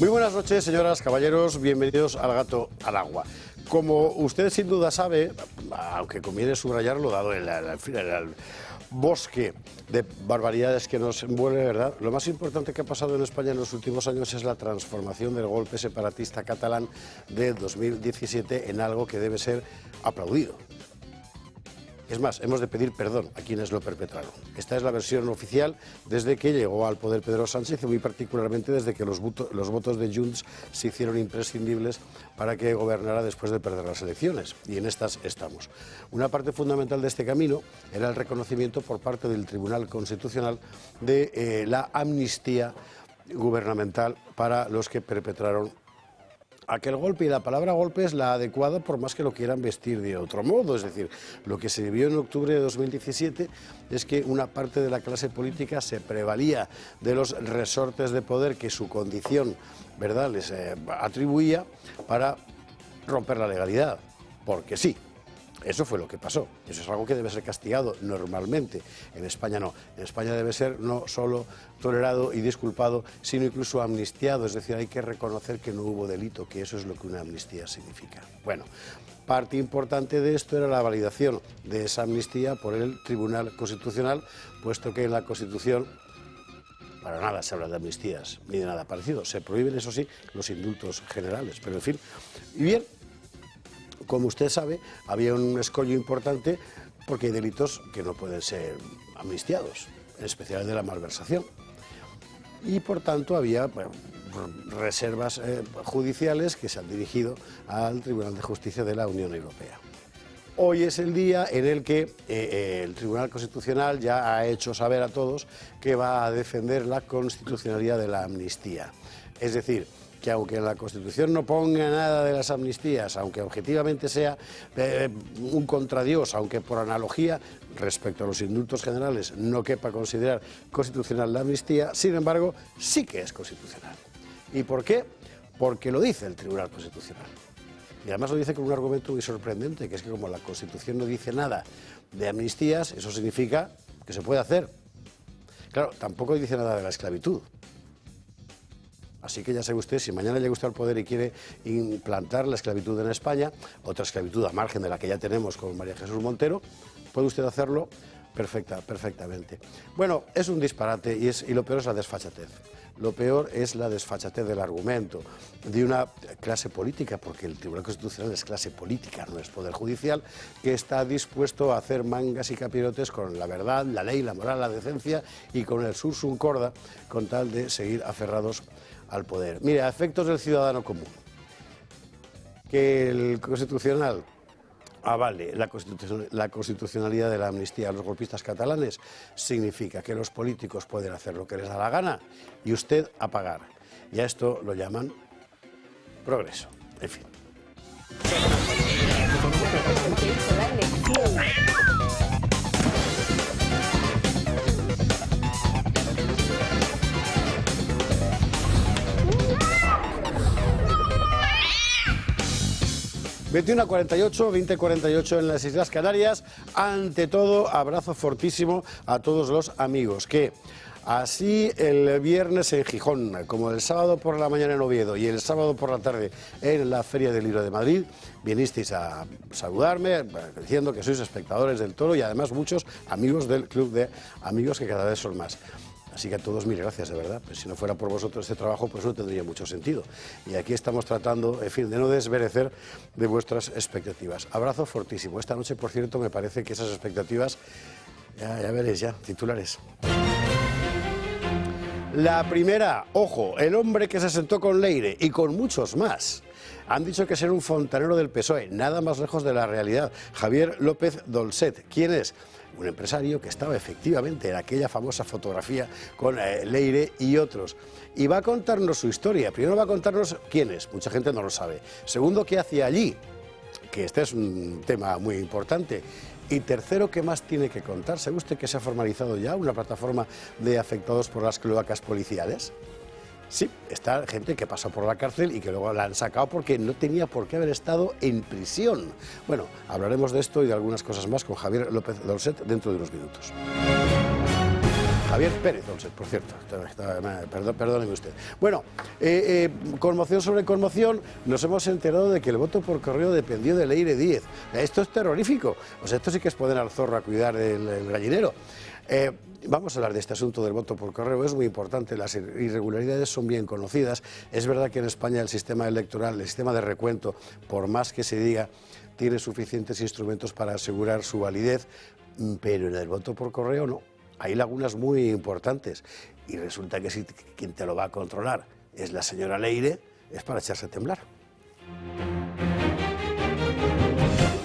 Muy buenas noches, señoras, caballeros, bienvenidos al Gato al Agua. Como usted sin duda sabe, aunque conviene subrayarlo, dado el bosque de barbaridades que nos envuelve, ¿verdad? Lo más importante que ha pasado en España en los últimos años es la transformación del golpe separatista catalán de 2017 en algo que debe ser aplaudido. Es más, hemos de pedir perdón a quienes lo perpetraron. Esta es la versión oficial desde que llegó al poder Pedro Sánchez y muy particularmente desde que los votos de Junts se hicieron imprescindibles para que gobernara después de perder las elecciones. Y en estas estamos. Una parte fundamental de este camino era el reconocimiento por parte del Tribunal Constitucional de la amnistía gubernamental para los que perpetraron aquel golpe, y la palabra golpe es la adecuada por más que lo quieran vestir de otro modo. Es decir, lo que se vio en octubre de 2017 es que una parte de la clase política se prevalía de los resortes de poder que su condición, ¿verdad?, les atribuía para romper la legalidad, porque sí. Eso fue lo que pasó. Eso es algo que debe ser castigado normalmente. En España no. En España debe ser no solo tolerado y disculpado, sino incluso amnistiado. Es decir, hay que reconocer que no hubo delito, que eso es lo que una amnistía significa. Bueno, parte importante de esto era la validación de esa amnistía por el Tribunal Constitucional, puesto que en la Constitución para nada se habla de amnistías ni de nada parecido. Se prohíben, eso sí, los indultos generales. Pero en fin, y bien, como usted sabe, había un escollo importante porque hay delitos que no pueden ser amnistiados, en especial el de la malversación. Y por tanto había reservas judiciales que se han dirigido al Tribunal de Justicia de la Unión Europea. Hoy es el día en el que el Tribunal Constitucional ya ha hecho saber a todos que va a defender la constitucionalidad de la amnistía. Es decir, que aunque en la Constitución no ponga nada de las amnistías, aunque objetivamente sea un contradios, aunque por analogía respecto a los indultos generales no quepa considerar constitucional la amnistía, sin embargo, sí que es constitucional. ¿Y por qué? Porque lo dice el Tribunal Constitucional. Y además lo dice con un argumento muy sorprendente, que es que como la Constitución no dice nada de amnistías, eso significa que se puede hacer. Claro, tampoco dice nada de la esclavitud. Así que ya sabe usted, si mañana llega usted al poder y quiere implantar la esclavitud en España, otra esclavitud a margen de la que ya tenemos con María Jesús Montero, puede usted hacerlo perfectamente. Bueno, es un disparate y lo peor es la desfachatez. Lo peor es la desfachatez del argumento de una clase política, porque el Tribunal Constitucional es clase política, no es poder judicial, que está dispuesto a hacer mangas y capirotes con la verdad, la ley, la moral, la decencia y con el sursum corda, con tal de seguir aferrados al poder. Mire, a efectos del ciudadano común, que el Constitucional avale la constitucionalidad de la amnistía a los golpistas catalanes significa que los políticos pueden hacer lo que les da la gana y usted a pagar. Y a esto lo llaman progreso. En fin. 21:48, 20:48 en las Islas Canarias. Ante todo, abrazo fortísimo a todos los amigos que así el viernes en Gijón, como el sábado por la mañana en Oviedo y el sábado por la tarde en la Feria del Libro de Madrid, vinisteis a saludarme diciendo que sois espectadores del Toro y además muchos amigos del Club de Amigos, que cada vez son más. Así que a todos mil gracias, de verdad. Pues si no fuera por vosotros este trabajo, pues no tendría mucho sentido. Y aquí estamos tratando, en fin, de no desmerecer de vuestras expectativas. Abrazo fortísimo. Esta noche, por cierto, me parece que esas expectativas, ya veréis, ya, titulares. La primera, ojo, el hombre que se sentó con Leire y con muchos más. Han dicho que ser un fontanero del PSOE, nada más lejos de la realidad. Javier López Dolcet, ¿quién es? Un empresario que estaba efectivamente en aquella famosa fotografía con Leire y otros. Y va a contarnos su historia. Primero va a contarnos quién es, mucha gente no lo sabe. Segundo, qué hacía allí, que este es un tema muy importante. Y tercero, ¿qué más tiene que contar? ¿Sabe usted que se ha formalizado ya una plataforma de afectados por las cloacas policiales? Sí, está gente que pasó por la cárcel y que luego la han sacado porque no tenía por qué haber estado en prisión. Bueno, hablaremos de esto y de algunas cosas más con Javier López Dolcet dentro de unos minutos. Javier Pérez Dolcet, por cierto. Perdóneme usted. Bueno, conmoción sobre conmoción, nos hemos enterado de que el voto por correo dependió de Leire Díez. Esto es terrorífico. O sea, esto sí que es poner al zorro a cuidar el gallinero. Vamos a hablar de este asunto del voto por correo, es muy importante, las irregularidades son bien conocidas. Es verdad que en España el sistema electoral, el sistema de recuento, por más que se diga, tiene suficientes instrumentos para asegurar su validez, pero en el voto por correo no. Hay lagunas muy importantes y resulta que si quien te lo va a controlar es la señora Leire, es para echarse a temblar.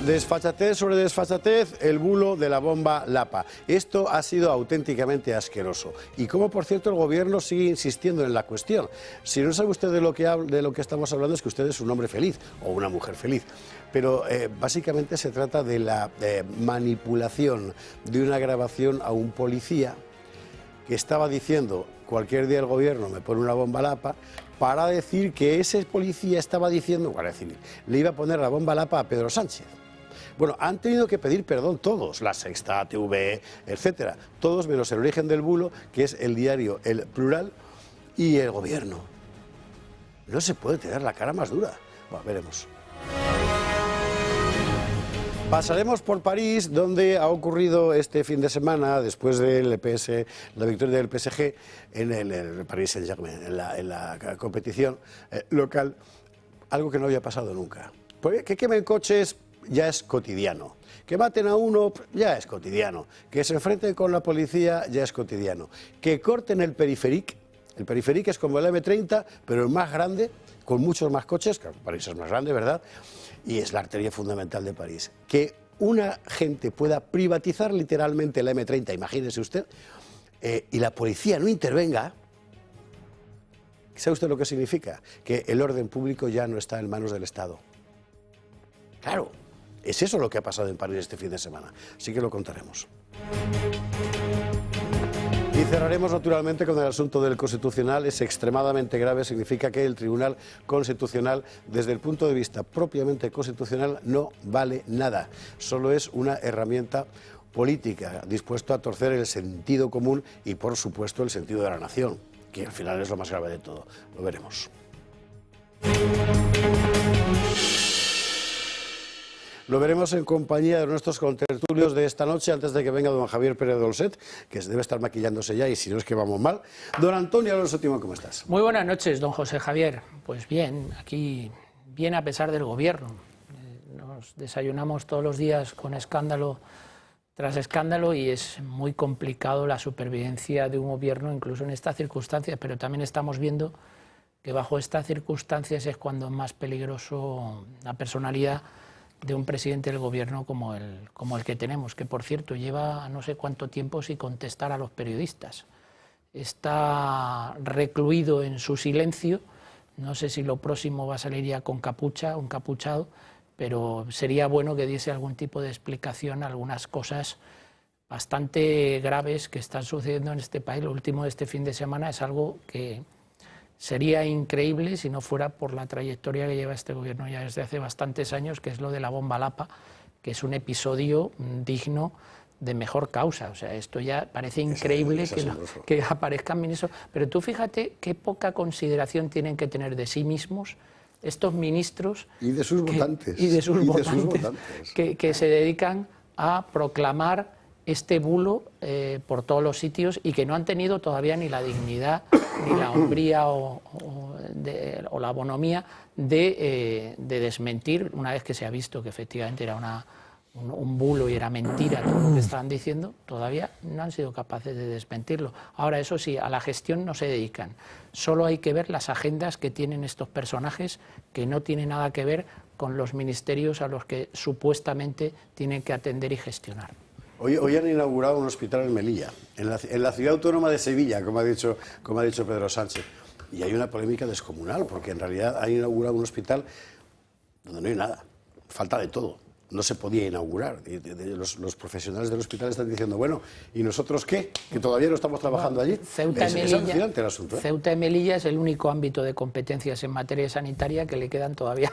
Desfachatez sobre desfachatez, el bulo de la bomba Lapa. Esto ha sido auténticamente asqueroso. Y como, por cierto, el Gobierno sigue insistiendo en la cuestión. Si no sabe usted de lo que estamos hablando, es que usted es un hombre feliz o una mujer feliz. Pero básicamente se trata de la manipulación de una grabación a un policía que estaba diciendo: cualquier día el Gobierno me pone una bomba Lapa, para decir que ese policía estaba diciendo, Guardia Civil, le iba a poner la bomba Lapa a Pedro Sánchez. Bueno, han tenido que pedir perdón todos, La Sexta, TV, etcétera, todos menos el origen del bulo, que es el diario El Plural, y el Gobierno. No se puede tener la cara más dura. Bueno, veremos. Pasaremos por París, donde ha ocurrido este fin de semana, después de la victoria del PSG en el Paris Saint-Germain, en la competición local, algo que no había pasado nunca. Porque que quemen coches ya es cotidiano, que maten a uno ya es cotidiano, que se enfrenten con la policía ya es cotidiano, que corten el periférique es como el M30, pero el más grande, con muchos más coches, que París es más grande, ¿verdad?, y es la arteria fundamental de París. Que una gente pueda privatizar literalmente el M30, imagínese usted, y la policía no intervenga. ¿Sabe usted lo que significa? Que el orden público ya no está en manos del Estado. Claro, es eso lo que ha pasado en París este fin de semana, así que lo contaremos. Y cerraremos naturalmente con el asunto del Constitucional. Es extremadamente grave, significa que el Tribunal Constitucional, desde el punto de vista propiamente constitucional, no vale nada. Solo es una herramienta política, dispuesto a torcer el sentido común y, por supuesto, el sentido de la nación, que al final es lo más grave de todo. Lo veremos. Lo veremos en compañía de nuestros contertulios de esta noche, antes de que venga don Javier Pérez Dolcet, que debe estar maquillándose ya, y si no es que vamos mal. Don Antonio Alonso Timón, ¿cómo estás? Muy buenas noches, don José Javier. Pues bien, aquí bien a pesar del Gobierno. Nos desayunamos todos los días con escándalo tras escándalo y es muy complicado la supervivencia de un Gobierno, incluso en estas circunstancias, pero también estamos viendo que bajo estas circunstancias es cuando es más peligroso la personalidad de un presidente del Gobierno como el que tenemos, que por cierto lleva no sé cuánto tiempo sin contestar a los periodistas. Está recluido en su silencio, no sé si lo próximo va a salir ya con capucha, un capuchado, pero sería bueno que diese algún tipo de explicación a algunas cosas bastante graves que están sucediendo en este país. Lo último de este fin de semana es algo que sería increíble si no fuera por la trayectoria que lleva este Gobierno ya desde hace bastantes años, que es lo de la bomba Lapa, que es un episodio digno de mejor causa. O sea, esto ya parece increíble que aparezcan ministros. Pero tú fíjate qué poca consideración tienen que tener de sí mismos estos ministros y de sus votantes, que se dedican a proclamar este bulo por todos los sitios y que no han tenido todavía ni la dignidad, ni la hombría o la bonomía de desmentir, una vez que se ha visto que efectivamente era un bulo y era mentira todo lo que estaban diciendo, todavía no han sido capaces de desmentirlo. Ahora, eso sí, a la gestión no se dedican. Solo hay que ver las agendas que tienen estos personajes, que no tienen nada que ver con los ministerios a los que supuestamente tienen que atender y gestionar. Hoy han inaugurado un hospital en Melilla, en la ciudad autónoma de Sevilla, como ha dicho Pedro Sánchez. Y hay una polémica descomunal, porque en realidad han inaugurado un hospital donde no hay nada, falta de todo. No se podía inaugurar. Los profesionales del hospital están diciendo, bueno, ¿y nosotros qué? Que todavía no estamos trabajando allí. Ceuta y Melilla es el único ámbito de competencias en materia sanitaria que le quedan todavía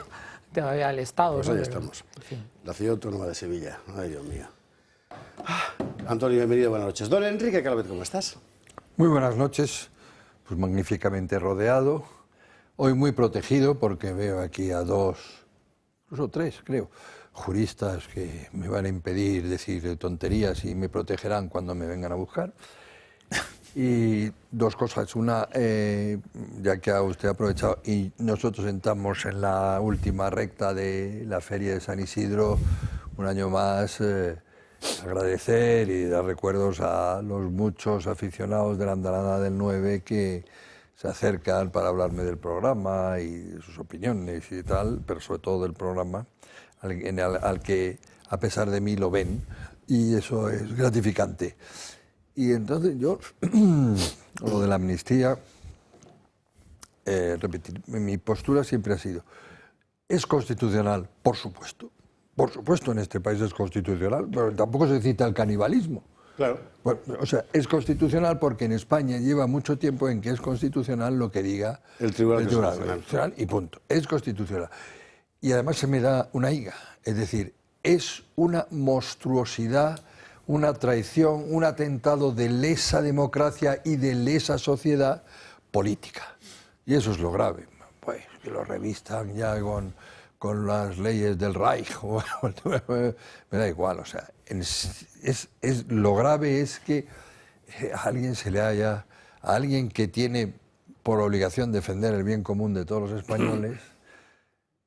al Estado. Pues ahí estamos. En fin. La ciudad autónoma de Sevilla. Ay, Dios mío. Antonio, bienvenido, buenas noches. Don Enrique Calvet, ¿cómo estás? Muy buenas noches, pues magníficamente rodeado, hoy muy protegido porque veo aquí a dos, incluso tres creo, juristas que me van a impedir decir tonterías y me protegerán cuando me vengan a buscar. Y dos cosas, una, ya que usted ha aprovechado y nosotros entramos en la última recta de la Feria de San Isidro, un año más, agradecer y dar recuerdos a los muchos aficionados de la Andanada del 9 que se acercan para hablarme del programa y de sus opiniones y tal, pero sobre todo del programa, al que a pesar de mí lo ven, y eso es gratificante. Y entonces yo, lo de la amnistía, repetir, mi postura siempre ha sido, ¿es constitucional? Por supuesto en este país es constitucional, pero tampoco se cita el canibalismo. Claro. Bueno, o sea, es constitucional porque en España lleva mucho tiempo en que es constitucional lo que diga el Tribunal Constitucional y punto. Es constitucional. Y además se me da una higa, es decir, es una monstruosidad, una traición, un atentado de lesa democracia y de lesa sociedad política. Y eso es lo grave. Pues que lo revistan ya con las leyes del Reich, me da igual, o sea, lo grave es que a alguien que tiene por obligación defender el bien común de todos los españoles,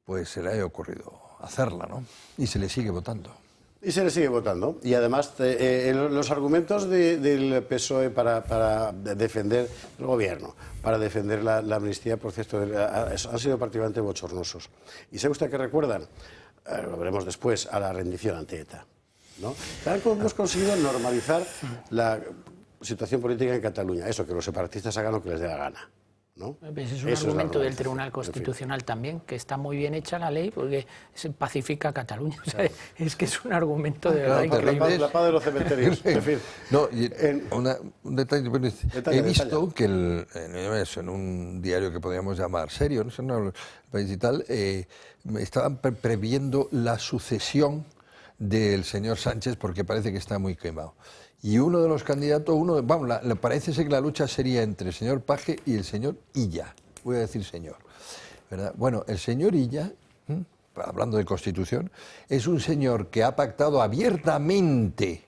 pues se le haya ocurrido hacerla, ¿no? Y se le sigue votando. Y se le sigue votando. Y además, los argumentos del PSOE para defender el gobierno, para defender la amnistía, por cierto, han sido particularmente bochornosos. ¿Y sabe usted qué recuerdan? Lo veremos después, a la rendición ante ETA, ¿no? Hemos conseguido normalizar la situación política en Cataluña. Eso, que los separatistas hagan lo que les dé la gana, ¿no? Ese es un argumento del Tribunal Constitucional también, que está muy bien hecha la ley porque se pacifica Cataluña. O sea, es que es un argumento de verdad increíble. La paz de los cementerios, en fin. No, un detalle, he visto que en un diario que podríamos llamar serio, no sé, el país y tal, estaban previendo la sucesión del señor Sánchez porque parece que está muy quemado. Y uno de los candidatos, parece ser que la lucha sería entre el señor Page y el señor Illa. Voy a decir señor, ¿verdad? Bueno, el señor Illa, hablando de Constitución, es un señor que ha pactado abiertamente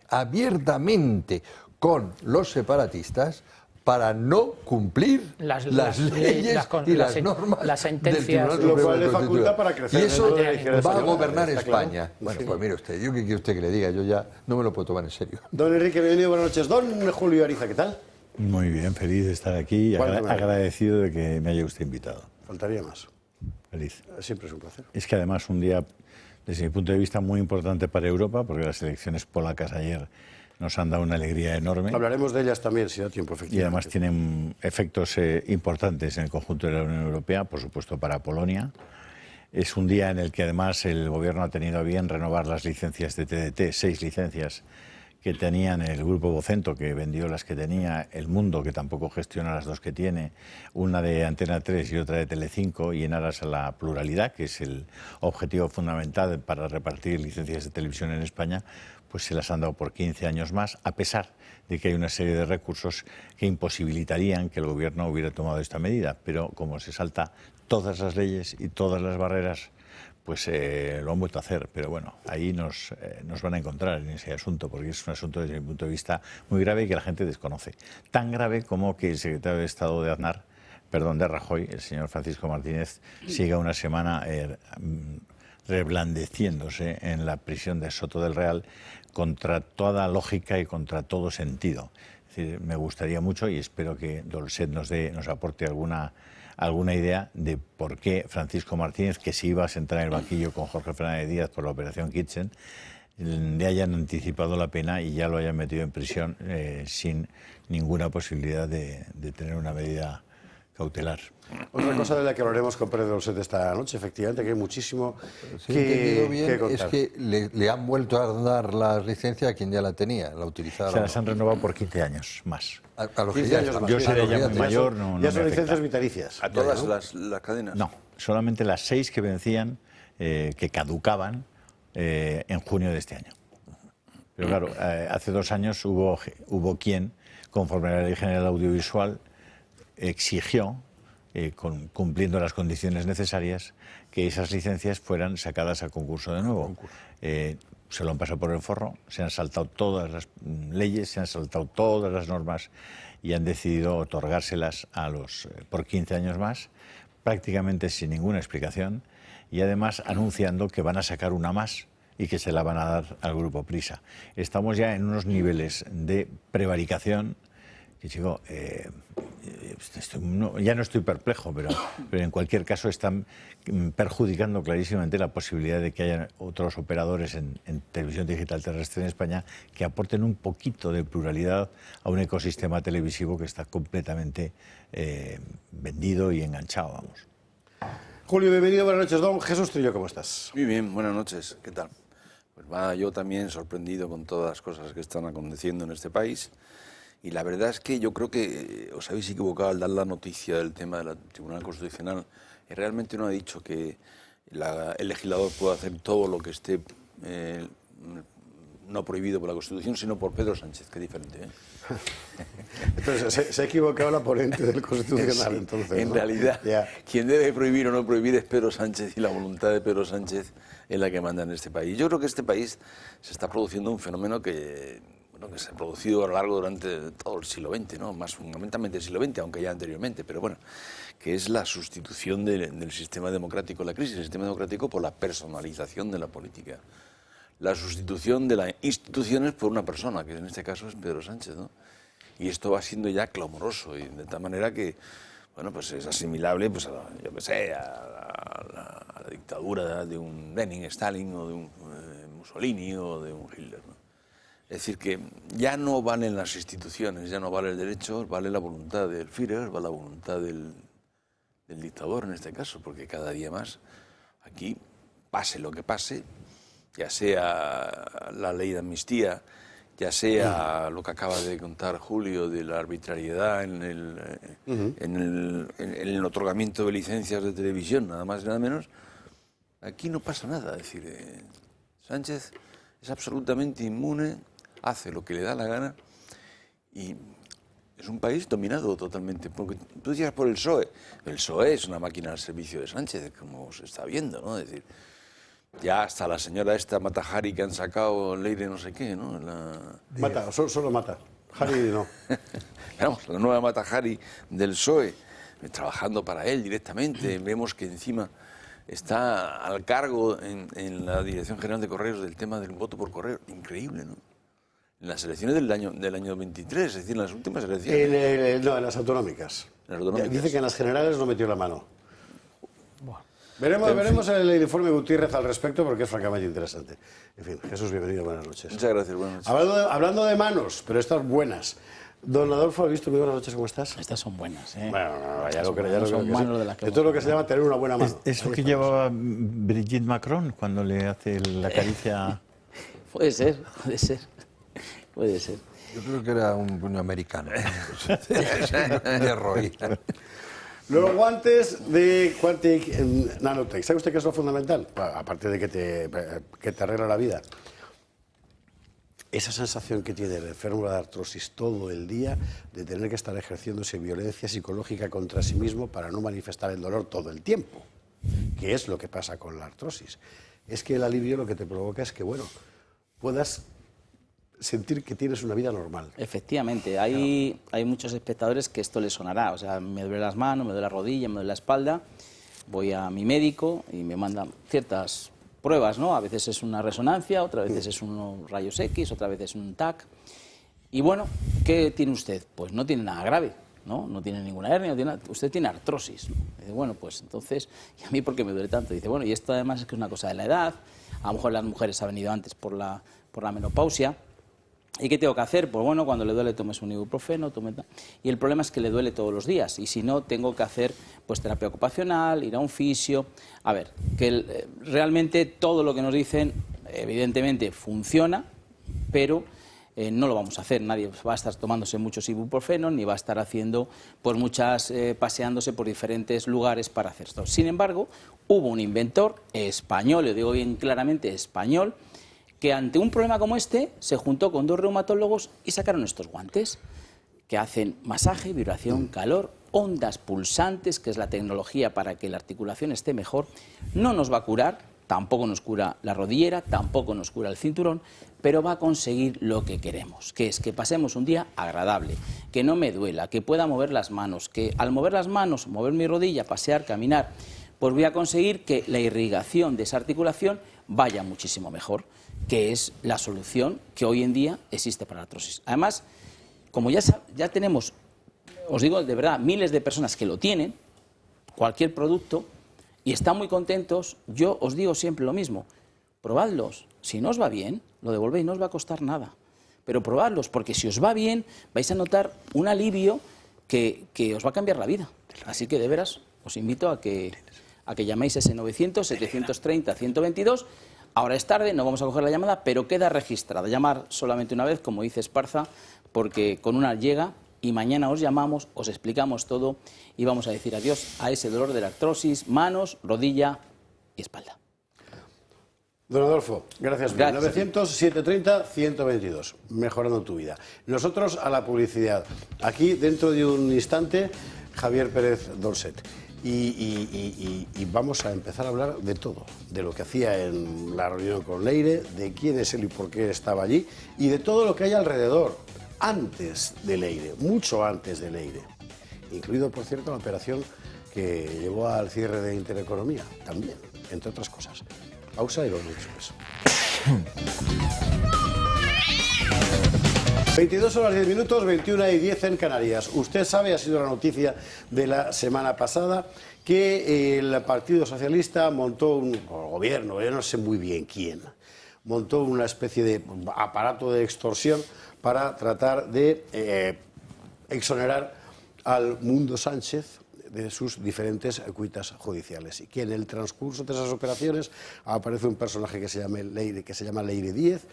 con los separatistas para no cumplir las leyes y las normas las sentencias, del Tribunal lo cual le faculta para crecer. Y eso va va a gobernar España. Claro. Bueno, pues mire usted, yo qué quiere usted que le diga, yo ya no me lo puedo tomar en serio. Don Enrique, bienvenido, buenas noches. Don Julio Ariza, ¿qué tal? Muy bien, feliz de estar aquí y agradecido de que me haya usted invitado. Faltaría más. Feliz. Siempre es un placer. Es que además un día, desde mi punto de vista, muy importante para Europa, porque las elecciones polacas ayer nos han dado una alegría enorme. Hablaremos de ellas también, si da tiempo, efectivamente. Y además tienen efectos importantes en el conjunto de la Unión Europea, por supuesto para Polonia. Es un día en el que además el Gobierno ha tenido a bien renovar las licencias de TDT, 6 licencias que tenían el Grupo Vocento, que vendió las que tenía, El Mundo, que tampoco gestiona las 2 que tiene, una de Antena 3 y otra de Telecinco, y en aras a la pluralidad, que es el objetivo fundamental para repartir licencias de televisión en España, pues se las han dado por 15 años más, a pesar de que hay una serie de recursos que imposibilitarían que el Gobierno hubiera tomado esta medida. Pero como se salta todas las leyes y todas las barreras, pues lo han vuelto a hacer. Pero bueno, ahí nos van a encontrar en ese asunto, porque es un asunto desde mi punto de vista muy grave y que la gente desconoce. Tan grave como que el secretario de Estado de Rajoy, el señor Francisco Martínez, siga una semana reblandeciéndose en la prisión de Soto del Real contra toda lógica y contra todo sentido. Es decir, me gustaría mucho y espero que Dolcet nos aporte alguna idea de por qué Francisco Martínez, que se iba a sentar en el banquillo con Jorge Fernández Díaz por la operación Kitchen, le hayan anticipado la pena y ya lo hayan metido en prisión sin ninguna posibilidad de tener una medida cautelar. Otra cosa de la que hablaremos con Pérez Dolcet esta noche, efectivamente, que hay muchísimo que contar. Es que le han vuelto a dar la licencia a quien ya la tenía, la utilizaron. Se las han renovado por 15 años más. A los que 15 años más. Yo seré ya muy mayor, no ya son me licencias afecta. vitalicias. ¿A todas las cadenas? No, solamente las 6 que vencían, que caducaban en junio de este año. Pero claro, hace 2 años hubo quien conforme a la Ley General Audiovisual, exigió, cumpliendo las condiciones necesarias, que esas licencias fueran sacadas a concurso de nuevo. Se lo han pasado por el forro, se han saltado todas las leyes, se han saltado todas las normas y han decidido otorgárselas por 15 años más, prácticamente sin ninguna explicación, y además anunciando que van a sacar una más y que se la van a dar al Grupo Prisa. Estamos ya en unos niveles de prevaricación que, chico, ya no estoy perplejo, pero en cualquier caso están perjudicando clarísimamente la posibilidad de que haya otros operadores en televisión digital terrestre en España que aporten un poquito de pluralidad a un ecosistema televisivo que está completamente vendido y enganchado, vamos. Julio, bienvenido, buenas noches. Don Jesús Trillo, ¿cómo estás? Muy bien, buenas noches, ¿qué tal? Pues yo también sorprendido con todas las cosas que están aconteciendo en este país. Y la verdad es que yo creo que os habéis equivocado al dar la noticia del tema del Tribunal Constitucional. Y realmente no ha dicho que el legislador pueda hacer todo lo que esté no prohibido por la Constitución, sino por Pedro Sánchez, que es diferente. Entonces, se ha equivocado la ponente del Constitucional, sí, entonces. En ¿no? realidad, Ya. quien debe prohibir o no prohibir es Pedro Sánchez, y la voluntad de Pedro Sánchez es la que manda en este país. Yo creo que este país se está produciendo un fenómeno que se ha producido a lo largo durante todo el siglo XX, ¿no? Más fundamentalmente el siglo XX, aunque ya anteriormente, pero bueno, que es la sustitución del sistema democrático, la crisis del sistema democrático por la personalización de la política. La sustitución de las instituciones por una persona, que en este caso es Pedro Sánchez, ¿no? Y esto va siendo ya clamoroso, y de tal manera que, bueno, pues es asimilable, pues a la dictadura de un Lenin, Stalin, o de un Mussolini, o de un Hitler, ¿no? Es decir, que ya no valen las instituciones, ya no vale el derecho, vale la voluntad del Führer, vale la voluntad del dictador en este caso, porque cada día más aquí, pase lo que pase, ya sea la ley de amnistía, ya sea lo que acaba de contar Julio de la arbitrariedad en el otorgamiento de licencias de televisión, nada más y nada menos, aquí no pasa nada. Es decir, Sánchez es absolutamente inmune, hace lo que le da la gana y es un país dominado totalmente. Porque tú decías por el PSOE. El PSOE es una máquina al servicio de Sánchez, como se está viendo, ¿no? Es decir, ya hasta la señora esta Mata Hari que han sacado ley de no sé qué, ¿no? Mata, solo Mata. Hari no. Vamos, la nueva Mata Hari del PSOE, trabajando para él directamente. Vemos que encima está al cargo en la Dirección General de Correos del tema del voto por correo. Increíble, ¿no? En las elecciones del año 23, es decir, en las últimas elecciones. No, en las autonómicas. En las autonómicas. Dice que en las generales no metió la mano. Veremos el informe Gutiérrez al respecto porque es francamente interesante. En fin, Jesús, bienvenido, buenas noches. Muchas gracias, buenas noches. Hablando de manos, pero estas buenas. Don Adolfo, ¿has visto? Muy buenas noches, ¿cómo estás? Estas son buenas, ¿eh? Bueno, ya lo creo. Son manos de las que Esto es lo que se llama tener una buena mano. ¿Es lo que llevaba Brigitte Macron cuando le hace la caricia? Puede ser. Puede ser. Yo creo que era un puño americano. De Roy. Los guantes de Quantic Nanotech. ¿Sabe usted qué es lo fundamental? Aparte de que te arregla la vida. Esa sensación que tiene el enfermo de artrosis todo el día de tener que estar ejerciéndose violencia psicológica contra sí mismo para no manifestar el dolor todo el tiempo. ¿Qué es lo que pasa con la artrosis? Es que el alivio lo que te provoca es que, bueno, puedas sentir que tienes una vida normal. Efectivamente, hay muchos espectadores que esto les sonará. O sea, me duele las manos, me duele la rodilla, me duele la espalda. Voy a mi médico y me mandan ciertas pruebas, ¿no? A veces es una resonancia, otra veces es unos rayos X, otra vez es un TAC. Y bueno, ¿qué tiene usted? Pues no tiene nada grave, ¿no? No tiene ninguna hernia, usted tiene artrosis. Dice, bueno, pues entonces, ¿y a mí por qué me duele tanto? Dice, bueno, y esto además es que es una cosa de la edad, a lo mejor las mujeres ha venido antes por la menopausia. ¿Y qué tengo que hacer? Pues bueno, cuando le duele tomes un ibuprofeno, y el problema es que le duele todos los días, y si no, tengo que hacer pues terapia ocupacional, ir a un fisio. A ver, que realmente todo lo que nos dicen, evidentemente, funciona, pero no lo vamos a hacer. Nadie va a estar tomándose muchos ibuprofenos, ni va a estar haciendo pues paseándose por diferentes lugares para hacer esto. Sin embargo, hubo un inventor español, yo digo bien claramente español, que ante un problema como este se juntó con dos reumatólogos y sacaron estos guantes. que hacen masaje, vibración, calor, ondas pulsantes, que es la tecnología para que la articulación esté mejor. No nos va a curar, tampoco nos cura la rodillera, tampoco nos cura el cinturón, pero va a conseguir lo que queremos, que es que pasemos un día agradable, que no me duela, que pueda mover las manos, que al mover las manos, mover mi rodilla, pasear, caminar, pues voy a conseguir que la irrigación de esa articulación vaya muchísimo mejor, que es la solución que hoy en día existe para la artrosis. Además, como ya tenemos, os digo de verdad, miles de personas que lo tienen, cualquier producto, y están muy contentos, yo os digo siempre lo mismo, probadlos. Si no os va bien, lo devolvéis, no os va a costar nada. Pero probadlos, porque si os va bien, vais a notar un alivio que os va a cambiar la vida. Así que de veras, os invito a que llaméis ese 900-730-122. Ahora es tarde, no vamos a coger la llamada, pero queda registrada. Llamar solamente una vez, como dice Esparza, porque con una llega, y mañana os llamamos, os explicamos todo y vamos a decir adiós a ese dolor de la artrosis, manos, rodilla y espalda. Don Adolfo, gracias. 900-730-122, mejorando tu vida. Nosotros a la publicidad. Aquí, dentro de un instante, Javier Pérez Dolcet. Y vamos a empezar a hablar de todo, de lo que hacía en la reunión con Leire, de quién es él y por qué estaba allí, y de todo lo que hay alrededor, antes de Leire, mucho antes de Leire. Incluido, por cierto, la operación que llevó al cierre de Intereconomía, también, entre otras cosas. Pausa y volvemos después. 22 horas 10 minutos, 21 y 10 en Canarias. Usted sabe, ha sido la noticia de la semana pasada, que el Partido Socialista montó un gobierno, yo no sé muy bien quién, montó una especie de aparato de extorsión para tratar de exonerar al Mundo Sánchez de sus diferentes cuitas judiciales, y que en el transcurso de esas operaciones aparece un personaje que se llama Leire Díez,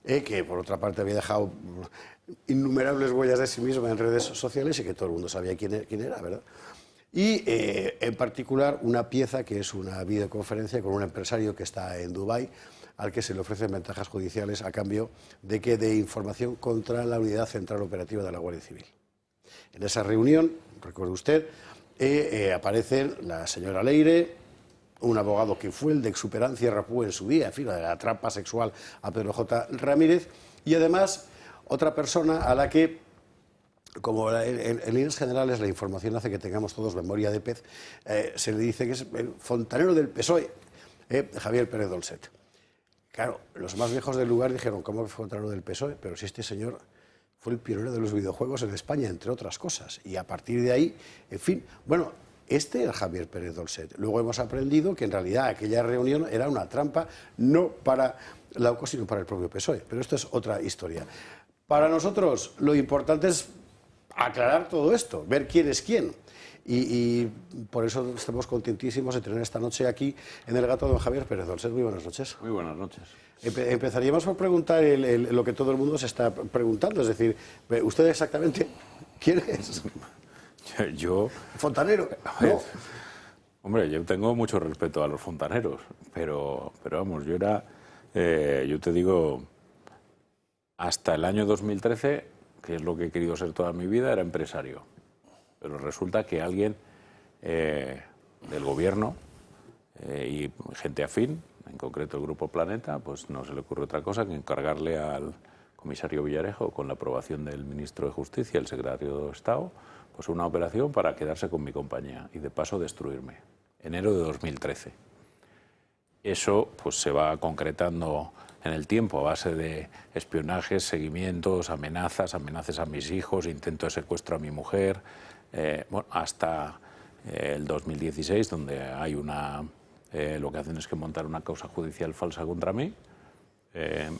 que por otra parte había dejado innumerables huellas de sí misma en redes sociales y que todo el mundo sabía quién era, ¿verdad? Y en particular una pieza que es una videoconferencia con un empresario que está en Dubái, al que se le ofrecen ventajas judiciales a cambio de que dé información contra la Unidad Central Operativa de la Guardia Civil. En esa reunión, recuerde usted, aparecen la señora Leire, un abogado que fue el de Exuperancia Rapú en su día, en fin, de la trampa sexual a Pedro J. Ramírez, y además otra persona a la que, como en líneas generales la información hace que tengamos todos memoria de pez, se le dice que es el fontanero del PSOE, Javier Pérez Dolcet. Claro, los más viejos del lugar dijeron, ¿cómo fue fontanero del PSOE? Pero si este señor fue el pionero de los videojuegos en España, entre otras cosas, y a partir de ahí, en fin, bueno, este era Javier Pérez Dolcet. Luego hemos aprendido que en realidad aquella reunión era una trampa, no para la UCO, sino para el propio PSOE. Pero esto es otra historia. Para nosotros lo importante es aclarar todo esto, ver quién es quién. Y por eso estamos contentísimos de tener esta noche aquí en El Gato don Javier Pérez Dolcet. Muy buenas noches. Muy buenas noches. Empezaríamos por preguntar lo que todo el mundo se está preguntando, es decir, ¿usted exactamente quién es? Yo... ¿Fontanero? No. Hombre, yo tengo mucho respeto a los fontaneros, pero vamos, yo te digo, hasta el año 2013, que es lo que he querido ser toda mi vida, era empresario. Pero resulta que alguien del gobierno y gente afín, en concreto el Grupo Planeta, pues no se le ocurre otra cosa que encargarle al comisario Villarejo, con la aprobación del ministro de Justicia, el secretario de Estado, pues una operación para quedarse con mi compañía y de paso destruirme. Enero de 2013. Eso pues se va concretando en el tiempo a base de espionajes, seguimientos, amenazas a mis hijos, intento de secuestro a mi mujer, bueno, hasta el 2016, donde hay lo que hacen es que montar una causa judicial falsa contra mí.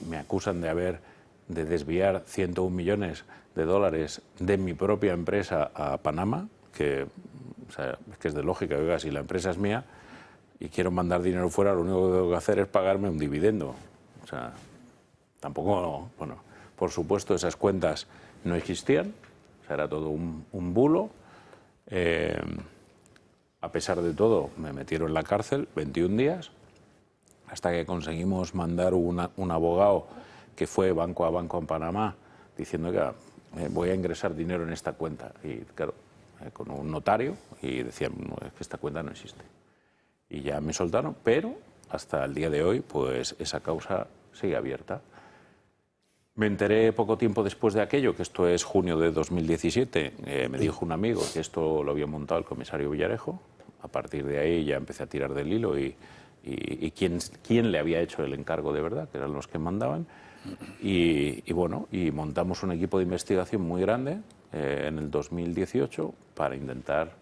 Me acusan de desviar 101 millones de dólares de mi propia empresa a Panamá, que es de lógica, oiga, si la empresa es mía y quiero mandar dinero fuera, lo único que tengo que hacer es pagarme un dividendo. O sea, tampoco, bueno, por supuesto esas cuentas no existían, o sea, era todo un bulo. A pesar de todo, me metieron en la cárcel 21 días, hasta que conseguimos mandar un abogado que fue banco a banco en Panamá, diciendo que voy a ingresar dinero en esta cuenta. Y claro, con un notario, y decían, no, es que esta cuenta no existe. Y ya me soltaron, pero hasta el día de hoy, pues esa causa sigue abierta. Me enteré poco tiempo después de aquello, que esto es junio de 2017, me dijo un amigo que esto lo había montado el comisario Villarejo. A partir de ahí ya empecé a tirar del hilo y quién le había hecho el encargo de verdad, que eran los que mandaban. Y bueno, y montamos un equipo de investigación muy grande en el 2018 para intentar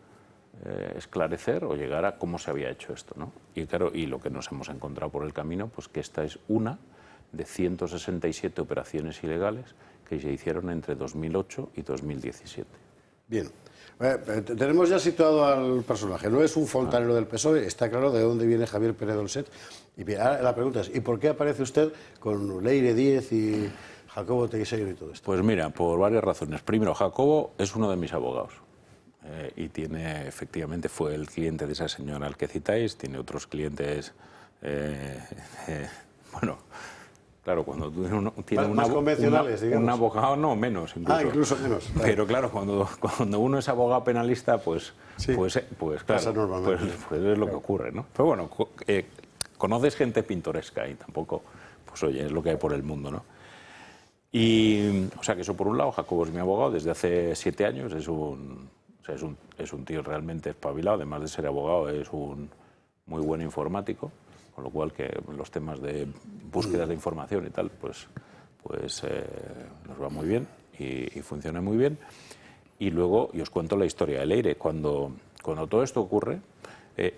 esclarecer o llegar a cómo se había hecho esto, ¿no? Y claro, y lo que nos hemos encontrado por el camino, pues que esta es una de 167 operaciones ilegales que se hicieron entre 2008 y 2017. Bien. Tenemos ya situado al personaje. No es un fontanero del PSOE, está claro de dónde viene Javier Pérez Dolcet. Y bien, ahora la pregunta es, ¿y por qué aparece usted con Leire Díez y Jacobo Teixeira y todo esto? Pues mira, por varias razones. Primero, Jacobo es uno de mis abogados. Y tiene, efectivamente, fue el cliente de esa señora al que citáis, tiene otros clientes, bueno, claro, cuando tú tienes más convencionales, digamos. Un abogado, no, menos incluso. Incluso menos. Pero claro, cuando uno es abogado penalista, pues, sí, pues claro, pues es lo que ocurre, ¿no? Pero bueno, conoces gente pintoresca y tampoco, pues oye, es lo que hay por el mundo, ¿no? Y, o sea, que eso por un lado, Jacobo es mi abogado desde hace 7 años, es un tío realmente espabilado, además de ser abogado, es un muy buen informático, con lo cual que los temas de búsqueda de información y tal, pues nos va muy bien y funciona muy bien. Y luego, y os cuento la historia de Leire, cuando todo esto ocurre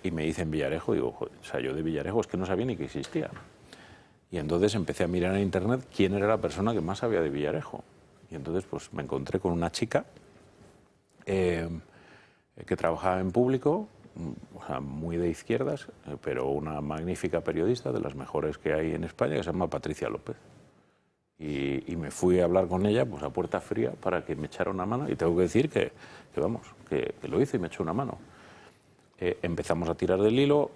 y me dicen Villarejo, digo, joder, o sea, yo de Villarejo es que no sabía ni que existía. Y entonces empecé a mirar en internet quién era la persona que más sabía de Villarejo. Y entonces pues me encontré con una chica que trabajaba en Público, o sea, muy de izquierdas, pero una magnífica periodista, de las mejores que hay en España, que se llama Patricia López. Y me fui a hablar con ella pues a puerta fría para que me echara una mano, y tengo que decir que lo hizo y me echó una mano. Empezamos a tirar del hilo,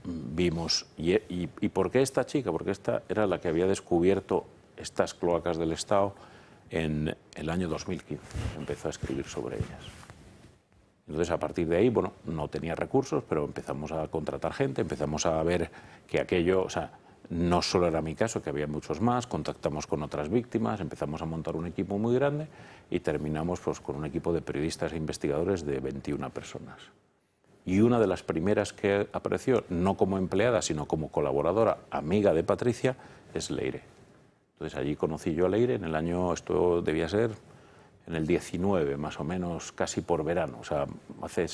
vimos, ¿y por qué esta chica? Porque esta era la que había descubierto estas cloacas del Estado en el año 2015. Empezó a escribir sobre ellas. Entonces, a partir de ahí, bueno, no tenía recursos, pero empezamos a contratar gente, empezamos a ver que aquello, o sea, no solo era mi caso, que había muchos más, contactamos con otras víctimas, empezamos a montar un equipo muy grande y terminamos pues, con un equipo de periodistas e investigadores de 21 personas. Y una de las primeras que apareció, no como empleada, sino como colaboradora, amiga de Patricia, es Leire. Entonces allí conocí yo a Leire en el año, esto debía ser en el 19, más o menos, casi por verano, o sea, hace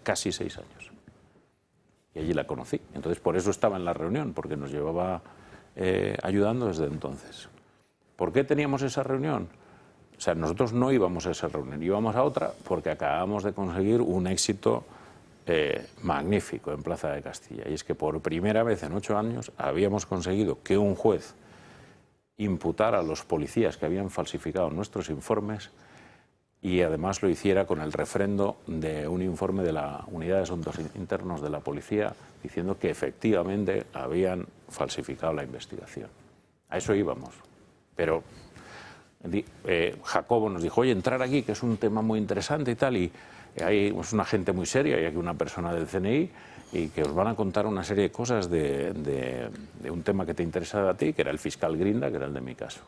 casi 6 años. Y allí la conocí. Entonces por eso estaba en la reunión, porque nos llevaba ayudando desde entonces. ¿Por qué teníamos esa reunión? O sea, nosotros no íbamos a esa reunión, íbamos a otra porque acabamos de conseguir un éxito magnífico en Plaza de Castilla. Y es que por primera vez en 8 años habíamos conseguido que un juez imputara a los policías que habían falsificado nuestros informes y además lo hiciera con el refrendo de un informe de la Unidad de Asuntos Internos de la Policía diciendo que efectivamente habían falsificado la investigación. A eso íbamos. Pero Jacobo nos dijo, oye, entrar aquí, que es un tema muy interesante y tal, y es una gente muy seria, y aquí una persona del CNI, y que os van a contar una serie de cosas de un tema que te interesa a ti, que era el fiscal Grinda, que era el de mi caso.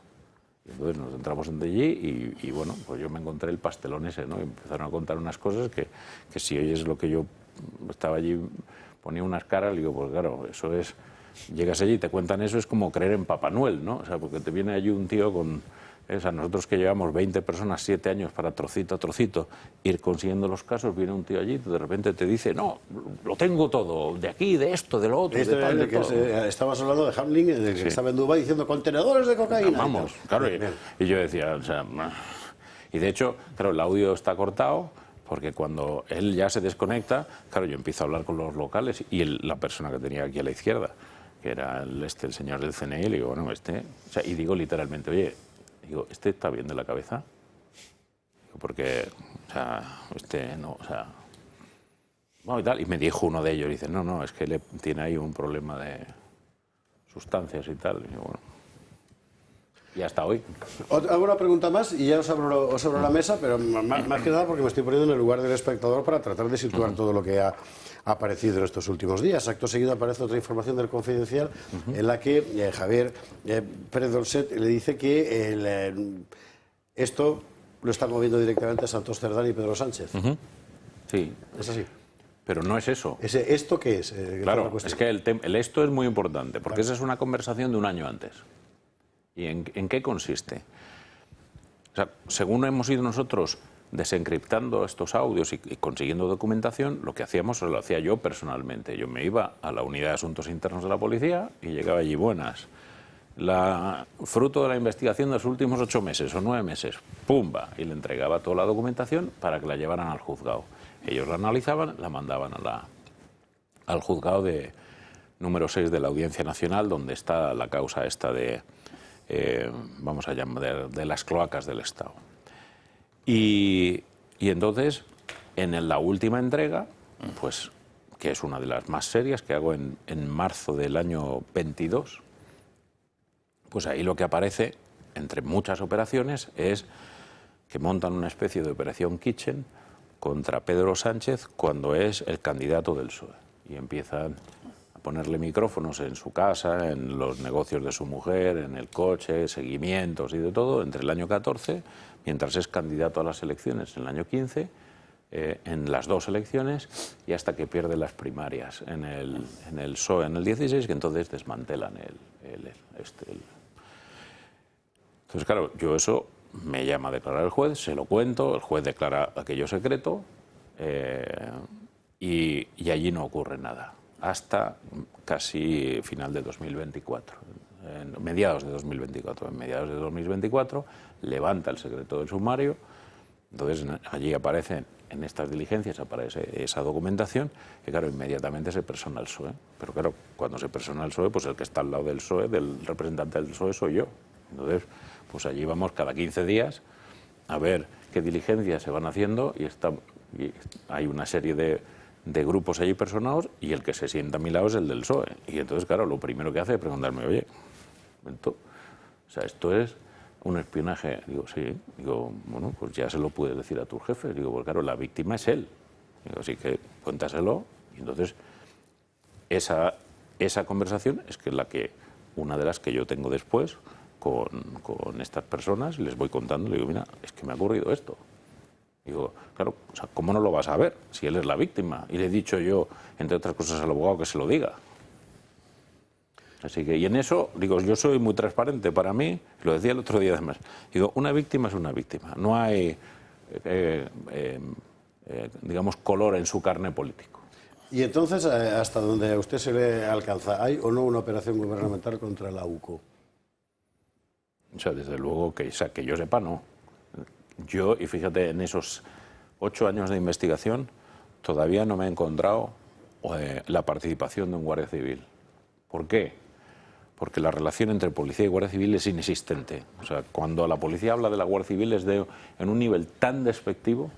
Y entonces nos entramos en allí y bueno, pues yo me encontré el pastelón ese, ¿no? Y empezaron a contar unas cosas que si oyes lo que yo estaba allí, ponía unas caras, y digo, pues claro, eso es, llegas allí y te cuentan eso, es como creer en Papá Noel, ¿no? O sea, porque te viene allí un tío con... O sea, nosotros que llevamos 20 personas, 7 años para trocito a trocito ir consiguiendo los casos, viene un tío allí y de repente te dice, no, lo tengo todo, de aquí, de esto, de lo otro, de tal, de todo. Estabas hablando de Hamlin, del que estaba en Dubái diciendo contenedores de cocaína. Vamos, claro, y yo decía, o sea... Y de hecho, claro, el audio está cortado porque cuando él ya se desconecta, claro, yo empiezo a hablar con los locales y la persona que tenía aquí a la izquierda, que era el señor del CNI, le digo, bueno, o sea, y digo literalmente, oye, digo, ¿este está bien de la cabeza? Digo, porque, o sea, no, o sea... Bueno, y tal, y me dijo uno de ellos, dice, no, es que tiene ahí un problema de sustancias y tal. Y digo, bueno. Y hasta hoy. Hago una pregunta más y ya os abro la mesa, pero más que nada porque me estoy poniendo en el lugar del espectador para tratar de situar todo lo que ha aparecido en estos últimos días. Acto seguido aparece otra información del Confidencial en la que Javier Pérez Dolcet le dice que esto lo están moviendo directamente a Santos Cerdán y Pedro Sánchez. Sí. ¿Es así? Pero no es eso. ¿Esto qué es? Claro, es que el esto es muy importante, porque esa es una conversación de un año antes. ¿Y en qué consiste? O sea, según hemos ido nosotros desencriptando estos audios y consiguiendo documentación, lo que hacíamos lo hacía yo personalmente. Yo me iba a la unidad de asuntos internos de la policía y llegaba allí, buenas. Fruto de la investigación de los últimos 8 meses o 9 meses, pumba, y le entregaba toda la documentación para que la llevaran al juzgado. Ellos la analizaban, la mandaban al juzgado número 6 de la Audiencia Nacional, donde está la causa esta de, vamos a llamar, de las cloacas del Estado. Y entonces, en la última entrega, pues, que es una de las más serias, que hago en marzo del año 22, pues ahí lo que aparece, entre muchas operaciones, es que montan una especie de operación Kitchen contra Pedro Sánchez cuando es el candidato del PSOE. Y empiezan a ponerle micrófonos en su casa, en los negocios de su mujer, en el coche, seguimientos y de todo, entre el año 14, mientras es candidato a las elecciones en el año 15, en las 2 elecciones, y hasta que pierde las primarias en el PSOE en el 16, que entonces desmantelan Entonces, claro, yo eso me llama a declarar el juez, se lo cuento, el juez declara aquello secreto y allí no ocurre nada, hasta casi final de 2024, mediados de 2024. En mediados de 2024 levanta el secreto del sumario, entonces allí aparecen, en estas diligencias aparece esa documentación y claro, inmediatamente se persona el PSOE. Pero claro, cuando se persona el PSOE, pues el que está al lado del PSOE, del representante del PSOE, soy yo. Entonces, pues allí vamos cada 15 días a ver qué diligencias se van haciendo y hay una serie de grupos allí personados y el que se sienta a mi lado es el del PSOE. Y entonces, claro, lo primero que hace es preguntarme, oye, esto es un espionaje. Digo, sí. Digo, bueno, pues ya se lo puedes decir a tu jefe. Digo, pues claro, la víctima es él. Digo, así que cuéntaselo. Y entonces, esa conversación es que una de las que yo tengo después con estas personas, les voy contando, le digo, mira, es que me ha ocurrido esto. Digo, claro, o sea, ¿cómo no lo vas a ver si él es la víctima? Y le he dicho yo, entre otras cosas, al abogado que se lo diga. Así que, y en eso, digo, yo soy muy transparente. Para mí, lo decía el otro día además, digo, una víctima es una víctima. No hay, digamos, color en su carne político. Y entonces, hasta donde a usted se le alcanza, ¿hay o no una operación gubernamental contra la UCO? O sea, desde luego que yo sepa, no. Yo, y fíjate, en esos 8 años de investigación, todavía no me he encontrado la participación de un guardia civil. ¿Por qué? Porque la relación entre policía y guardia civil es inexistente. O sea, cuando la policía habla de la guardia civil es en un nivel tan despectivo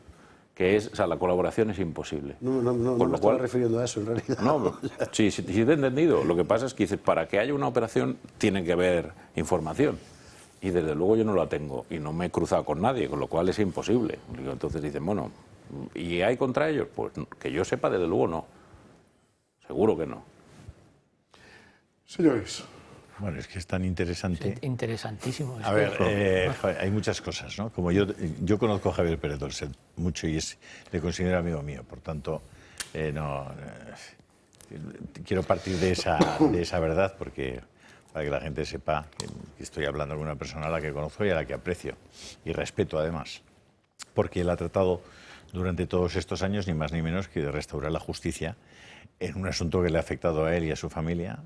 que la colaboración es imposible. No me estaba refiriendo a eso, en realidad. No, sí te he entendido. Lo que pasa es que para que haya una operación tiene que haber información. Y desde luego yo no la tengo y no me he cruzado con nadie, con lo cual es imposible. Entonces dicen, bueno, ¿y hay contra ellos? Pues que yo sepa, desde luego no. Seguro que no. Señores. Bueno, es que es tan interesante. Sí, interesantísimo. A ver, hay muchas cosas, ¿no? Como yo conozco a Javier Pérez Dolcet mucho y le considero amigo mío, por tanto, quiero partir de esa verdad porque para que la gente sepa que estoy hablando con una persona a la que conozco y a la que aprecio y respeto además, porque él ha tratado durante todos estos años ni más ni menos que de restaurar la justicia en un asunto que le ha afectado a él y a su familia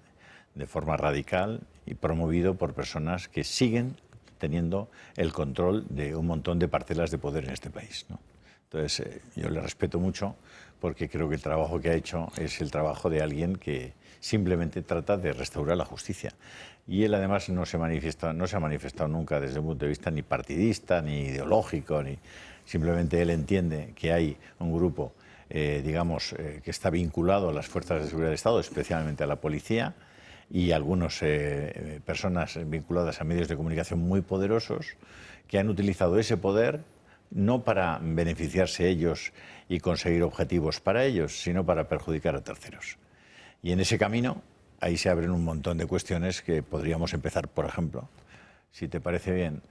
de forma radical y promovido por personas que siguen teniendo el control de un montón de parcelas de poder en este país, ¿no? Entonces, yo le respeto mucho porque creo que el trabajo que ha hecho es el trabajo de alguien que simplemente trata de restaurar la justicia. Y él además no se ha manifestado nunca desde un punto de vista ni partidista, ni ideológico, simplemente él entiende que hay un grupo, que está vinculado a las fuerzas de seguridad del Estado, especialmente a la policía, y algunas personas vinculadas a medios de comunicación muy poderosos que han utilizado ese poder no para beneficiarse ellos y conseguir objetivos para ellos, sino para perjudicar a terceros. Y en ese camino, ahí se abren un montón de cuestiones que podríamos empezar, por ejemplo, si te parece bien,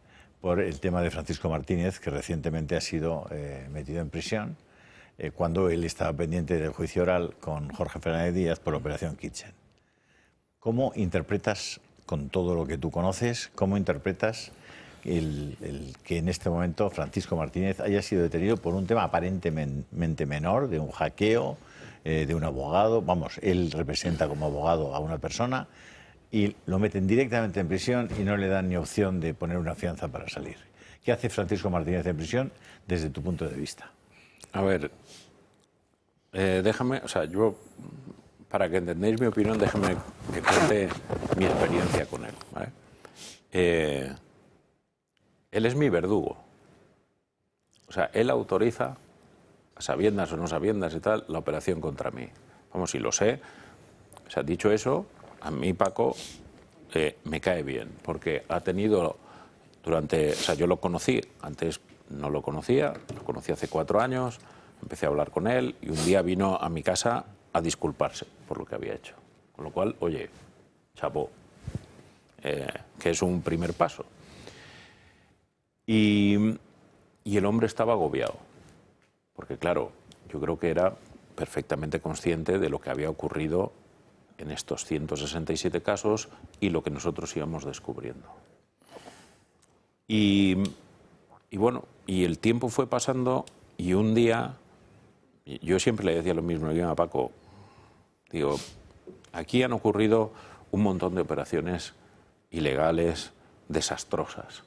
por el tema de Francisco Martínez, que recientemente ha sido metido en prisión, cuando él estaba pendiente del juicio oral con Jorge Fernández Díaz por la Operación Kitchen. ¿Cómo interpretas, con todo lo que tú conoces, cómo interpretas el que en este momento Francisco Martínez haya sido detenido por un tema aparentemente menor, de un hackeo, de un abogado? Vamos, él representa como abogado a una persona y lo meten directamente en prisión y no le dan ni opción de poner una fianza para salir. ¿Qué hace Francisco Martínez en prisión desde tu punto de vista? A ver, déjame, o sea, yo, para que entendáis mi opinión, déjame que cuente mi experiencia con él, ¿vale? Él es mi verdugo. O sea, él autoriza, a sabiendas o no sabiendas y tal, la operación contra mí. Vamos, si lo sé. O sea, dicho eso, a mí Paco me cae bien, porque ha tenido durante... O sea, yo lo conocí, antes no lo conocí hace 4 años, empecé a hablar con él y un día vino a mi casa a disculparse por lo que había hecho. Con lo cual, oye, chapó, que es un primer paso. Y el hombre estaba agobiado, porque claro, yo creo que era perfectamente consciente de lo que había ocurrido en estos 167 casos y lo que nosotros íbamos descubriendo. Y bueno, y el tiempo fue pasando y un día, yo siempre le decía lo mismo, le digo a Paco, digo, aquí han ocurrido un montón de operaciones ilegales, desastrosas,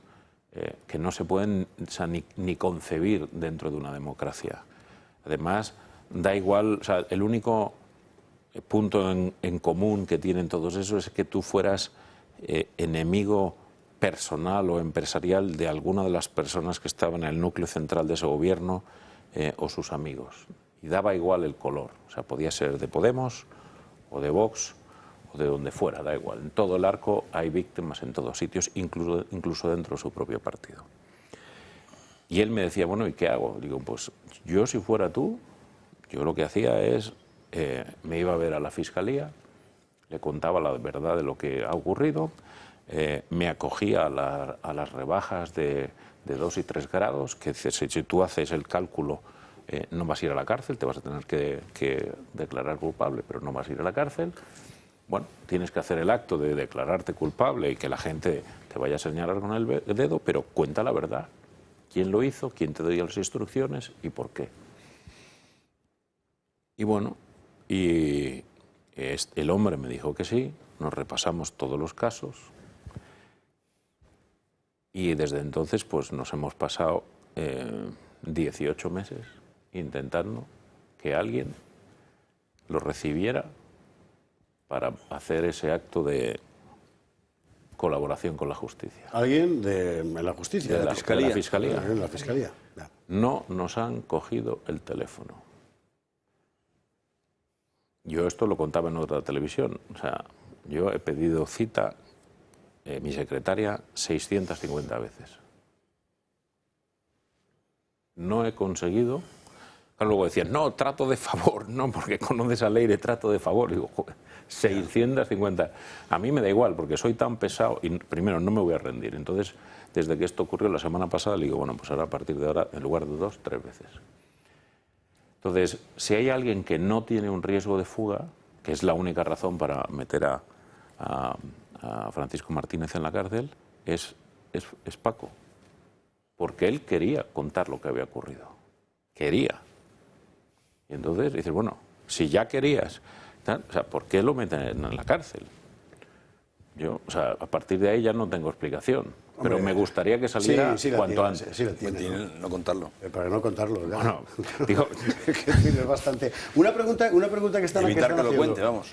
que no se pueden, o sea, ni concebir dentro de una democracia. Además, da igual, o sea, el único punto en común que tienen todos esos es que tú fueras enemigo personal o empresarial de alguna de las personas que estaban en el núcleo central de ese gobierno o sus amigos. Y daba igual el color, o sea, podía ser de Podemos o de Vox o de donde fuera, da igual. En todo el arco hay víctimas en todos sitios, incluso dentro de su propio partido. Y él me decía, bueno, ¿y qué hago? Digo, pues yo si fuera tú, yo lo que hacía es, me iba a ver a la Fiscalía, le contaba la verdad de lo que ha ocurrido, me acogía a las rebajas de 2 y 3 grados, que si tú haces el cálculo no vas a ir a la cárcel, te vas a tener que declarar culpable, pero no vas a ir a la cárcel. Bueno, tienes que hacer el acto de declararte culpable y que la gente te vaya a señalar con el dedo, pero cuenta la verdad. ¿Quién lo hizo? ¿Quién te dio las instrucciones? ¿Y por qué? Y bueno, y el hombre me dijo que sí, nos repasamos todos los casos y desde entonces pues nos hemos pasado 18 meses intentando que alguien lo recibiera para hacer ese acto de colaboración con la justicia. ¿Alguien en la justicia? De la Fiscalía. En la Fiscalía. No nos han cogido el teléfono. Yo esto lo contaba en otra televisión. O sea, yo he pedido cita, mi secretaria, 650 veces. No he conseguido... Luego decían, no, trato de favor, no, porque conoces a Leire, trato de favor. Digo, joder, 650. A mí me da igual, porque soy tan pesado y primero no me voy a rendir. Entonces, desde que esto ocurrió la semana pasada, le digo, bueno, pues ahora a partir de ahora, en lugar de 2, 3 veces. Entonces, si hay alguien que no tiene un riesgo de fuga, que es la única razón para meter a Francisco Martínez en la cárcel, es Paco. Porque él quería contar lo que había ocurrido. Quería. Y entonces dices, bueno, si ya querías, o sea, ¿por qué lo meten en la cárcel? Yo, o sea, a partir de ahí ya no tengo explicación. Pero hombre, me gustaría que saliera cuanto antes. Sí, la tiene, no contarlo. Para no contarlo. Bueno, digo... es bastante. Una pregunta que están evitar que lo haciendo. cuente, vamos.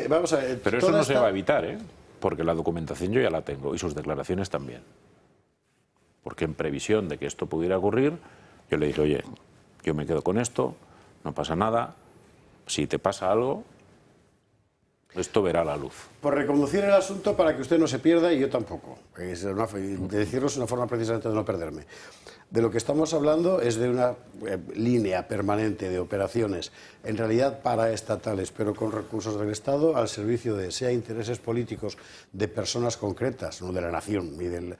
Vamos a ver. Pero eso no se va a evitar, ¿eh? Porque la documentación yo ya la tengo y sus declaraciones también. Porque en previsión de que esto pudiera ocurrir, yo le dije, oye, yo me quedo con esto, no pasa nada, si te pasa algo, Esto verá la luz. Por reconducir el asunto para que usted no se pierda y yo tampoco. De decirlo es una forma precisamente de no perderme. De lo que estamos hablando es de una línea permanente de operaciones, en realidad paraestatales, pero con recursos del Estado al servicio de, sea intereses políticos de personas concretas, no de la nación ni del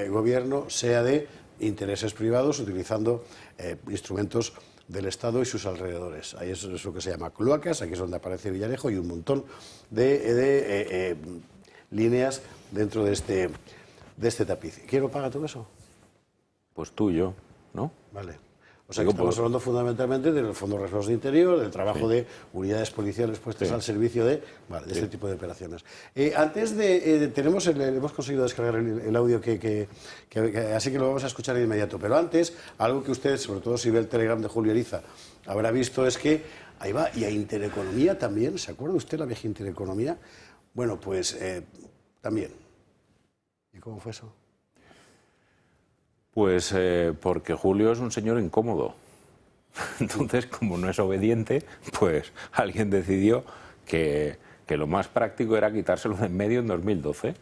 gobierno, sea de intereses privados utilizando instrumentos del Estado y sus alrededores. Ahí es lo que se llama cloacas, aquí es donde aparece Villarejo y un montón de líneas dentro de este tapiz. ¿Quién lo paga todo eso? Pues tú y yo, ¿no? Vale. O sea que estamos hablando fundamentalmente de los fondos reservados de interior, del trabajo de unidades policiales puestas al servicio de este tipo de operaciones. Antes de... hemos conseguido descargar el audio así que lo vamos a escuchar de inmediato. Pero antes, algo que usted, sobre todo si ve el Telegram de Julio Ariza, habrá visto es que, ahí va, y a Intereconomía también, ¿se acuerda usted la vieja Intereconomía? Bueno, pues también. ¿Y cómo fue eso? Pues porque Julio es un señor incómodo. Entonces, como no es obediente, pues alguien decidió que lo más práctico era quitárselo de en medio en 2012.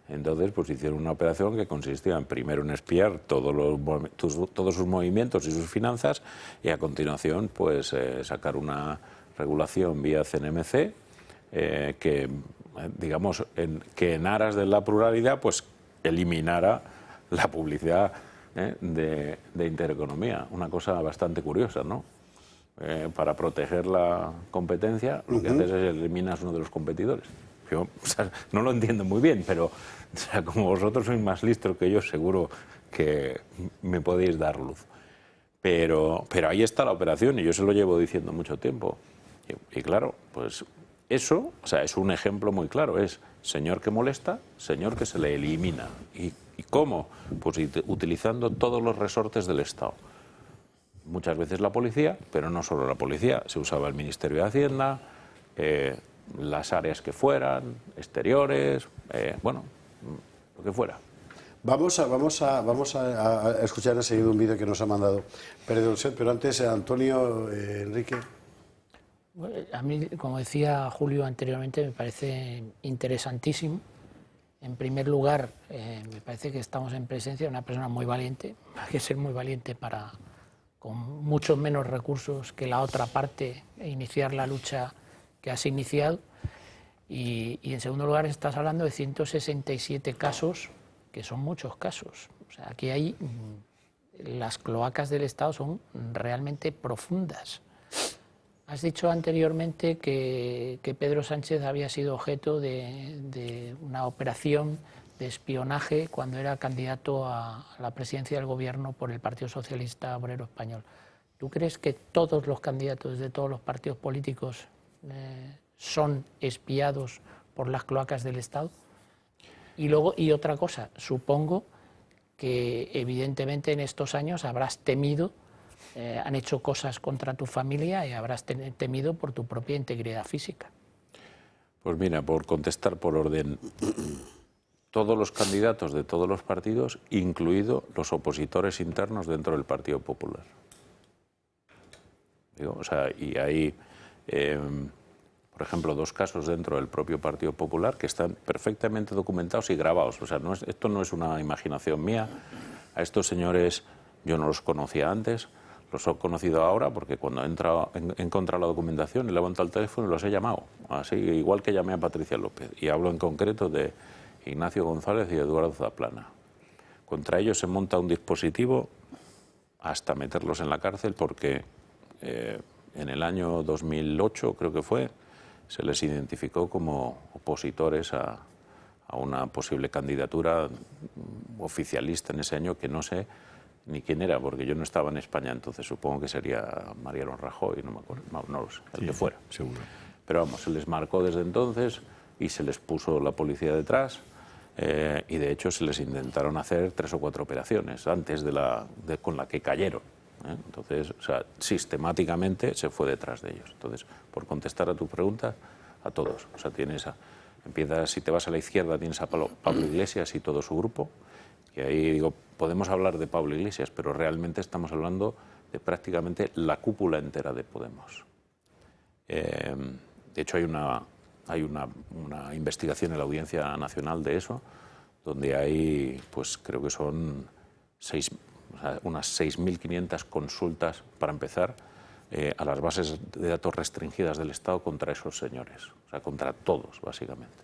Entonces, pues hicieron una operación que consistía en primero en espiar todos sus movimientos y sus finanzas y a continuación, pues sacar una regulación vía CNMC que, digamos, que en aras de la pluralidad, pues eliminara la publicidad de Intereconomía. Una cosa bastante curiosa, ¿no? Para proteger la competencia, lo que haces es eliminas uno de los competidores. Yo, o sea, no lo entiendo muy bien, pero o sea, como vosotros sois más listos que yo, seguro que me podéis dar luz. Pero ahí está la operación y yo se lo llevo diciendo mucho tiempo. Y claro, pues eso, o sea, es un ejemplo muy claro. Es señor que molesta, señor que se le elimina. ¿Y cómo? Pues utilizando todos los resortes del Estado. Muchas veces la policía, pero no solo la policía. Se usaba el Ministerio de Hacienda, las áreas que fueran, exteriores, bueno, lo que fuera. Vamos a escuchar enseguida un vídeo que nos ha mandado Pérez Dolcet, pero antes, Antonio, Enrique. A mí, como decía Julio anteriormente, me parece interesantísimo. En primer lugar, me parece que estamos en presencia de una persona muy valiente. Hay que ser muy valiente para, con muchos menos recursos que la otra parte, iniciar la lucha que has iniciado. Y en segundo lugar, estás hablando de 167 casos, que son muchos casos. O sea, aquí hay... las cloacas del Estado son realmente profundas. Has dicho anteriormente que Pedro Sánchez había sido objeto de una operación de espionaje cuando era candidato a la presidencia del gobierno por el Partido Socialista Obrero Español. ¿Tú crees que todos los candidatos de todos los partidos políticos son espiados por las cloacas del Estado? Y otra cosa, supongo que evidentemente en estos años habrás temido, han hecho cosas contra tu familia y habrás temido por tu propia integridad física. Pues mira, por contestar por orden, todos los candidatos de todos los partidos, incluidos los opositores internos dentro del Partido Popular. Digo, o sea, y hay, por ejemplo, 2 casos dentro del propio Partido Popular que están perfectamente documentados y grabados. O sea, esto no es una imaginación mía. A estos señores yo no los conocía antes. Los he conocido ahora porque cuando he encontrado la documentación y levanto el teléfono y los he llamado, así igual que llamé a Patricia López, y hablo en concreto de Ignacio González y Eduardo Zaplana. Contra ellos se monta un dispositivo hasta meterlos en la cárcel porque en el año 2008, creo que fue, se les identificó como opositores a una posible candidatura oficialista en ese año que no sé ni quién era, porque yo no estaba en España entonces, supongo que sería Mariano Rajoy, no me acuerdo, no lo sé, el que fuera. Seguro. Pero vamos, se les marcó desde entonces y se les puso la policía detrás y de hecho se les intentaron hacer 3 o 4 operaciones antes con la que cayeron. Entonces, o sea, sistemáticamente se fue detrás de ellos. Entonces, por contestar a tu pregunta, a todos. O sea, si te vas a la izquierda tienes a Pablo Iglesias y todo su grupo. Y ahí digo, podemos hablar de Pablo Iglesias, pero realmente estamos hablando de prácticamente la cúpula entera de Podemos. De hecho, hay una hay una investigación en la Audiencia Nacional de eso, donde hay, pues creo que son unas 6.500 consultas, para empezar, a las bases de datos restringidas del Estado contra esos señores, o sea, contra todos, básicamente.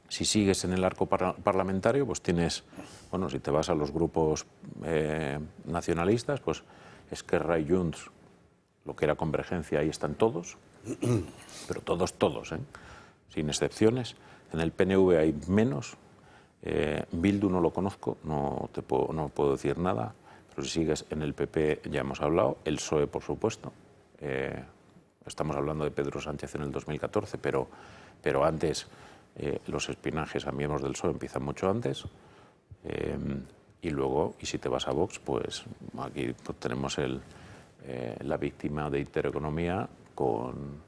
Si sigues en el arco parlamentario, pues tienes, bueno, si te vas a los grupos nacionalistas, pues Esquerra y Junts, lo que era Convergencia, ahí están todos, pero todos, sin excepciones. En el PNV hay menos. Bildu no lo conozco, no puedo decir nada, pero si sigues en el PP ya hemos hablado, el PSOE por supuesto, estamos hablando de Pedro Sánchez en el 2014, pero antes los espionajes a miembros del PSOE empiezan mucho antes, y luego, y si te vas a Vox, pues aquí tenemos la víctima de Intereconomía con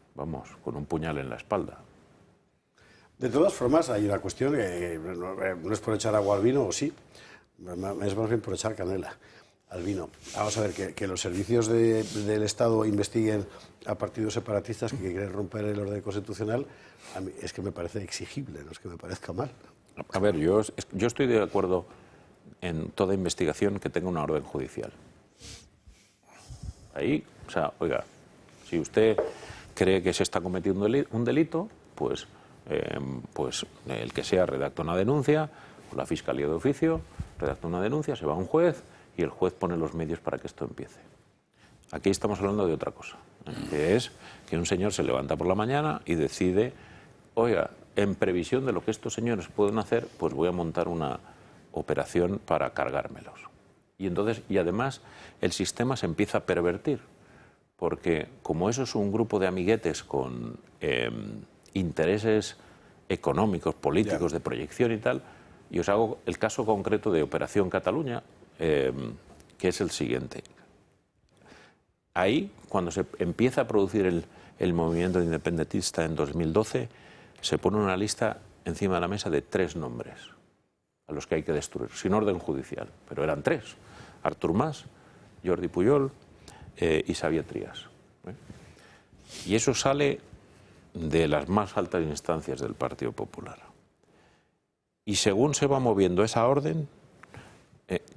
un puñal en la espalda. De todas formas, hay una cuestión que no es por echar agua al vino, o sí, es más bien por echar canela al vino. Vamos a ver, que los servicios del Estado investiguen a partidos separatistas que quieren romper el orden constitucional, a mí es que me parece exigible, no es que me parezca mal. A ver, yo estoy de acuerdo en toda investigación que tenga una orden judicial. Ahí, o sea, oiga, si usted cree que se está cometiendo un delito, pues el que sea redacta una denuncia, o la Fiscalía de Oficio redacta una denuncia, se va a un juez y el juez pone los medios para que esto empiece. Aquí estamos hablando de otra cosa, que es que un señor se levanta por la mañana y decide, oiga, en previsión de lo que estos señores pueden hacer, pues voy a montar una operación para cargármelos. Y además el sistema se empieza a pervertir, porque como eso es un grupo de amiguetes con intereses económicos, políticos, de proyección y tal, y os hago el caso concreto de Operación Cataluña, que es el siguiente. Ahí, cuando se empieza a producir el movimiento independentista en 2012, se pone una lista encima de la mesa de 3 nombres a los que hay que destruir, sin orden judicial, pero eran 3, Artur Mas, Jordi Pujol y Xavier Trias. Y eso sale de las más altas instancias del Partido Popular. Y según se va moviendo esa orden,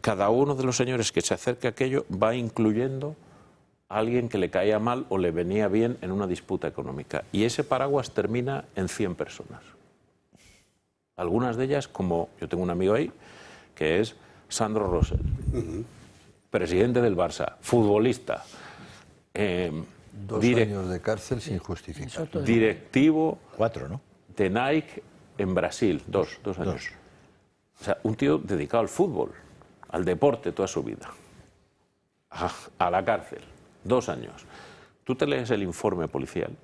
cada uno de los señores que se acerque a aquello va incluyendo a alguien que le caía mal o le venía bien en una disputa económica. Y ese paraguas termina en 100 personas. Algunas de ellas, como yo tengo un amigo ahí, que es Sandro Rosell, presidente del Barça, futbolista, 2 años de cárcel sin justificar. Directivo 4, ¿no? de Nike en Brasil, dos años. O sea, un tío dedicado al fútbol, al deporte toda su vida. A la cárcel, 2 años. Tú te lees el informe policial,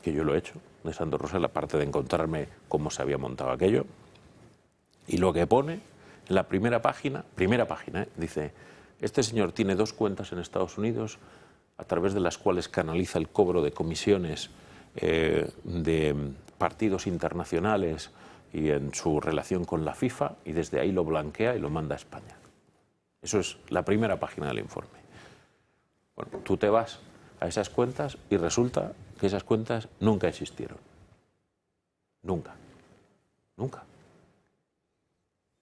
que yo lo he hecho, de Sandro Rosell, aparte de encontrarme cómo se había montado aquello, y lo que pone en la primera página, dice, este señor tiene 2 cuentas en Estados Unidos a través de las cuales canaliza el cobro de comisiones de partidos internacionales y en su relación con la FIFA, y desde ahí lo blanquea y lo manda a España. Eso es la primera página del informe. Bueno, tú te vas a esas cuentas y resulta que esas cuentas nunca existieron. Nunca.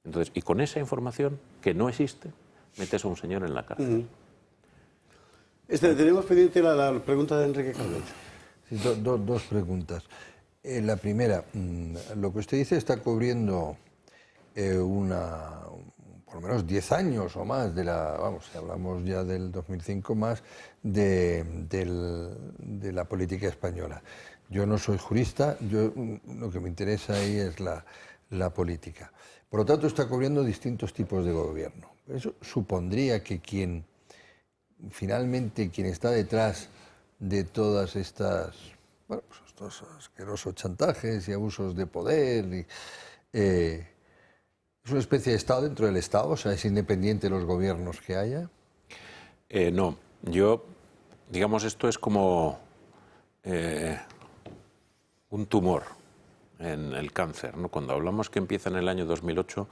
Entonces, y con esa información que no existe, metes a un señor en la cárcel. Tenemos pendiente la pregunta de Enrique Calvet. Sí, dos preguntas. La primera, lo que usted dice está cubriendo por lo menos 10 años o más si hablamos ya del 2005 más, de la política española. Yo no soy jurista, lo que me interesa ahí es la política. Por lo tanto, está cubriendo distintos tipos de gobierno. Eso supondría que quien está detrás de todas estas, estos asquerosos chantajes y abusos de poder, ¿es una especie de Estado dentro del Estado? O sea, ¿es independiente de los gobiernos que haya? No, digamos, esto es como un tumor en el cáncer, ¿no? Cuando hablamos que empieza en el año 2008,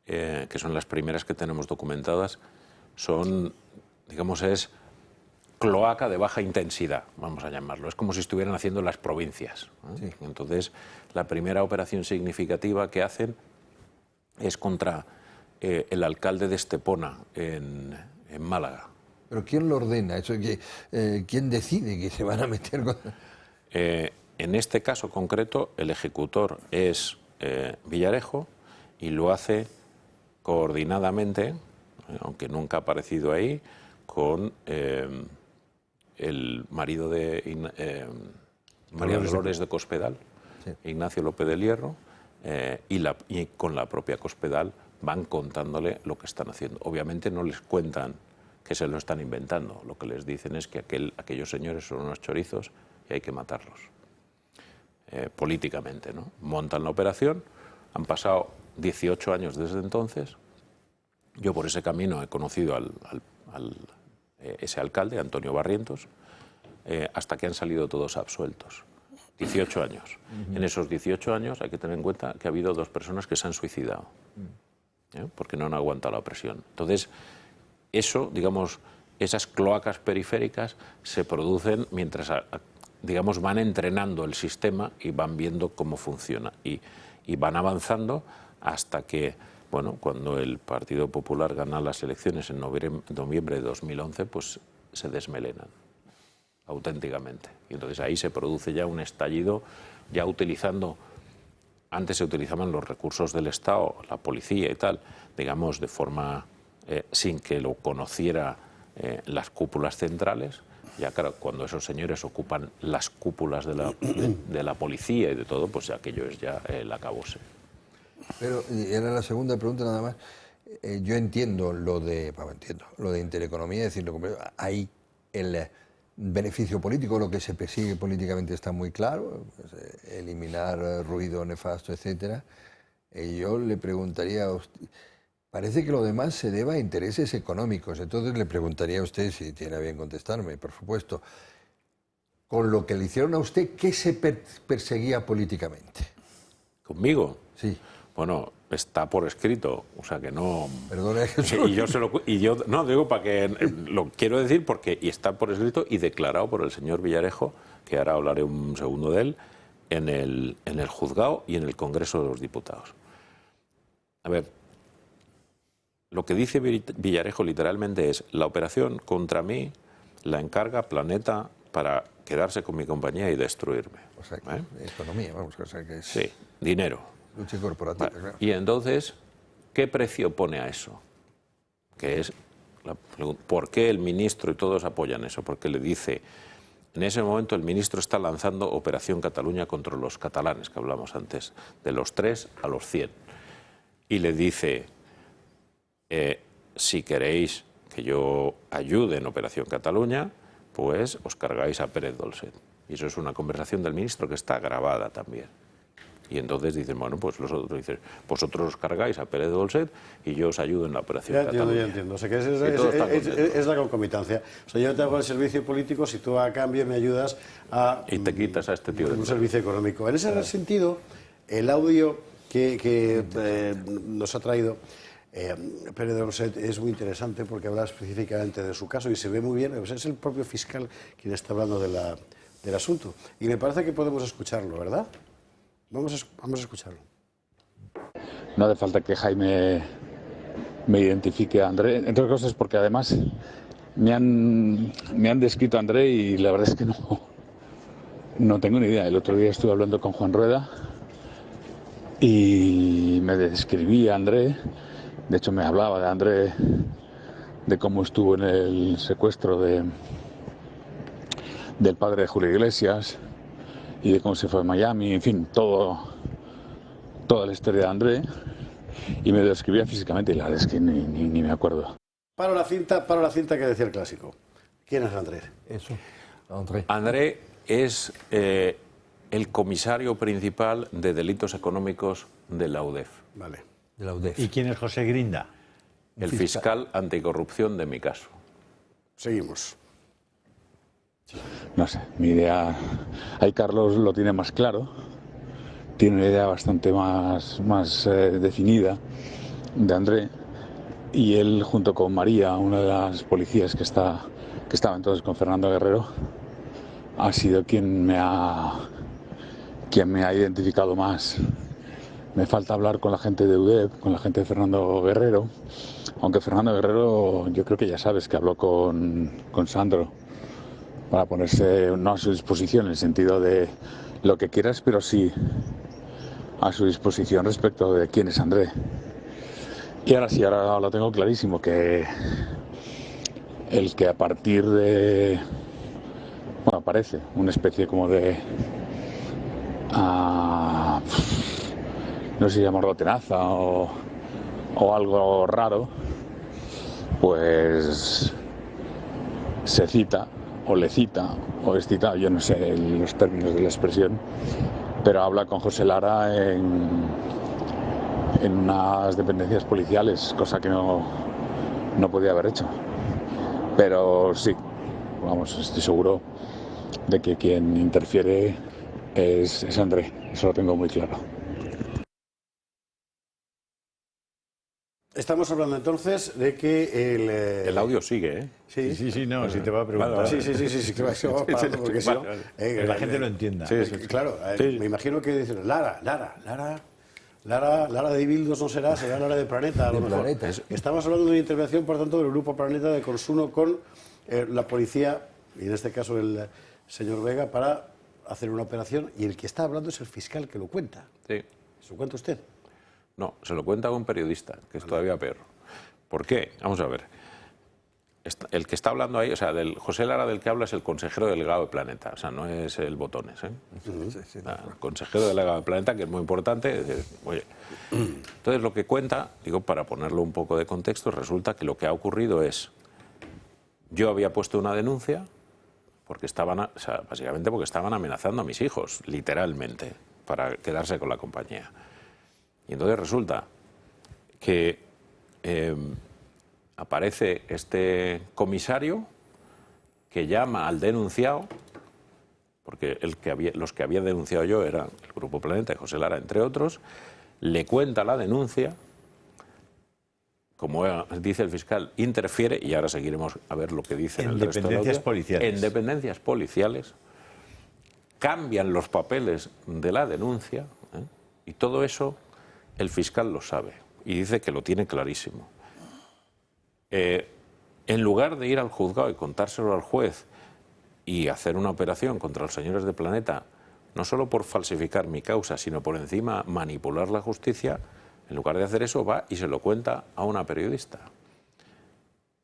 que son las primeras que tenemos documentadas, es cloaca de baja intensidad, vamos a llamarlo. Es como si estuvieran haciendo las provincias, ¿eh? Sí. Entonces, la primera operación significativa que hacen es contra el alcalde de Estepona, en Málaga. ¿Pero quién lo ordena? Eso, ¿quién decide que se van a meter con...? En este caso concreto, el ejecutor es Villarejo y lo hace coordinadamente, aunque nunca ha aparecido ahí, con el marido de María Dolores de Cospedal, sí. Ignacio López del Hierro, y con la propia Cospedal van contándole lo que están haciendo. Obviamente no les cuentan que se lo están inventando, lo que les dicen es que aquellos señores son unos chorizos y hay que matarlos. Políticamente, ¿no? Montan la operación, han pasado 18 años desde entonces. Yo por ese camino he conocido ese alcalde, Antonio Barrientos, hasta que han salido todos absueltos. 18 años. En esos 18 años hay que tener en cuenta que ha habido 2 personas que se han suicidado, porque no han aguantado la presión. Entonces, eso, digamos, esas cloacas periféricas se producen mientras, digamos, van entrenando el sistema y van viendo cómo funciona. Y van avanzando hasta que, bueno, cuando el Partido Popular gana las elecciones en noviembre de 2011, pues se desmelenan auténticamente. Y entonces ahí se produce ya un estallido, ya utilizando, antes se utilizaban los recursos del Estado, la policía y tal, digamos, de forma sin que lo conociera las cúpulas centrales. Ya claro, cuando esos señores ocupan las cúpulas de la policía y de todo, pues aquello es ya el acabose. Pero era la segunda pregunta nada más. Yo entiendo lo de intereconomía, es decir, hay el beneficio político, lo que se persigue políticamente está muy claro, pues, eliminar ruido nefasto, etcétera. Yo le preguntaría a usted, parece que lo demás se deba a intereses económicos, entonces le preguntaría a usted, si tiene a bien contestarme, por supuesto, con lo que le hicieron a usted, ¿qué se perseguía políticamente? ¿Conmigo? Sí. Bueno, está por escrito, o sea que no... Perdona, no, digo para que... Lo quiero decir porque está por escrito y declarado por el señor Villarejo, que ahora hablaré un segundo de él, en el juzgado y en el Congreso de los Diputados. A ver, lo que dice Villarejo literalmente es: la operación contra mí la encarga Planeta para quedarse con mi compañía y destruirme. O sea, economía, vamos, o sea que es... Sí, dinero. Lucha corporativa, Vale. claro. Y entonces, ¿qué precio pone a eso? Que es ¿por qué el ministro y todos apoyan eso? Porque le dice, en ese momento el ministro está lanzando Operación Cataluña contra los catalanes, que hablamos antes, de los 3 a los 100. Y le dice, si queréis que yo ayude en Operación Cataluña, pues os cargáis a Pérez Dolcet. Y eso es una conversación del ministro que está grabada también. Y entonces dicen, bueno, pues los otros dicen, vosotros os cargáis a Pérez Dolcet y yo os ayudo en la Operación Cataluña. Ya entiendo. O sea, que es la concomitancia. O sea, yo te hago el servicio político si tú a cambio me ayudas a... Y te quitas a este tío de un servicio económico. En ese sentido, el audio que nos ha traído Pérez Dolcet es muy interesante porque habla específicamente de su caso y se ve muy bien. Pues es el propio fiscal quien está hablando del asunto. Y me parece que podemos escucharlo, ¿verdad? Vamos a escucharlo. No hace falta que Jaime me identifique a André, entre otras cosas porque además me han descrito a André y la verdad es que no tengo ni idea. El otro día estuve hablando con Juan Rueda y me describía a André, de hecho me hablaba de André, de cómo estuvo en el secuestro del padre de Julio Iglesias y de cómo se fue a Miami, en fin, toda la historia de André, y me lo describía físicamente y la verdad es que ni me acuerdo. Para la cinta que decía el clásico. ¿Quién es André? Eso, André. André es el comisario principal de delitos económicos de la UDEF. Vale. De la UDEF. ¿Y quién es José Grinda? El fiscal anticorrupción de mi caso. Seguimos. No sé, mi idea, ahí Carlos lo tiene más claro, tiene una idea bastante más definida de André, y él junto con María, una de las policías que está que estaba entonces con Fernando Guerrero, ha sido quien me ha identificado más. Me falta hablar con la gente de UDEP, con la gente de Fernando Guerrero, aunque Fernando Guerrero yo creo que ya sabes que habló con Sandro para ponerse no a su disposición en el sentido de lo que quieras, pero sí a su disposición respecto de quién es André. Y ahora sí, ahora lo tengo clarísimo, que el que a partir de, bueno, parece una especie como de, no sé si llamarlo tenaza o algo raro, pues se cita o le cita o es citado, yo no sé los términos de la expresión, pero habla con José Lara en unas dependencias policiales, cosa que no podía haber hecho. Pero sí, vamos, estoy seguro de que quien interfiere es André, eso lo tengo muy claro. Estamos hablando entonces de que el audio sigue, ¿eh? Sí, Sí, no, si te va a preguntar. Sí, que vamos parando porque si no... Que la gente lo entienda. Claro, me imagino que dicen Lara de Bildos no será Lara de Planeta, a lo mejor. Estamos hablando de una intervención, por tanto, del Grupo Planeta de Consumo con la policía, y en este caso el señor Vega, para hacer una operación, y el que está hablando es el fiscal que lo cuenta. Sí. ¿Se lo cuenta usted? No, se lo cuenta a un periodista, que es todavía peor. ¿Por qué? Vamos a ver. El que está hablando ahí, o sea, del José Lara del que habla es el consejero delegado de Planeta, o sea, no es el Botones, ¿eh? El consejero delegado de Planeta, que es muy importante. Oye, entonces lo que cuenta, digo, para ponerlo un poco de contexto, resulta que lo que ha ocurrido es, yo había puesto una denuncia porque estaban, o sea, básicamente porque estaban amenazando a mis hijos, literalmente, para quedarse con la compañía. Y entonces resulta que aparece este comisario que llama al denunciado, porque los que había denunciado yo eran el Grupo Planeta y José Lara, entre otros, le cuenta la denuncia, como dice el fiscal, interfiere, y ahora seguiremos a ver lo que dice en el resto del audio, policiales. en dependencias policiales, cambian los papeles de la denuncia, ¿eh? Y todo eso el fiscal lo sabe y dice que lo tiene clarísimo. En lugar de ir al juzgado y contárselo al juez y hacer una operación contra los señores de Planeta, no solo por falsificar mi causa, sino por encima manipular la justicia, en lugar de hacer eso va y se lo cuenta a una periodista,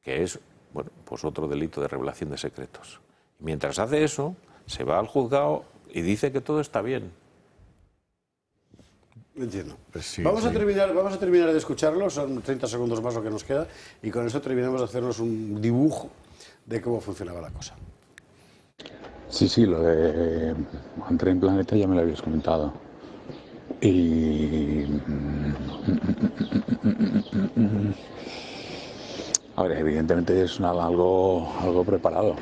que es, bueno, pues otro delito de revelación de secretos. Y mientras hace eso, se va al juzgado y dice que todo está bien. Entiendo. Pues sí, vamos sí. a terminar de escucharlo, son 30 segundos más lo que nos queda, y con eso terminamos de hacernos un dibujo de cómo funcionaba la cosa. Sí, lo de André en Planeta ya me lo habías comentado. Y... a ver, evidentemente es algo preparado.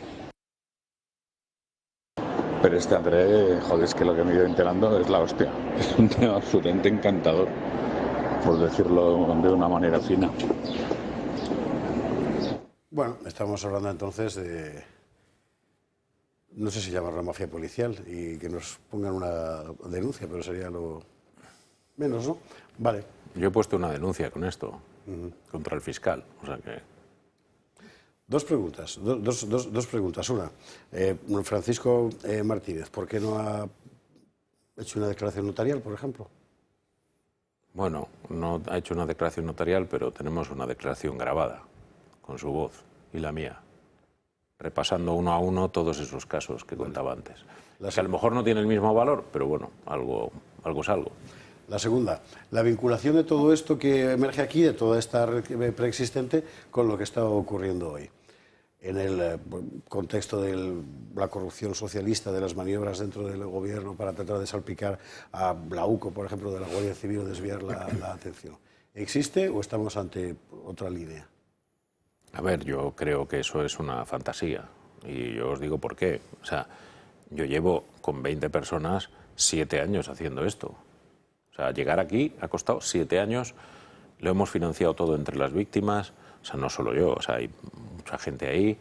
Pero este André, joder, es que lo que me he ido enterando es la hostia. Es un tema absolutamente encantador, por decirlo de una manera fina. Bueno, estamos hablando entonces de... no sé si llamarla mafia policial y que nos pongan una denuncia, pero sería lo menos, ¿no? Vale. Yo he puesto una denuncia con esto, contra el fiscal, o sea que... Dos preguntas. Una, Francisco Martínez, ¿por qué no ha hecho una declaración notarial, por ejemplo? Bueno, no ha hecho una declaración notarial, pero tenemos una declaración grabada, con su voz y la mía, repasando uno a uno todos esos casos que contaba antes. Que a lo mejor no tiene el mismo valor, pero bueno, algo es algo. La segunda, la vinculación de todo esto que emerge aquí, de toda esta red preexistente, con lo que está ocurriendo hoy. En el contexto de la corrupción socialista, de las maniobras dentro del gobierno para tratar de salpicar a la UCO, por ejemplo, de la Guardia Civil, o desviar la atención. ¿Existe o estamos ante otra línea? A ver, yo creo que eso es una fantasía. Y yo os digo por qué. O sea, yo llevo con 20 personas 7 años haciendo esto. O sea, llegar aquí ha costado 7 años, lo hemos financiado todo entre las víctimas, o sea, no solo yo, o sea, hay mucha gente ahí,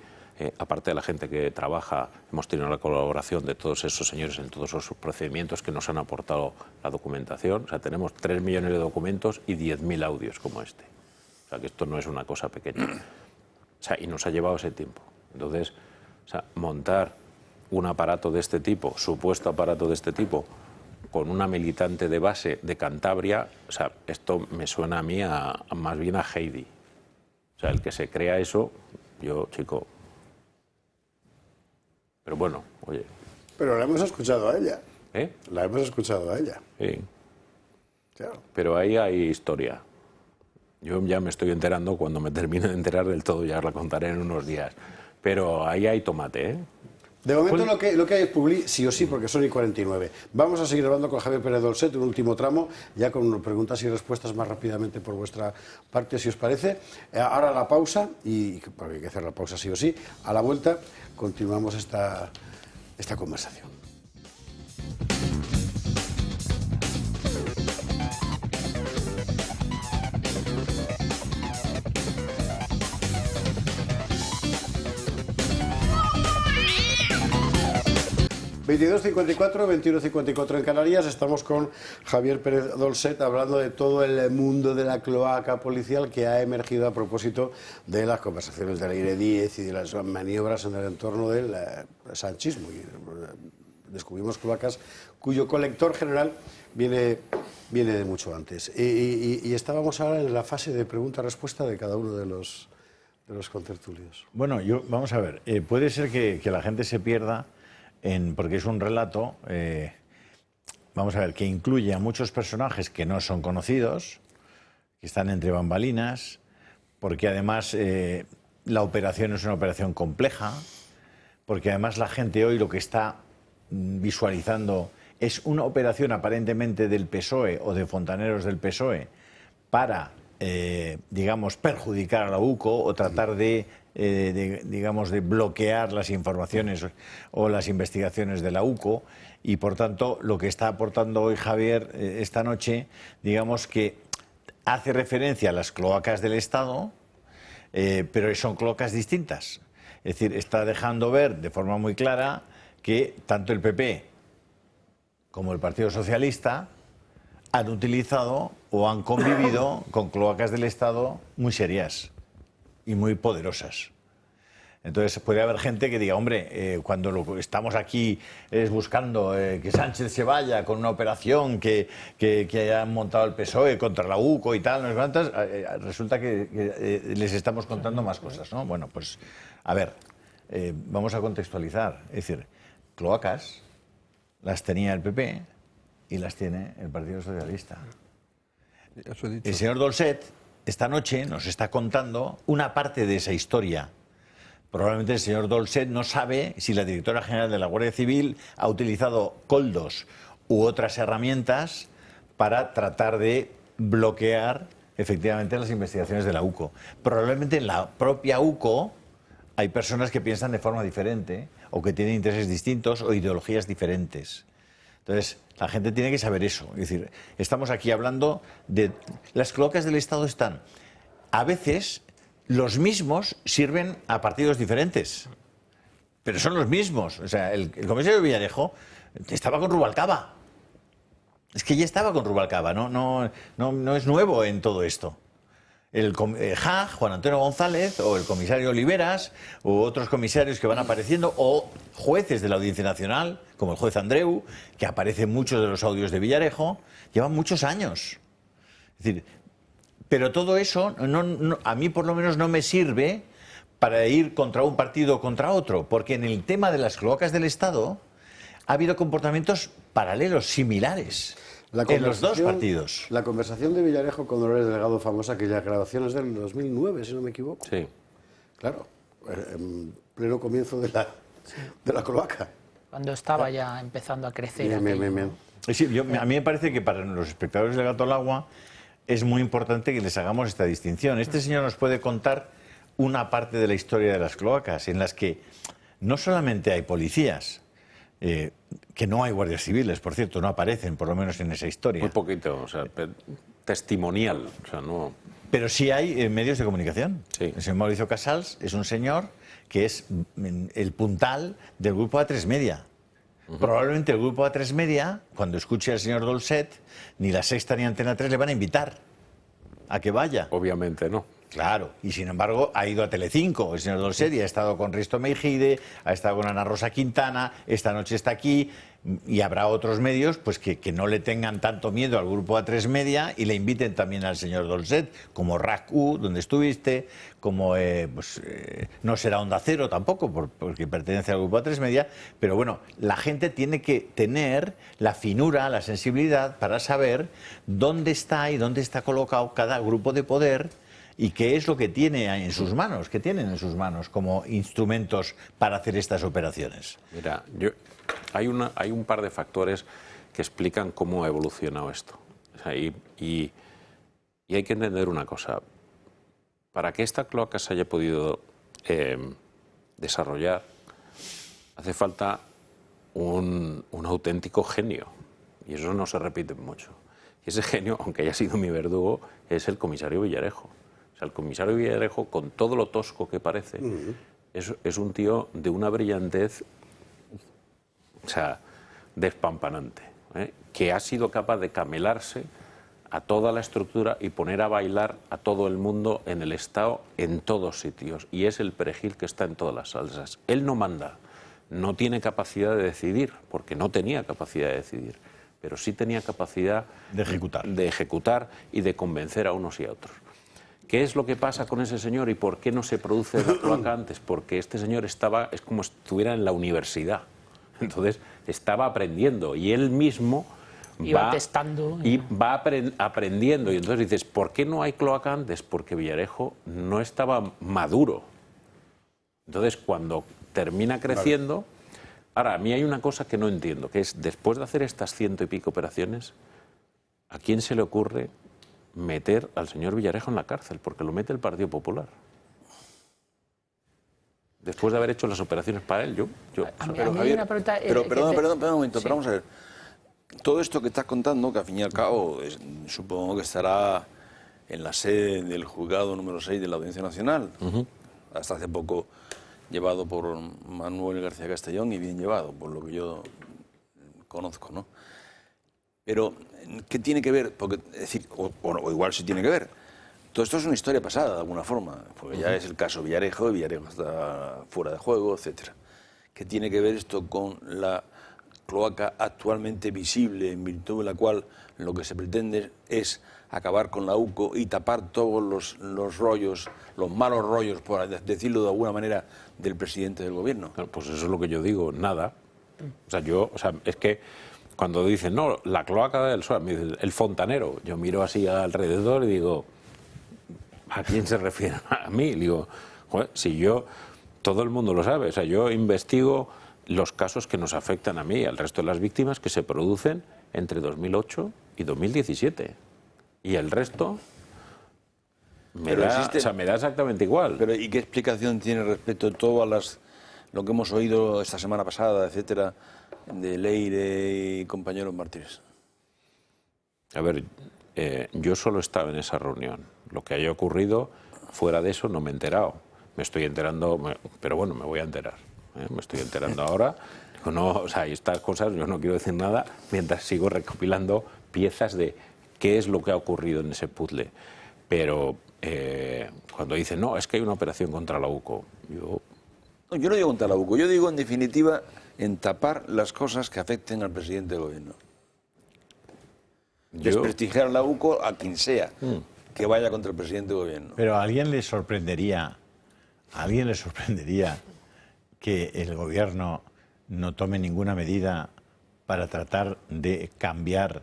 aparte de la gente que trabaja, hemos tenido la colaboración de todos esos señores en todos esos procedimientos que nos han aportado la documentación. O sea, tenemos 3 millones de documentos y 10.000 audios como este. O sea, que esto no es una cosa pequeña. O sea, y nos ha llevado ese tiempo. Entonces, o sea, montar un aparato de este tipo, supuesto aparato de este tipo, con una militante de base de Cantabria, o sea, esto me suena a mí más bien a Heidi. O sea, el que se crea eso, yo, chico... Pero bueno, oye... Pero la hemos escuchado a ella. ¿Eh? La hemos escuchado a ella. Sí. Claro. Pero ahí hay historia. Yo ya me estoy enterando, cuando me termine de enterar del todo, ya la contaré en unos días. Pero ahí hay tomate, ¿eh? De momento lo que hay es Publi, sí o sí, porque son y 49. Vamos a seguir hablando con Javier Pérez Dolcet, un último tramo, ya con preguntas y respuestas más rápidamente por vuestra parte, si os parece. Ahora la pausa, porque hay que hacer la pausa sí o sí. A la vuelta continuamos esta conversación. ...22:54, 21:54 en Canarias. Estamos con Javier Pérez Dolcet hablando de todo el mundo de la cloaca policial que ha emergido a propósito de las conversaciones del Aire 10 y de las maniobras en el entorno del sanchismo. Y descubrimos cloacas cuyo colector general viene de mucho antes. Y estábamos ahora en la fase de pregunta-respuesta de cada uno de los contertulios. Bueno, vamos a ver, puede ser que la gente se pierda porque es un relato, vamos a ver, que incluye a muchos personajes que no son conocidos, que están entre bambalinas, porque además la operación es una operación compleja, porque además la gente hoy lo que está visualizando es una operación aparentemente del PSOE o de fontaneros del PSOE para, digamos, perjudicar a la UCO o tratar digamos, de bloquear las informaciones o las investigaciones de la UCO, y por tanto lo que está aportando hoy Javier esta noche, digamos que hace referencia a las cloacas del Estado, pero son cloacas distintas. Es decir, está dejando ver de forma muy clara que tanto el PP como el Partido Socialista han utilizado o han convivido con cloacas del Estado muy serias y muy poderosas. Entonces puede haber gente que diga, hombre, cuando estamos aquí buscando que Sánchez se vaya con una operación que han montado el PSOE contra la UCO y tal, no sé cuántas, resulta que les estamos contando más cosas, ¿no? Bueno, pues a ver, vamos a contextualizar. Es decir, cloacas las tenía el PP y las tiene el Partido Socialista. El señor Dolcet esta noche nos está contando una parte de esa historia. Probablemente el señor Dolcet no sabe si la directora general de la Guardia Civil ha utilizado coldos u otras herramientas para tratar de bloquear efectivamente las investigaciones de la UCO. Probablemente en la propia UCO hay personas que piensan de forma diferente o que tienen intereses distintos o ideologías diferentes. Entonces, la gente tiene que saber eso. Es decir, estamos aquí hablando de... Las cloacas del Estado están... A veces, los mismos sirven a partidos diferentes. Pero son los mismos. O sea, el comisario Villarejo estaba con Rubalcaba. Es que ya estaba con Rubalcaba. No es nuevo en todo esto. El Juan Antonio González, o el comisario Oliveras, u otros comisarios que van apareciendo, o jueces de la Audiencia Nacional, como el juez Andreu, que aparece en muchos de los audios de Villarejo, llevan muchos años. Es decir, pero todo eso, a mí por lo menos no me sirve para ir contra un partido o contra otro, porque en el tema de las cloacas del Estado ha habido comportamientos paralelos, similares. En los dos partidos. La conversación de Villarejo con Dolores Delgado, famosa, que la grabación es del 2009, si no me equivoco. Sí. Claro, en pleno comienzo de la cloaca. Cuando estaba ya empezando a crecer. Bien. Sí, a mí me parece que para los espectadores de Gato al Agua es muy importante que les hagamos esta distinción. Este señor nos puede contar una parte de la historia de las cloacas, en las que no solamente hay policías, que no hay guardias civiles, por cierto, no aparecen, por lo menos en esa historia. Muy poquito, o sea, testimonial, o sea, no... Pero sí hay medios de comunicación. Sí. El señor Mauricio Casals es un señor que es el puntal del grupo A3 Media. Probablemente el grupo A3 Media, cuando escuche al señor Dolcet, ni La Sexta ni Antena 3 le van a invitar a que vaya. Obviamente no. Claro, y sin embargo ha ido a Telecinco, el señor Dolcet, y ha estado con Risto Meijide, ha estado con Ana Rosa Quintana, esta noche está aquí, y habrá otros medios pues que no le tengan tanto miedo al grupo A3 Media y le inviten también al señor Dolcet, como RAC-U, donde estuviste, como no será Onda Cero tampoco, porque pertenece al grupo A3 Media, pero bueno, la gente tiene que tener la finura, la sensibilidad para saber dónde está y dónde está colocado cada grupo de poder y qué es lo que tiene en sus manos, qué tienen en sus manos como instrumentos para hacer estas operaciones. Mira, hay un par de factores que explican cómo ha evolucionado esto. O sea, y hay que entender una cosa. Para que esta cloaca se haya podido desarrollar, hace falta un auténtico genio. Y eso no se repite mucho. Y ese genio, aunque haya sido mi verdugo, es el comisario Villarejo. O sea, el comisario Villarejo, con todo lo tosco que parece, es un tío de una brillantez, o sea, despampanante, que ha sido capaz de camelarse a toda la estructura y poner a bailar a todo el mundo en el Estado, en todos sitios. Y es el perejil que está en todas las salsas. Él no manda, no tiene capacidad de decidir, porque no tenía capacidad de decidir, pero sí tenía capacidad de ejecutar y de convencer a unos y a otros. ¿Qué es lo que pasa con ese señor y por qué no se produce la cloaca antes? Porque este señor es como si estuviera en la universidad. Entonces estaba aprendiendo y él mismo iba testando y va aprendiendo. Y entonces dices, ¿por qué no hay cloaca antes? Porque Villarejo no estaba maduro. Entonces cuando termina creciendo... Ahora, a mí hay una cosa que no entiendo, que es, después de hacer estas 100 y pico operaciones, ¿a quién se le ocurre meter al señor Villarejo en la cárcel? Porque lo mete el Partido Popular. Después de haber hecho las operaciones para él, Pero Javier, perdón un momento, pero vamos a ver. Todo esto que estás contando, que al fin y al cabo supongo que estará en la sede del juzgado número 6 de la Audiencia Nacional, hasta hace poco llevado por Manuel García Castellón y bien llevado, por lo que yo conozco, ¿no? Pero, ¿qué tiene que ver? Porque, es decir, o igual sí tiene que ver. Todo esto es una historia pasada, de alguna forma, porque ya es el caso Villarejo, y Villarejo está fuera de juego, etcétera. ¿Qué tiene que ver esto con la cloaca actualmente visible, en virtud de la cual lo que se pretende es acabar con la UCO y tapar todos los rollos, los malos rollos, por decirlo de alguna manera, del presidente del gobierno? Pues eso es lo que yo digo, nada. O sea, es que cuando dicen, no, la cloaca del Sol, el fontanero, yo miro así alrededor y digo, ¿a quién se refiere? A mí. Digo, joder, si todo el mundo lo sabe, o sea, yo investigo los casos que nos afectan a mí y al resto de las víctimas que se producen entre 2008 y 2017. Y el resto me da exactamente igual. Pero ¿y qué explicación tiene respecto a todas lo que hemos oído esta semana pasada, etcétera, de Leire y compañeros mártires? A ver, yo solo estaba en esa reunión. Lo que haya ocurrido fuera de eso no me he enterado. Me estoy enterando, pero bueno, me voy a enterar. Me estoy enterando ahora. No, o sea, y estas cosas yo no quiero decir nada mientras sigo recopilando piezas de qué es lo que ha ocurrido en ese puzzle. Pero cuando dicen, no, es que hay una operación contra la UCO, yo no digo contra la UCO, yo digo en definitiva en tapar las cosas que afecten al presidente del gobierno. Desprestigiar la UCO a quien sea que vaya contra el presidente del gobierno. Pero a alguien le sorprendería que el gobierno no tome ninguna medida para tratar de cambiar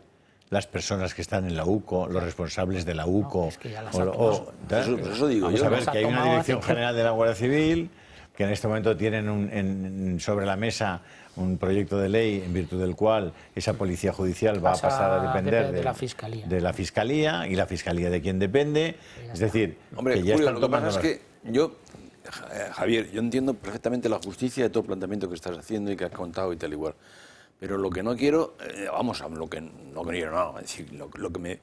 las personas que están en la UCO, los responsables de la UCO. No, es que ya las eso digo Vamos yo. a ver que hay una Dirección General de la Guardia Civil que en este momento tienen sobre la mesa un proyecto de ley en virtud del cual esa policía judicial va a pasar a depender de la Fiscalía. De la Fiscalía, y la Fiscalía de quien depende. Es decir, hombre, que ya Julio, están lo que tomando... pasa es que Javier, yo entiendo perfectamente la justicia de todo el planteamiento que estás haciendo y que has contado y tal igual. Pero lo que no quiero, es decir, lo que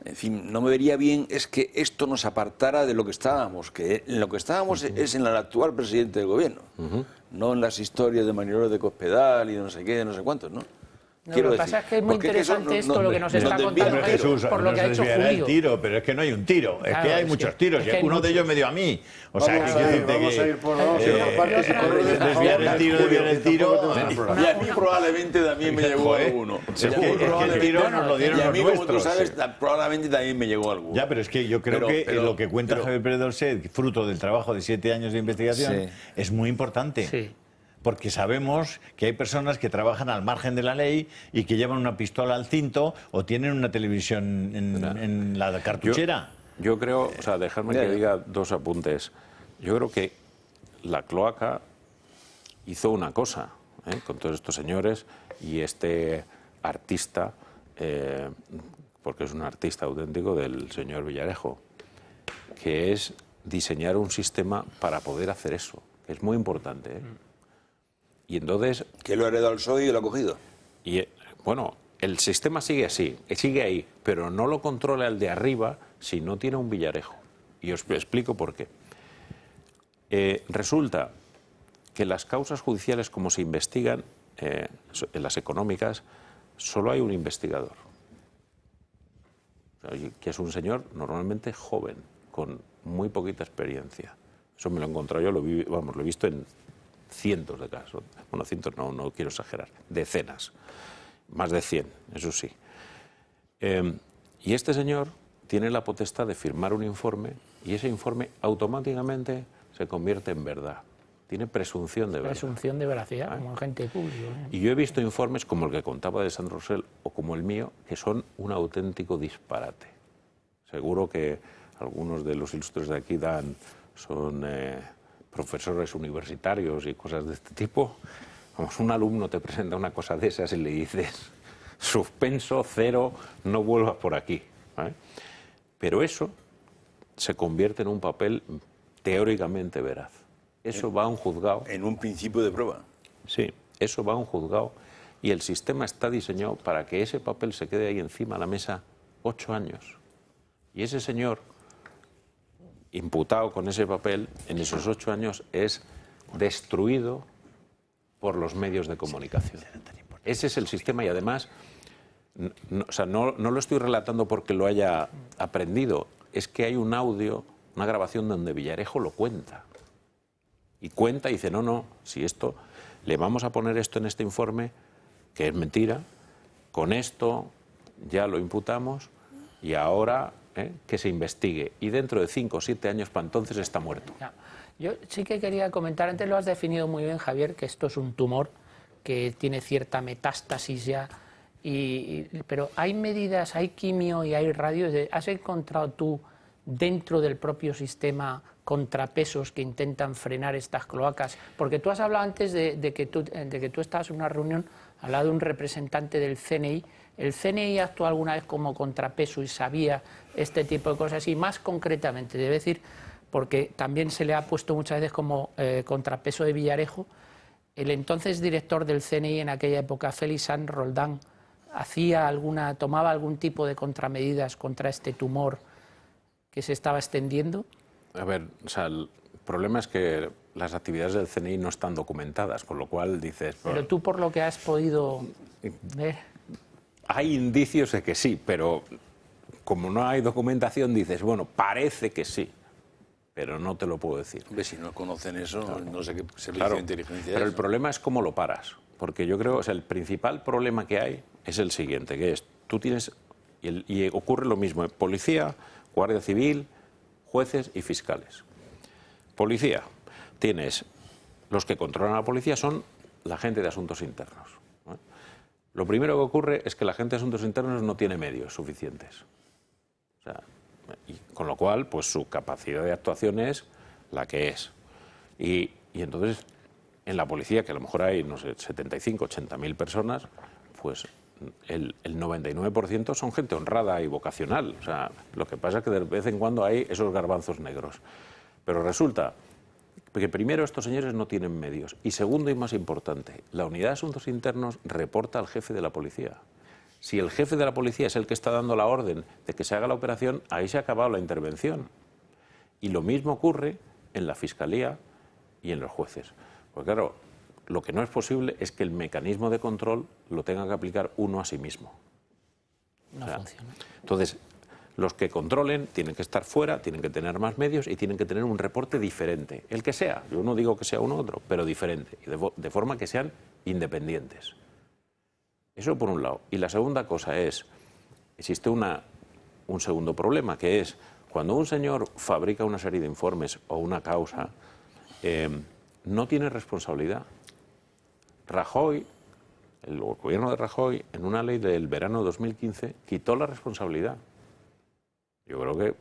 En fin, no me vería bien es que esto nos apartara de lo que estábamos, que en lo que estábamos es en el actual presidente del gobierno, no en las historias de Maniolo de Cospedal y de no sé qué, de no sé cuántos, ¿no? No, lo que pasa es que es muy interesante esto, lo que nos está contando Jesús, por lo que ha hecho Julio. el tiro, pero es que no hay un tiro, es Claro, que hay muchos tiros, y uno de ellos me dio a mí. O sea, Vamos a ir por partes y por orden. desviar el tiro. Y a mí probablemente también me llegó alguno. Es que el tiro nos lo dieron y a los mí, como tú nuestros. sabes, probablemente también me llegó alguno. Ya, pero es que yo creo que lo que cuenta Javier Pérez Dolcet, fruto del trabajo de 7 años de investigación, es muy importante. Sí. Porque sabemos que hay personas que trabajan al margen de la ley y que llevan una pistola al cinto o tienen una televisión en la cartuchera. Yo creo, o sea, dejarme que diga 2 apuntes. Yo creo que la cloaca hizo una cosa con todos estos señores y este artista, porque es un artista auténtico del señor Villarejo, que es diseñar un sistema para poder hacer eso, que es muy importante. Y entonces... Que lo ha heredado el PSOE y lo ha cogido. Y bueno, el sistema sigue así, sigue ahí, pero no lo controla el de arriba si no tiene un Villarejo. Y os explico por qué. Resulta que las causas judiciales, como se investigan, en las económicas, solo hay un investigador, que es un señor normalmente joven, con muy poquita experiencia. Eso me lo he encontrado yo, lo he visto en cientos de casos. Bueno, cientos no quiero exagerar, decenas, más de 100, eso sí. Y este señor tiene la potestad de firmar un informe y ese informe automáticamente se convierte en verdad. Tiene presunción de verdad. Presunción de veracidad, como agente público. Y yo he visto informes como el que contaba de Sandro Rosell o como el mío, que son un auténtico disparate. Seguro que algunos de los ilustres de aquí son profesores universitarios y cosas de este tipo. Vamos, un alumno te presenta una cosa de esas y le dices, suspenso, 0, no vuelvas por aquí. ¿Vale? Pero eso se convierte en un papel teóricamente veraz. Eso va a un juzgado. En un principio de prueba. Sí, eso va a un juzgado y el sistema está diseñado para que ese papel se quede ahí encima de la mesa 8 años. Y ese señor, imputado con ese papel, en esos 8 años es destruido por los medios de comunicación. Ese es el sistema y además, no lo estoy relatando porque lo haya aprendido, es que hay un audio, una grabación donde Villarejo lo cuenta. Y cuenta y dice, no, si esto, le vamos a poner esto en este informe, que es mentira, con esto ya lo imputamos y ahora que se investigue. Y dentro de 5 o 7 años, para entonces está muerto. Ya. Yo sí que quería comentar, antes lo has definido muy bien, Javier, que esto es un tumor que tiene cierta metástasis ya, pero hay medidas, hay quimio y hay radio. ¿Has encontrado tú dentro del propio sistema contrapesos que intentan frenar estas cloacas? Porque tú has hablado antes de que tú estabas en una reunión al lado de un representante del CNI. ¿El CNI actuó alguna vez como contrapeso y sabía este tipo de cosas? Y más concretamente, debe decir, porque también se le ha puesto muchas veces como contrapeso de Villarejo, el entonces director del CNI en aquella época, Félix Sanz Roldán, tomaba algún tipo de contramedidas contra este tumor que se estaba extendiendo. A ver, o sea, el problema es que las actividades del CNI no están documentadas, con lo cual dices... Pero tú, por lo que has podido ver... Hay indicios de que sí, pero como no hay documentación dices, bueno, parece que sí, pero no te lo puedo decir. Hombre, si no conocen eso, no sé qué servicio Claro, de inteligencia pero es. el problema es cómo lo paras, porque yo creo, o sea, el principal problema que hay es el siguiente, que es, tú tienes, y ocurre lo mismo, policía, guardia civil, jueces y fiscales. Policía, tienes, los que controlan a la policía son la gente de asuntos internos. ¿No? Lo primero que ocurre es que la gente de asuntos internos no tiene medios suficientes. O sea, y con lo cual, pues su capacidad de actuación es la que es. Y entonces, en la policía, que a lo mejor hay, no sé, 75, 80.000 personas, pues el 99% son gente honrada y vocacional. O sea, lo que pasa es que de vez en cuando hay esos garbanzos negros. Pero resulta que primero estos señores no tienen medios. Y segundo y más importante, la unidad de asuntos internos reporta al jefe de la policía. Si el jefe de la policía es el que está dando la orden de que se haga la operación, ahí se ha acabado la intervención. Y lo mismo ocurre en la Fiscalía y en los jueces. Porque claro, lo que no es posible es que el mecanismo de control lo tenga que aplicar uno a sí mismo. No funciona. Entonces, los que controlen tienen que estar fuera, tienen que tener más medios y tienen que tener un reporte diferente. El que sea, yo no digo que sea uno u otro, pero diferente, y de forma que sean independientes. Eso por un lado. Y la segunda cosa es, existe un segundo problema, que es cuando un señor fabrica una serie de informes o una causa, no tiene responsabilidad. Rajoy, el gobierno de Rajoy, en una ley del verano de 2015, quitó la responsabilidad. Yo creo que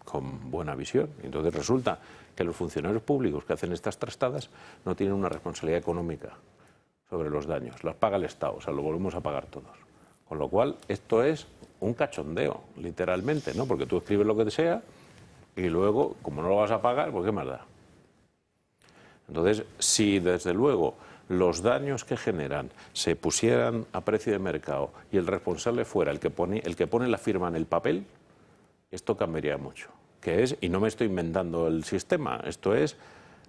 con buena visión. Entonces resulta que los funcionarios públicos que hacen estas trastadas no tienen una responsabilidad económica sobre los daños. Las paga el Estado, o sea, lo volvemos a pagar todos. Con lo cual, esto es un cachondeo, literalmente, ¿no? Porque tú escribes lo que sea y luego, como no lo vas a pagar, pues ¿qué más da? Entonces, si desde luego los daños que generan se pusieran a precio de mercado y el responsable fuera el que pone la firma en el papel, esto cambiaría mucho. Que es, y no me estoy inventando el sistema, esto es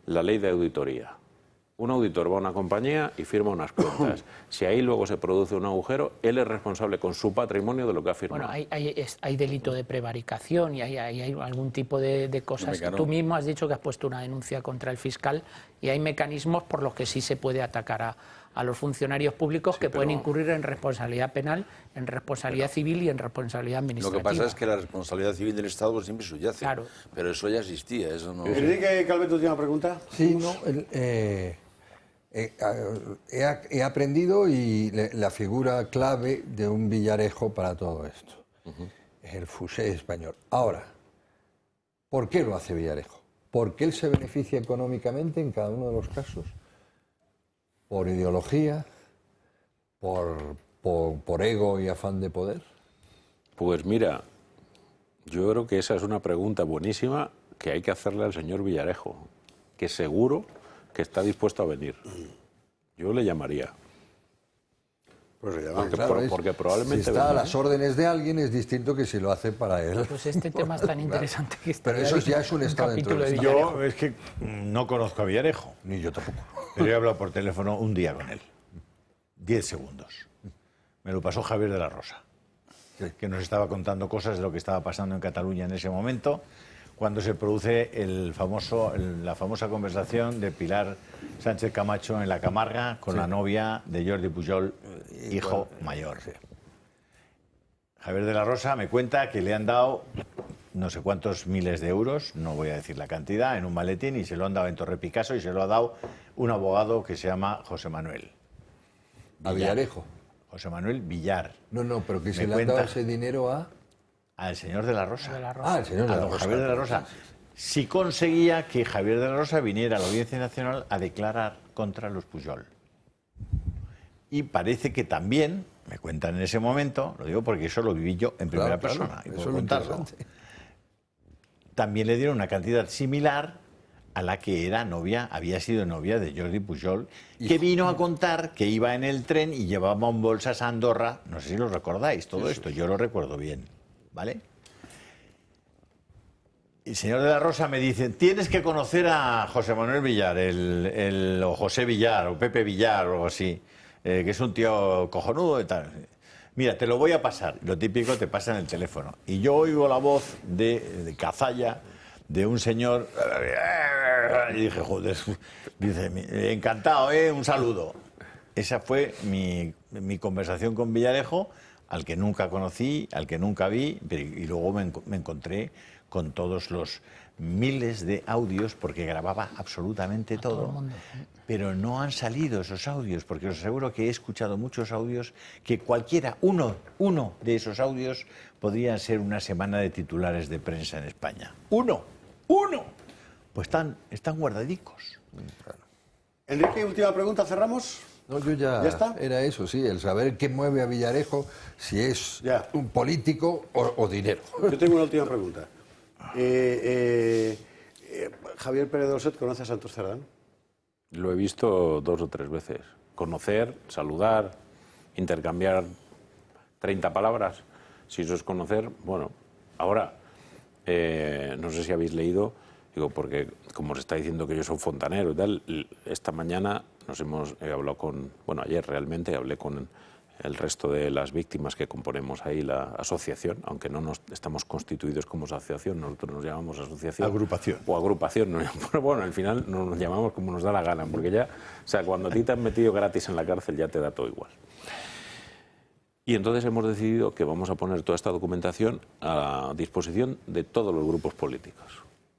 la ley de auditoría. Un auditor va a una compañía y firma unas cuentas. Si ahí luego se produce un agujero, él es responsable con su patrimonio de lo que ha firmado. Bueno, hay delito de prevaricación y hay algún tipo de cosas. Tú mismo has dicho que has puesto una denuncia contra el fiscal y hay mecanismos por los que sí se puede atacar a los funcionarios públicos que pueden incurrir en responsabilidad penal, en responsabilidad civil y en responsabilidad administrativa. Lo que pasa es que la responsabilidad civil del Estado pues, siempre subyace. Claro. Pero eso ya existía, eso no... Enrique Calvet, última pregunta. Sí, no, he aprendido y la figura clave de un Villarejo para todo esto es el Fusé español. Ahora, ¿por qué lo hace Villarejo? ¿Por qué él se beneficia económicamente en cada uno de los casos? ¿Por ideología? ¿Por ego y afán de poder? Pues mira, yo creo que esa es una pregunta buenísima que hay que hacerle al señor Villarejo, que seguro que está dispuesto a venir. Yo le llamaría. Pues le llaman, porque probablemente... Si está a las órdenes de alguien es distinto que si lo hace para él. Pues este tema es tan interesante que pero eso ya es un estado dentro del Estado. Yo es que no conozco a Villarejo. Ni yo tampoco. Pero he hablado por teléfono un día con él. 10 segundos. Me lo pasó Javier de la Rosa, que nos estaba contando cosas de lo que estaba pasando en Cataluña en ese momento, cuando se produce la famosa conversación de Pilar Sánchez Camacho en la Camarga con la novia de Jordi Pujol, hijo mayor. Javier de la Rosa me cuenta que le han dado no sé cuántos miles de euros, no voy a decir la cantidad, en un maletín, y se lo han dado en Torre Picasso y se lo ha dado un abogado que se llama José Manuel. ¿A Villarejo? José Manuel Villar. No, pero que se le han dado ese dinero al señor de la Rosa. Al señor de la Rosa. Javier de la Rosa. Si conseguía que Javier de la Rosa viniera a la Audiencia Nacional a declarar contra los Pujol. Y parece que también, me cuentan en ese momento, lo digo porque eso lo viví yo en primera persona, y puedo contarlo. También le dieron una cantidad similar a la que había sido novia de Jordi Pujol, que vino a contar que iba en el tren y llevaba bolsas a Andorra. No sé si lo recordáis, todo esto, yo lo recuerdo bien, ¿vale? El señor de la Rosa me dice, tienes que conocer a José Manuel Villar, o José Villar, o Pepe Villar, o algo así, que es un tío cojonudo y tal. Mira, te lo voy a pasar. Lo típico, te pasa en el teléfono. Y yo oigo la voz de cazalla de un señor, y dije, joder, dice, encantado, un saludo. Esa fue mi conversación con Villarejo, al que nunca conocí, al que nunca vi, y luego me encontré con todos los miles de audios, porque grababa absolutamente todo. Pero no han salido esos audios, porque os aseguro que he escuchado muchos audios que cualquiera, uno de esos audios podría ser una semana de titulares de prensa en España. ¡Uno! Pues están guardadicos. Claro. Enrique, última pregunta, ¿cerramos? No, yo ya está. Era eso, sí, el saber qué mueve a Villarejo, si es un político o dinero. Yo tengo una última pregunta. Javier Pérez Doset, ¿conoce a Santos Cerdán? Lo he visto 2 o 3 veces. Conocer, saludar, intercambiar 30 palabras, si eso es conocer, bueno, ahora, no sé si habéis leído, digo, porque como os está diciendo que yo soy fontanero y tal, esta mañana he hablado con, bueno, ayer realmente hablé con el resto de las víctimas que componemos ahí la asociación, aunque no estamos constituidos como asociación, nosotros nos llamamos asociación. Agrupación. O agrupación, ¿no? Pero bueno, al final nos llamamos como nos da la gana, porque ya, o sea, cuando a ti te han metido gratis en la cárcel ya te da todo igual. Y entonces hemos decidido que vamos a poner toda esta documentación a disposición de todos los grupos políticos,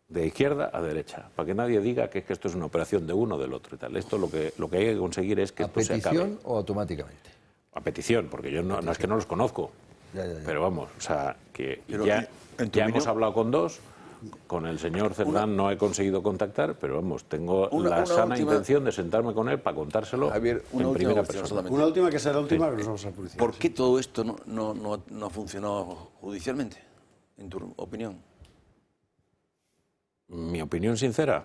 de izquierda a derecha, para que nadie diga que esto es una operación de uno o del otro y tal. Esto lo que hay que conseguir es que esto se acabe. ¿A petición o automáticamente? A petición, porque yo no es que no los conozco, pero vamos, o sea, que ya hemos hablado con dos, con el señor Cerdán no he conseguido contactar, pero vamos, tengo la sana intención de sentarme con él para contárselo Javier, en primera persona. Una última que será la última, que nos vamos a publicidad. ¿Por qué todo esto no ha funcionado judicialmente, en tu opinión? Mi opinión sincera,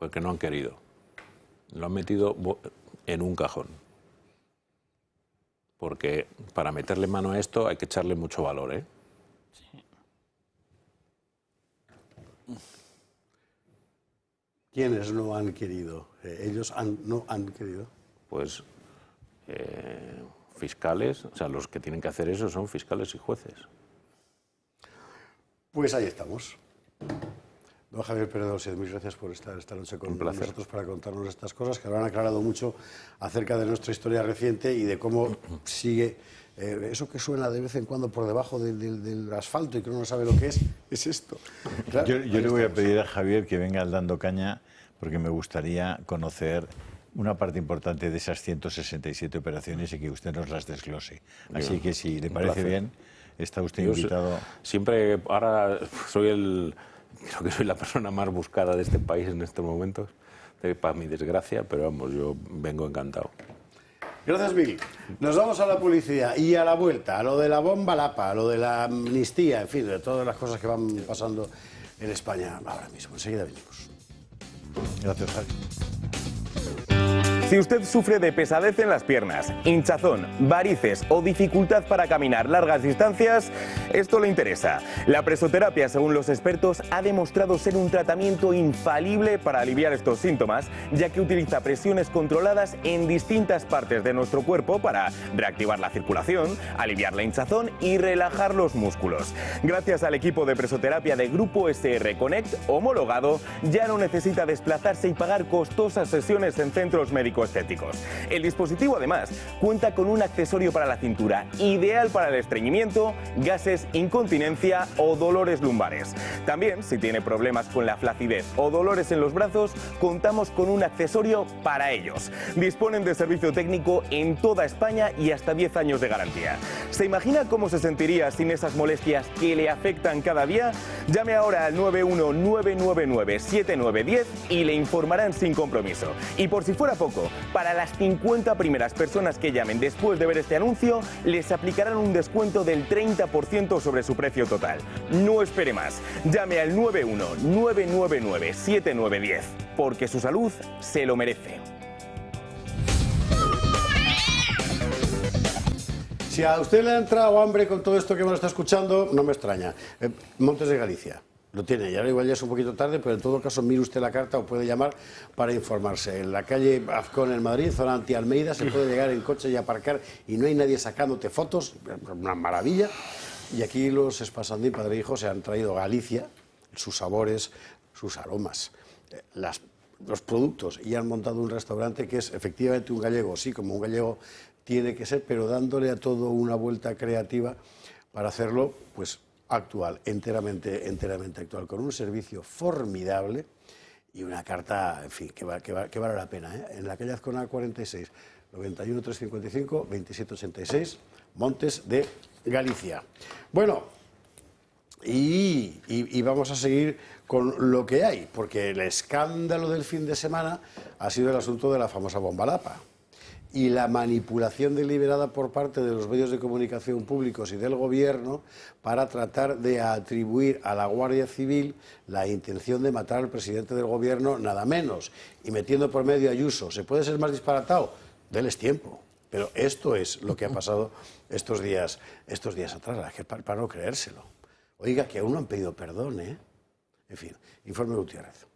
pues que no han querido. Lo han metido en un cajón. Porque para meterle mano a esto hay que echarle mucho valor, ¿eh? Sí. ¿Quiénes no han querido? ¿Ellos no han querido? Pues fiscales, o sea, los que tienen que hacer eso son fiscales y jueces. Pues ahí estamos. Don Javier Pérez de Osier, muchas gracias por estar esta noche con nosotros para contarnos estas cosas que habrán aclarado mucho acerca de nuestra historia reciente y de cómo sigue eso que suena de vez en cuando por debajo del asfalto y que uno no sabe lo que es esto. Claro, yo le voy a pedir a Javier que venga al Dando Caña porque me gustaría conocer una parte importante de esas 167 operaciones y que usted nos las desglose. Así que si le parece bien, está usted invitado. Siempre, ahora creo que soy la persona más buscada de este país en estos momentos, para mi desgracia, pero vamos, yo vengo encantado. Gracias mil. Nos vamos a la publicidad y a la vuelta, a lo de la bomba Lapa, a lo de la amnistía, en fin, de todas las cosas que van pasando en España ahora mismo. Enseguida venimos. Gracias, Javier. Si usted sufre de pesadez en las piernas, hinchazón, varices o dificultad para caminar largas distancias, esto le interesa. La presoterapia, según los expertos, ha demostrado ser un tratamiento infalible para aliviar estos síntomas, ya que utiliza presiones controladas en distintas partes de nuestro cuerpo para reactivar la circulación, aliviar la hinchazón y relajar los músculos. Gracias al equipo de presoterapia de Grupo SR Connect, homologado, ya no necesita desplazarse y pagar costosas sesiones en centros médicos estéticos. El dispositivo además cuenta con un accesorio para la cintura, ideal para el estreñimiento, gases, incontinencia o dolores lumbares. También, si tiene problemas con la flacidez o dolores en los brazos, contamos con un accesorio para ellos. Disponen de servicio técnico en toda España y hasta 10 años de garantía. ¿Se imagina cómo se sentiría sin esas molestias que le afectan cada día? Llame ahora al 919997910 y le informarán sin compromiso. Y por si fuera poco, para las 50 primeras personas que llamen después de ver este anuncio, les aplicarán un descuento del 30% sobre su precio total. No espere más. Llame al 919997910, porque su salud se lo merece. Si a usted le ha entrado hambre con todo esto que me lo está escuchando, no me extraña. Montes de Galicia. Lo tiene, y ahora igual ya es un poquito tarde, pero en todo caso mire usted la carta o puede llamar para informarse. En la calle Azcón en Madrid, zona anti-Almeida, se puede llegar en coche y aparcar y no hay nadie sacándote fotos, una maravilla. Y aquí los Espasandín, padre e hijo, se han traído Galicia, sus sabores, sus aromas, los productos, y han montado un restaurante que es efectivamente un gallego, sí, como un gallego tiene que ser, pero dándole a todo una vuelta creativa para hacerlo, pues, actual, enteramente actual, con un servicio formidable y una carta, en fin, que vale la pena, ¿eh? En la calle Azcona 46, 91 355 2786, Montes de Galicia. Bueno, y vamos a seguir con lo que hay, porque el escándalo del fin de semana ha sido el asunto de la famosa bomba Lapa y la manipulación deliberada por parte de los medios de comunicación públicos y del gobierno para tratar de atribuir a la Guardia Civil la intención de matar al presidente del gobierno, nada menos, y metiendo por medio a Ayuso. ¿Se puede ser más disparatado? Deles tiempo. Pero esto es lo que ha pasado estos días atrás, es que para no creérselo. Oiga, que aún no han pedido perdón, ¿eh? En fin, informe Gutiérrez.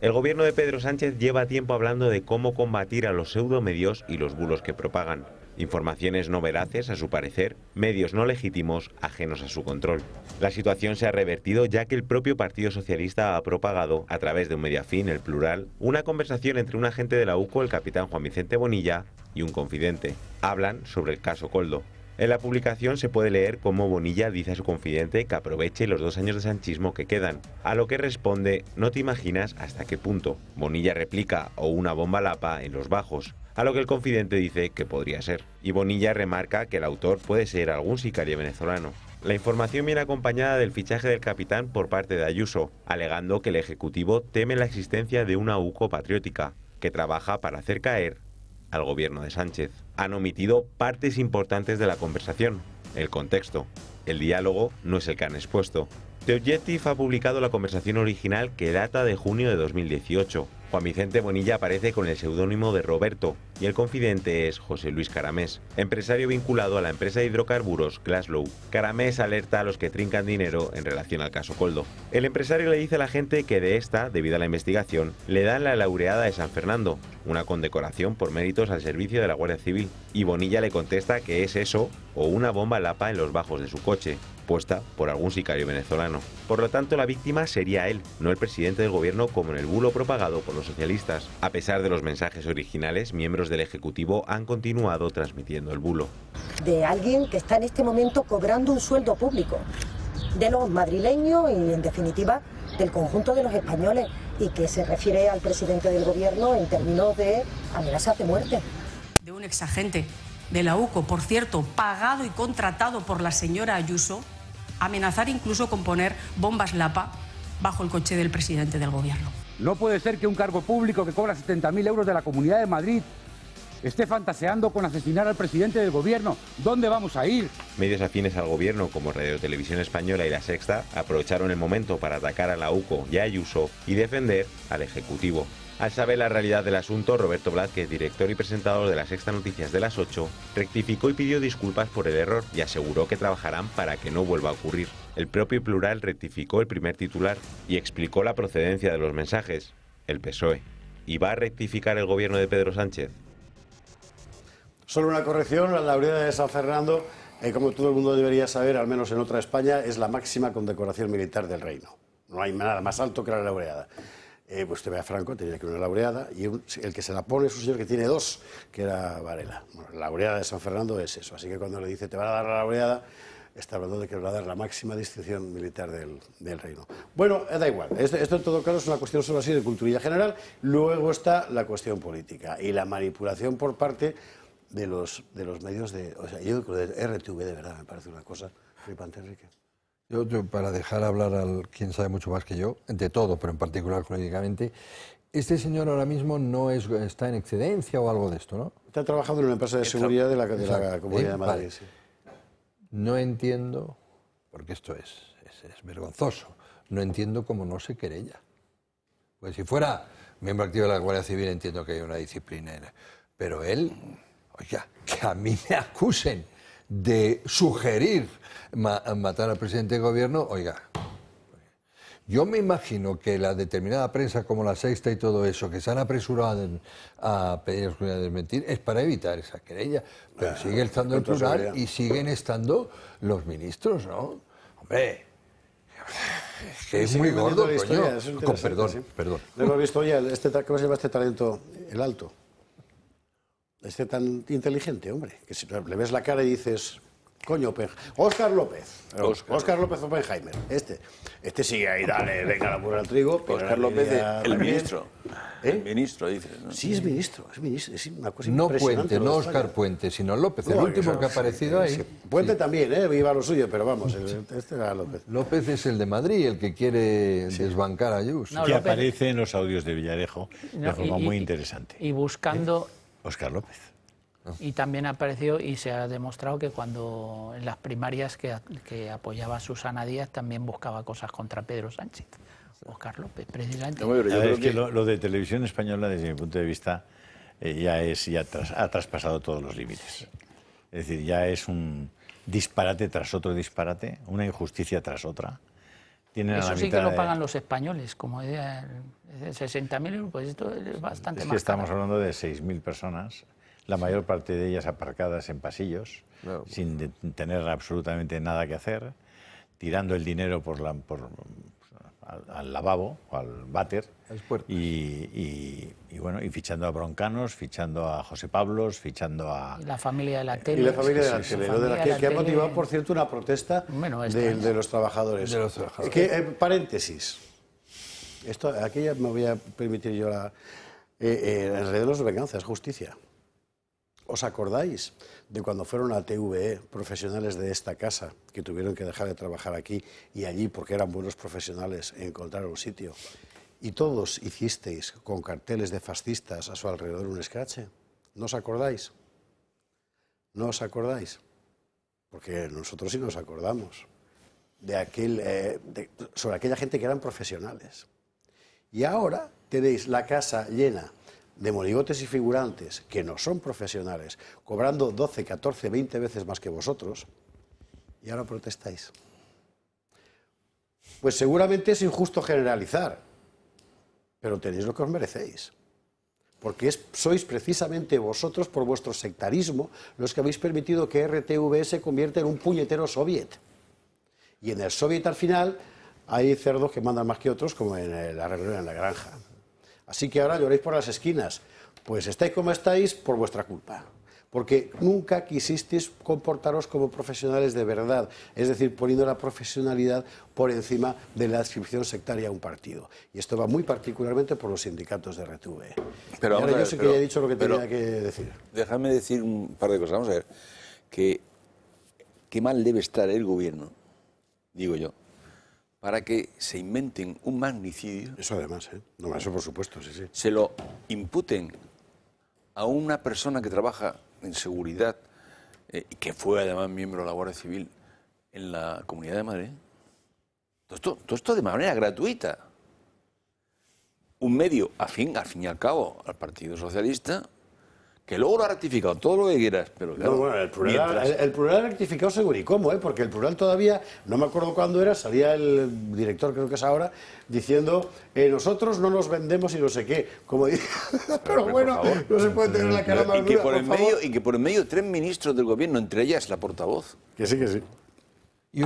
El gobierno de Pedro Sánchez lleva tiempo hablando de cómo combatir a los pseudomedios y los bulos que propagan. Informaciones no veraces, a su parecer, medios no legítimos, ajenos a su control. La situación se ha revertido ya que el propio Partido Socialista ha propagado, a través de un Mediafín, El Plural, una conversación entre un agente de la UCO, el capitán Juan Vicente Bonilla, y un confidente. Hablan sobre el caso Koldo. En la publicación se puede leer cómo Bonilla dice a su confidente que aproveche los 2 años de sanchismo que quedan, a lo que responde: no te imaginas hasta qué punto. Bonilla replica: o una bomba lapa en los bajos, a lo que el confidente dice que podría ser. Y Bonilla remarca que el autor puede ser algún sicario venezolano. La información viene acompañada del fichaje del capitán por parte de Ayuso, alegando que el Ejecutivo teme la existencia de una UCO patriótica, que trabaja para hacer caer al gobierno de Sánchez. Han omitido partes importantes de la conversación, el contexto. El diálogo no es el que han expuesto. The Objective ha publicado la conversación original que data de junio de 2018. Juan Vicente Bonilla aparece con el seudónimo de Roberto y el confidente es José Luis Caramés, empresario vinculado a la empresa de hidrocarburos Glaslow. Caramés alerta a los que trincan dinero en relación al caso Koldo. El empresario le dice a la gente que de esta, debido a la investigación, le dan la laureada de San Fernando, una condecoración por méritos al servicio de la Guardia Civil. Y Bonilla le contesta que es eso o una bomba lapa en los bajos de su coche, puesta por algún sicario venezolano. Por lo tanto, la víctima sería él, no el presidente del gobierno como en el bulo propagado por los socialistas. A pesar de los mensajes originales, miembros del Ejecutivo han continuado transmitiendo el bulo. De alguien que está en este momento cobrando un sueldo público, de los madrileños y, en definitiva, del conjunto de los españoles, y que se refiere al presidente del gobierno en términos de amenazas de muerte. De un exagente de la UCO, por cierto, pagado y contratado por la señora Ayuso, amenazar incluso con poner bombas lapa bajo el coche del presidente del gobierno. No puede ser que un cargo público que cobra 70.000 euros de la Comunidad de Madrid esté fantaseando con asesinar al presidente del gobierno. ¿Dónde vamos a ir? Medios afines al gobierno como Radio Televisión Española y La Sexta aprovecharon el momento para atacar a la UCO y a Ayuso y defender al Ejecutivo. Al saber la realidad del asunto, Roberto Blázquez, director y presentador de La Sexta Noticias de las 8, rectificó y pidió disculpas por el error y aseguró que trabajarán para que no vuelva a ocurrir. El propio Plural rectificó el primer titular y explicó la procedencia de los mensajes. El PSOE. ¿Y va a rectificar el gobierno de Pedro Sánchez? Solo una corrección: la laureada de San Fernando, como todo el mundo debería saber, al menos en otra España, es la máxima condecoración militar del reino. No hay nada más alto que la laureada. Pues usted ve a Franco, tenía que una laureada, y el que se la pone es un señor que tiene 2, que era Varela. Bueno, la laureada de San Fernando es eso, así que cuando le dice te van a dar la laureada, está hablando de que le va a dar la máxima distinción militar del reino. Bueno, da igual, esto en todo caso es una cuestión solo así de culturilla general. Luego está la cuestión política y la manipulación por parte de los medios de... O sea, yo creo que RTV de verdad me parece una cosa flipante, Enrique. Yo, para dejar hablar al quien sabe mucho más que yo, de todo, pero en particular jurídicamente, este señor ahora mismo no está en excedencia o algo de esto, ¿no? Está trabajando en una empresa de seguridad de la Comunidad de Madrid. Vale. Sí. No entiendo, porque esto es vergonzoso, no entiendo cómo no se querella. Pues si fuera miembro activo de la Guardia Civil entiendo que hay una disciplina, pero él, oiga, que a mí me acusen de sugerir matar al presidente del gobierno, oiga, yo me imagino que la determinada prensa como La Sexta y todo eso, que se han apresurado a pedir a desmentir, es para evitar esa querella, pero sigue estando el Plural y siguen estando los ministros, ¿no? Hombre, es que es muy gordo, coño. Perdón. Lo hemos visto, oye, ¿cómo se llama este talento? El Alto. Este tan inteligente, hombre, que si le ves la cara y dices, coño, Óscar López. Óscar López Oppenheimer. Este sigue ahí, dale, venga la burra al trigo. Óscar López, el ministro. El ministro, dices, ¿no? Sí, es ministro, es una cosa no impresionante. Puente, no Óscar Puente, sino López, el último que ha aparecido ahí. Sí. Puente también, viva lo suyo, pero vamos, este era López. López es el de Madrid, el que quiere desbancar a Ayuso. No, que López aparece en los audios de Villarejo de forma muy interesante. Y buscando... Óscar López. Y también apareció y se ha demostrado que cuando en las primarias que apoyaba a Susana Díaz también buscaba cosas contra Pedro Sánchez. Óscar López, precisamente. Es que lo de Televisión Española, desde mi punto de vista, ha traspasado todos los límites. Es decir, ya es un disparate tras otro disparate, una injusticia tras otra. Eso sí que lo pagan los españoles, como de 60.000 euros, pues esto es bastante más. Es que estamos hablando de 6.000 personas, la mayor parte de ellas aparcadas en pasillos, sin tener absolutamente nada que hacer, tirando el dinero al lavabo, al váter, y fichando a Broncanos, fichando a José Pablos, fichando a... Y la familia de la tele. Y la familia de la tele, que ha motivado, por cierto, una protesta de los trabajadores. Paréntesis. Aquí ya me voy a permitir yo en realidad no es venganza, es justicia. ¿Os acordáis de cuando fueron a TVE profesionales de esta casa que tuvieron que dejar de trabajar aquí y allí porque eran buenos profesionales encontraron un sitio? Y todos hicisteis con carteles de fascistas a su alrededor un escrache. ¿No os acordáis? ¿No os acordáis? Porque nosotros sí nos acordamos sobre aquella gente que eran profesionales. Y ahora tenéis la casa llena de monigotes y figurantes que no son profesionales, cobrando 12, 14, 20 veces más que vosotros, y ahora protestáis. Pues seguramente es injusto generalizar, pero tenéis lo que os merecéis. Porque sois precisamente vosotros, por vuestro sectarismo, los que habéis permitido que RTV se convierta en un puñetero soviet. Y en el soviet, al final, hay cerdos que mandan más que otros, como en la reunión en la granja. Así que ahora lloréis por las esquinas. Pues estáis como estáis por vuestra culpa. Porque nunca quisisteis comportaros como profesionales de verdad. Es decir, poniendo la profesionalidad por encima de la adscripción sectaria a un partido. Y esto va muy particularmente por los sindicatos de RTV. Pero ahora yo sé que ya he dicho lo que tenía que decir. Déjame decir un par de cosas. Vamos a ver. Qué mal debe estar el gobierno, digo yo, para que se inventen un magnicidio. Eso además, ¿eh? No, eso por supuesto, sí, sí. Se lo imputen a una persona que trabaja en seguridad y que fue además miembro de la Guardia Civil en la Comunidad de Madrid. Todo esto de manera gratuita. Un medio afín y al cabo al Partido Socialista, que luego lo ha rectificado, todo lo que quieras, pero claro, no, bueno, el plural ha rectificado seguro y cómo, porque el plural todavía, no me acuerdo cuándo era, salía el director, creo que es ahora, diciendo, nosotros no nos vendemos y no sé qué, como dice, pero bueno, no se puede tener la cara más dura, y que por en medio 3 ministros del gobierno, entre ellas la portavoz. Que sí, que sí. Se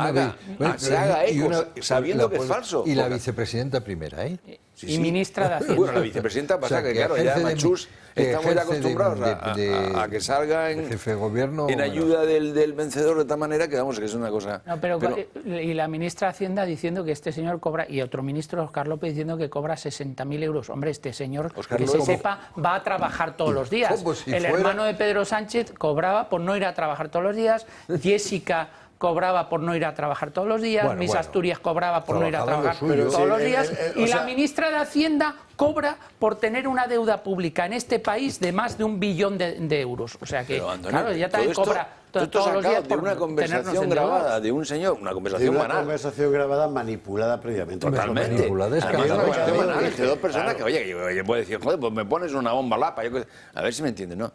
haga eco, sabiendo que es falso. Y la vicepresidenta primera, ¿eh? Sí. Ministra de Hacienda. Bueno, la vicepresidenta pasa que claro, ya Machús estamos ya acostumbrados a que salga en ayuda del vencedor de tal manera que vamos, que es una cosa... No, pero y la ministra de Hacienda diciendo que este señor cobra, y otro ministro, Óscar López, diciendo que cobra 60.000 euros. Hombre, este señor, que se sepa, va a trabajar todos los días. El hermano de Pedro Sánchez cobraba por no ir a trabajar todos los días. Jessica cobraba por no ir a trabajar todos los días, Miss Asturias cobraba por no ir a trabajar todos los días, y la ministra de Hacienda cobra por tener una deuda pública en este país de más de 1 billón de euros. O sea que, claro, ya también cobra todos los días por una conversación grabada de un señor, una conversación banal. Una conversación grabada manipulada previamente. Totalmente. Manipulada, es entre dos personas que, oye, yo puedo decir, joder, pues me pones una bomba lapa, a ver si me entiendes, ¿no?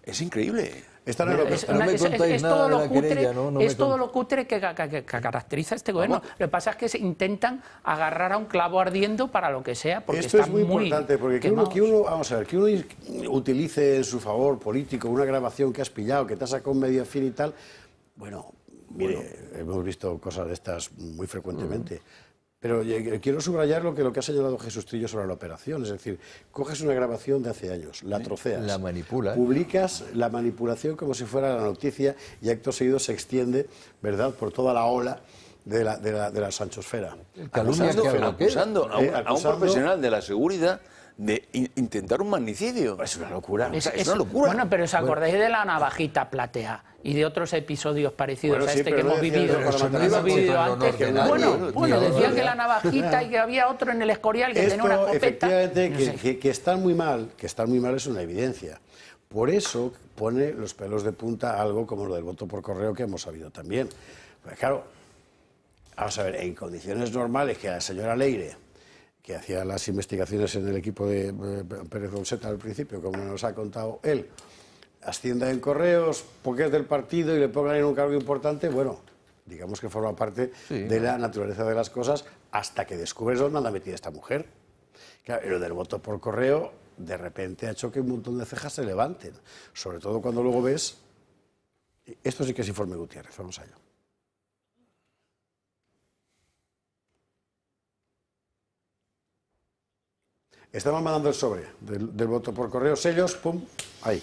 Es increíble. Es todo lo cutre que caracteriza a este gobierno. Lo que pasa es que se intentan agarrar a un clavo ardiendo para lo que sea, porque esto es muy importante, porque que uno utilice en su favor político una grabación que has pillado, que te has sacado un medio fin y tal, bueno, mire, hemos visto cosas de estas muy frecuentemente. Pero quiero subrayar lo que ha señalado Jesús Trillo sobre la operación. Es decir, coges una grabación de hace años, la troceas, la manipulas, publicas la manipulación como si fuera la noticia y acto seguido se extiende, ¿verdad?, por toda la ola de la sanchosfera. Acusando a un profesional de la seguridad de intentar un magnicidio. Es una locura. Es una locura. Bueno, pero ¿os acordáis de la navajita platea y de otros episodios parecidos a este que hemos vivido antes? Bueno, decían que la navajita y que había otro en el Escorial que tenía una escopeta. Efectivamente, que están muy mal, es una evidencia. Por eso pone los pelos de punta algo como lo del voto por correo que hemos sabido también. Pues claro, vamos a ver, en condiciones normales que la señora Leire, que hacía las investigaciones en el equipo de Pérez González al principio, como nos ha contado él, ascienda en Correos, porque es del partido y le pongan en un cargo importante, bueno, digamos que forma parte de la naturaleza de las cosas hasta que descubres dónde anda metida esta mujer. Claro, lo del voto por correo de repente ha hecho que un montón de cejas se levanten, sobre todo cuando luego ves... Esto sí que es informe Gutiérrez, vamos allá. Estamos mandando el sobre del voto por correo, sellos, pum, ahí.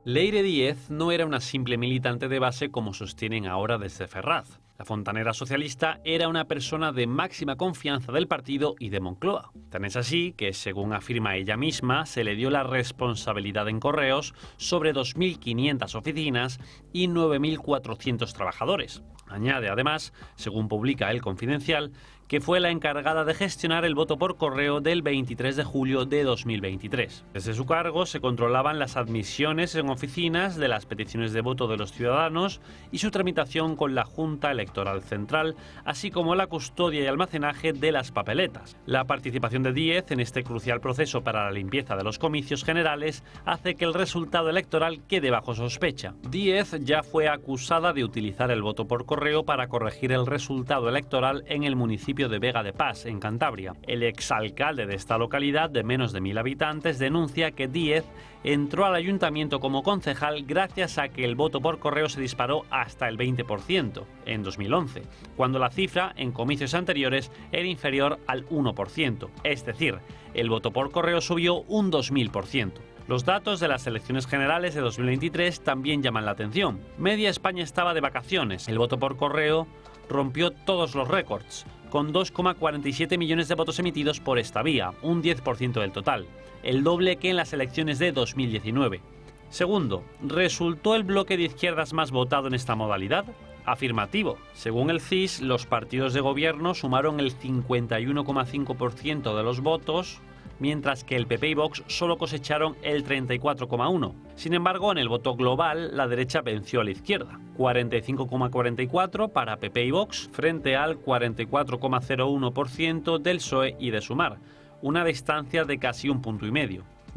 Leire Díez no era una simple militante de base como sostienen ahora desde Ferraz. La fontanera socialista era una persona de máxima confianza del partido y de Moncloa. Tan es así que, según afirma ella misma, se le dio la responsabilidad en Correos sobre 2.500 oficinas y 9.400 trabajadores. Añade además, según publica El Confidencial, que fue la encargada de gestionar el voto por correo del 23 de julio de 2023. Desde su cargo se controlaban las admisiones en oficinas de las peticiones de voto de los ciudadanos y su tramitación con la Junta Electoral Central, así como la custodia y almacenaje de las papeletas. La participación de Díez en este crucial proceso para la limpieza de los comicios generales hace que el resultado electoral quede bajo sospecha. Díez ya fue acusada de utilizar el voto por correo para corregir el resultado electoral en el municipio de Vega de Pas, en Cantabria. El exalcalde de esta localidad, de menos de 1.000 habitantes, denuncia que Díez entró al ayuntamiento como concejal gracias a que el voto por correo se disparó hasta el 20% en 2011, cuando la cifra en comicios anteriores era inferior al 1%, es decir, el voto por correo subió un 2000%. Los datos de las elecciones generales de 2023 también llaman la atención. Media España estaba de vacaciones. El voto por correo rompió todos los récords, con 2,47 millones de votos emitidos por esta vía, un 10% del total, el doble que en las elecciones de 2019. Segundo, ¿resultó el bloque de izquierdas más votado en esta modalidad? Afirmativo. Según el CIS, los partidos de gobierno sumaron el 51,5% de los votos, mientras que el PP y Vox solo cosecharon el 34,1%. Sin embargo, en el voto global, la derecha venció a la izquierda, 45,44% para PP y Vox, frente al 44,01% del PSOE y de Sumar, una distancia de casi 1,5 puntos,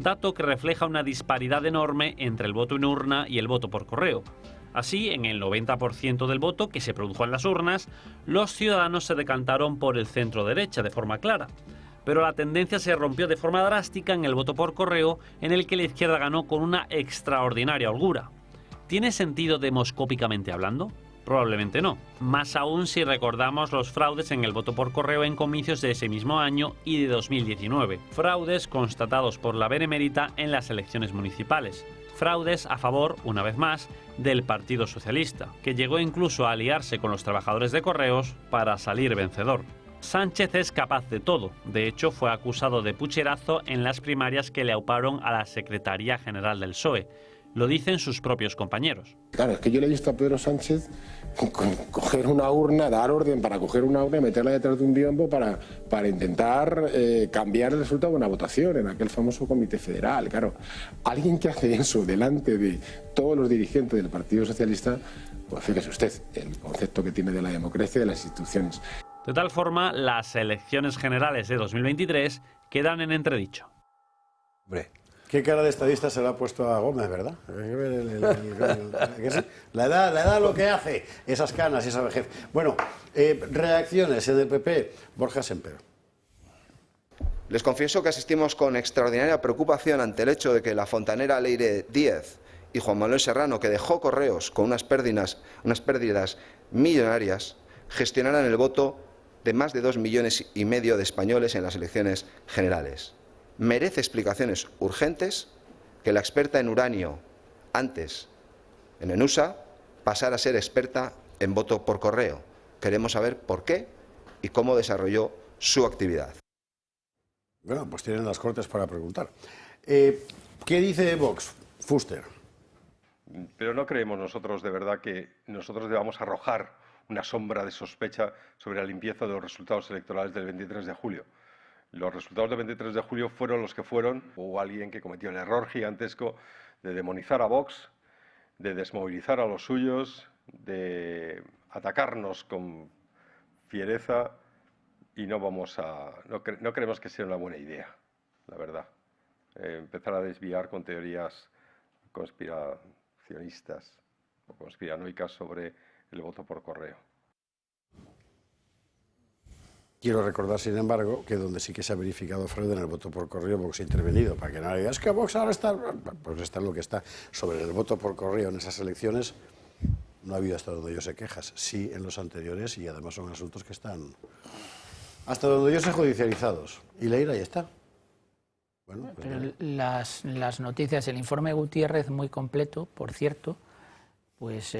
dato que refleja una disparidad enorme entre el voto en urna y el voto por correo. Así, en el 90% del voto que se produjo en las urnas, los ciudadanos se decantaron por el centro-derecha de forma clara. Pero la tendencia se rompió de forma drástica en el voto por correo, en el que la izquierda ganó con una extraordinaria holgura. ¿Tiene sentido demoscópicamente hablando? Probablemente no. Más aún si recordamos los fraudes en el voto por correo en comicios de ese mismo año y de 2019. Fraudes constatados por la Benemérita en las elecciones municipales. Fraudes a favor, una vez más, del Partido Socialista, que llegó incluso a aliarse con los trabajadores de Correos para salir vencedor. Sánchez es capaz de todo. De hecho, fue acusado de pucherazo en las primarias que le auparon a la Secretaría General del PSOE. Lo dicen sus propios compañeros. Claro, es que yo le he visto a Pedro Sánchez coger una urna, dar orden para coger una urna y meterla detrás de un biombo para intentar cambiar el resultado de una votación en aquel famoso Comité Federal. Claro, alguien que hace eso delante de todos los dirigentes del Partido Socialista, pues fíjese usted, el concepto que tiene de la democracia y de las instituciones. De tal forma, las elecciones generales de 2023 quedan en entredicho. Hombre, qué cara de estadista se le ha puesto a Gómez, ¿verdad? La edad lo que hace, esas canas y esa vejez. Bueno, reacciones en el PP. Borja Semper. Les confieso que asistimos con extraordinaria preocupación ante el hecho de que la fontanera Leire Díez y Juan Manuel Serrano, que dejó Correos con unas pérdidas millonarias, gestionaran el voto de más de 2,5 millones de españoles en las elecciones generales. Merece explicaciones urgentes que la experta en uranio, antes en ENUSA, pasara a ser experta en voto por correo. Queremos saber por qué y cómo desarrolló su actividad. Bueno, pues tienen las Cortes para preguntar. ¿Qué dice Vox? Fuster. Pero no creemos nosotros de verdad que nosotros debamos arrojar una sombra de sospecha sobre la limpieza de los resultados electorales del 23 de julio. Los resultados del 23 de julio fueron los que fueron. Hubo alguien que cometió el error gigantesco de demonizar a Vox, de desmovilizar a los suyos, de atacarnos con fiereza y no creemos que sea una buena idea, la verdad. Empezar a desviar con teorías conspiracionistas o conspiranoicas sobre el voto por correo. Quiero recordar, sin embargo, que donde sí que se ha verificado fraude en el voto por correo, Vox ha intervenido, para que nadie diga, es que Vox ahora está... Pues está en lo que está. Sobre el voto por correo en esas elecciones no ha habido hasta donde yo sé quejas. Sí en los anteriores, y además son asuntos que están hasta donde yo sé judicializados. Y Leire, ahí está. Bueno, pues pero las noticias, el informe Gutiérrez, muy completo, por cierto, pues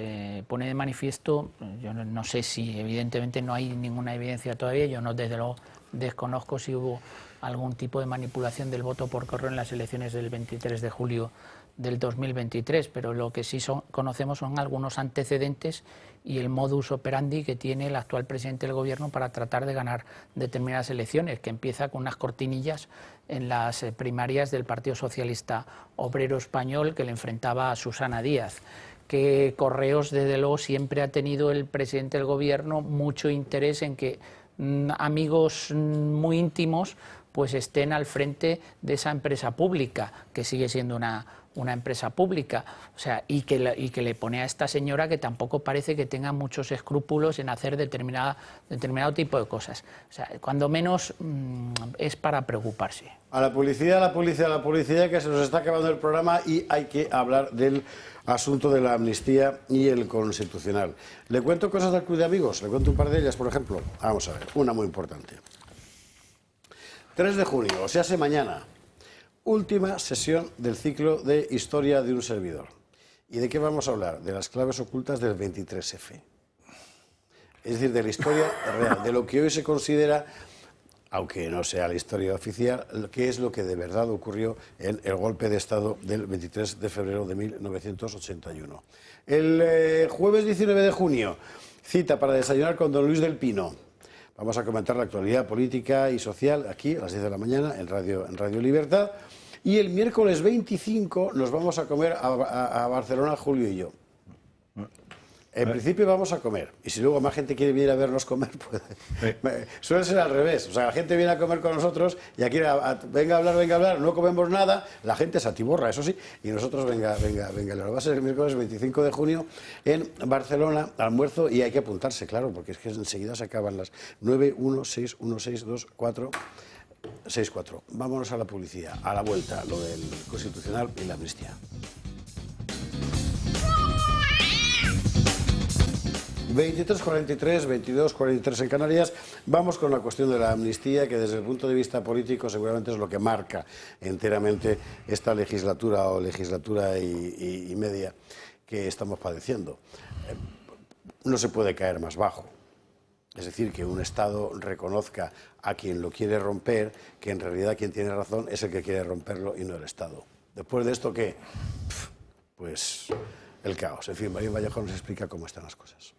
pone de manifiesto, yo no sé si evidentemente no hay ninguna evidencia todavía, yo no, desde luego desconozco si hubo algún tipo de manipulación del voto por correo en las elecciones del 23 de julio del 2023, pero lo que sí conocemos son algunos antecedentes y el modus operandi que tiene el actual presidente del gobierno para tratar de ganar determinadas elecciones, que empieza con unas cortinillas en las primarias del Partido Socialista Obrero Español que le enfrentaba a Susana Díaz. Que Correos, desde luego, siempre ha tenido el presidente del gobierno mucho interés en que amigos muy íntimos pues estén al frente de esa empresa pública, que sigue siendo una empresa pública, o sea, y que le pone a esta señora que tampoco parece que tenga muchos escrúpulos en hacer determinado tipo de cosas. O sea, cuando menos es para preocuparse. A la publicidad, que se nos está acabando el programa y hay que hablar del asunto de la amnistía y el Constitucional. ¿Le cuento cosas del Club de Amigos? Le cuento un par de ellas, por ejemplo. Vamos a ver, una muy importante. 3 de junio, o sea, mañana, última sesión del ciclo de Historia de un servidor. ¿Y de qué vamos a hablar? De las claves ocultas del 23F. Es decir, de la historia real, de lo que hoy se considera, aunque no sea la historia oficial, qué es lo que de verdad ocurrió en el golpe de Estado del 23 de febrero de 1981. El jueves 19 de junio, cita para desayunar con don Luis del Pino. Vamos a comentar la actualidad política y social aquí a las 10 de la mañana en Radio Libertad. Y el miércoles 25 nos vamos a comer a Barcelona, Julio y yo. En principio vamos a comer, y si luego más gente quiere venir a vernos comer, puede. Suele ser al revés, o sea, la gente viene a comer con nosotros y aquí venga a hablar, no comemos nada, la gente se atiborra, eso sí, y nosotros venga. Lo va a ser el miércoles 25 de junio en Barcelona, almuerzo, y hay que apuntarse, claro, porque es que enseguida se acaban las 9161624. Vámonos a la publicidad, a la vuelta, lo del Constitucional y la amnistía. 23:43, 22:43 en Canarias. Vamos con la cuestión de la amnistía, que desde el punto de vista político seguramente es lo que marca enteramente esta legislatura o legislatura y media que estamos padeciendo. No se puede caer más bajo. Es decir, que un Estado reconozca a quien lo quiere romper, que en realidad quien tiene razón es el que quiere romperlo y no el Estado. Después de esto, ¿qué? Pues el caos. En fin, María Vallejo nos explica cómo están las cosas.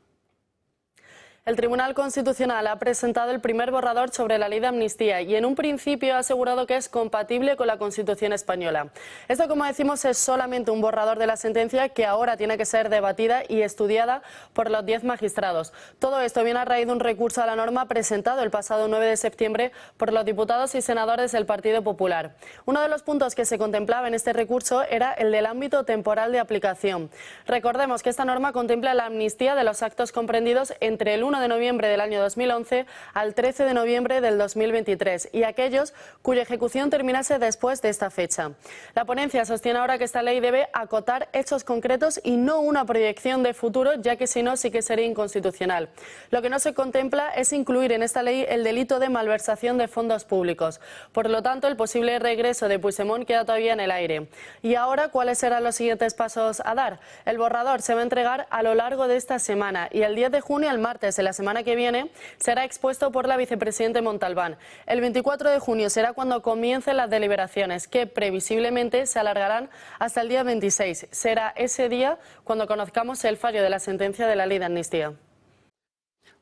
El Tribunal Constitucional ha presentado el primer borrador sobre la ley de amnistía y en un principio ha asegurado que es compatible con la Constitución española. Esto, como decimos, es solamente un borrador de la sentencia que ahora tiene que ser debatida y estudiada por los 10 magistrados. Todo esto viene a raíz de un recurso a la norma presentado el pasado 9 de septiembre por los diputados y senadores del Partido Popular. Uno de los puntos que se contemplaba en este recurso era el del ámbito temporal de aplicación. Recordemos que esta norma contempla la amnistía de los actos comprendidos entre el 1 de noviembre del año 2011 al 13 de noviembre del 2023 y aquellos cuya ejecución terminase después de esta fecha. La ponencia sostiene ahora que esta ley debe acotar hechos concretos y no una proyección de futuro, ya que si no sí que sería inconstitucional. Lo que no se contempla es incluir en esta ley el delito de malversación de fondos públicos. Por lo tanto, el posible regreso de Puigdemont queda todavía en el aire. Y ahora, ¿cuáles serán los siguientes pasos a dar? El borrador se va a entregar a lo largo de esta semana y el 10 de junio, el martes de la semana que viene, será expuesto por la vicepresidenta Montalbán. El 24 de junio será cuando comiencen las deliberaciones, que previsiblemente se alargarán hasta el día 26. Será ese día cuando conozcamos el fallo de la sentencia de la ley de amnistía.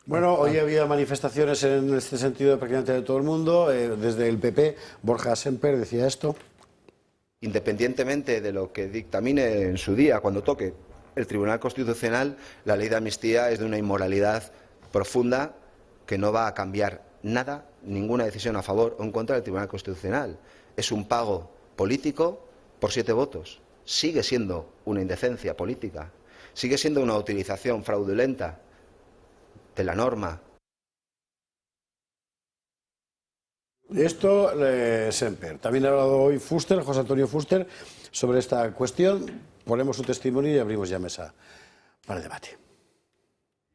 Bueno, hoy había manifestaciones en este sentido prácticamente de todo el mundo. Desde el PP, Borja Semper decía esto. Independientemente de lo que dictamine en su día, cuando toque el Tribunal Constitucional, la ley de amnistía es de una inmoralidad profunda que no va a cambiar nada, ninguna decisión a favor o en contra del Tribunal Constitucional. Es un pago político por 7 votos. Sigue siendo una indecencia política. Sigue siendo una utilización fraudulenta de la norma. Esto, Semper. También ha hablado hoy Fuster, José Antonio Fuster, sobre esta cuestión. Ponemos su testimonio y abrimos ya mesa para el debate.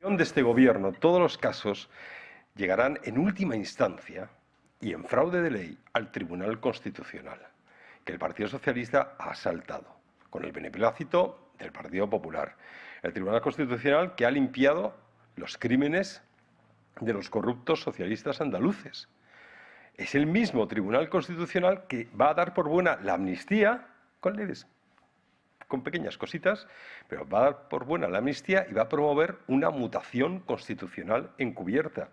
De este gobierno, todos los casos llegarán en última instancia y en fraude de ley al Tribunal Constitucional, que el Partido Socialista ha asaltado con el beneplácito del Partido Popular. El Tribunal Constitucional que ha limpiado los crímenes de los corruptos socialistas andaluces. Es el mismo Tribunal Constitucional que va a dar por buena la amnistía con leves, con pequeñas cositas, pero va a dar por buena la amnistía y va a promover una mutación constitucional encubierta.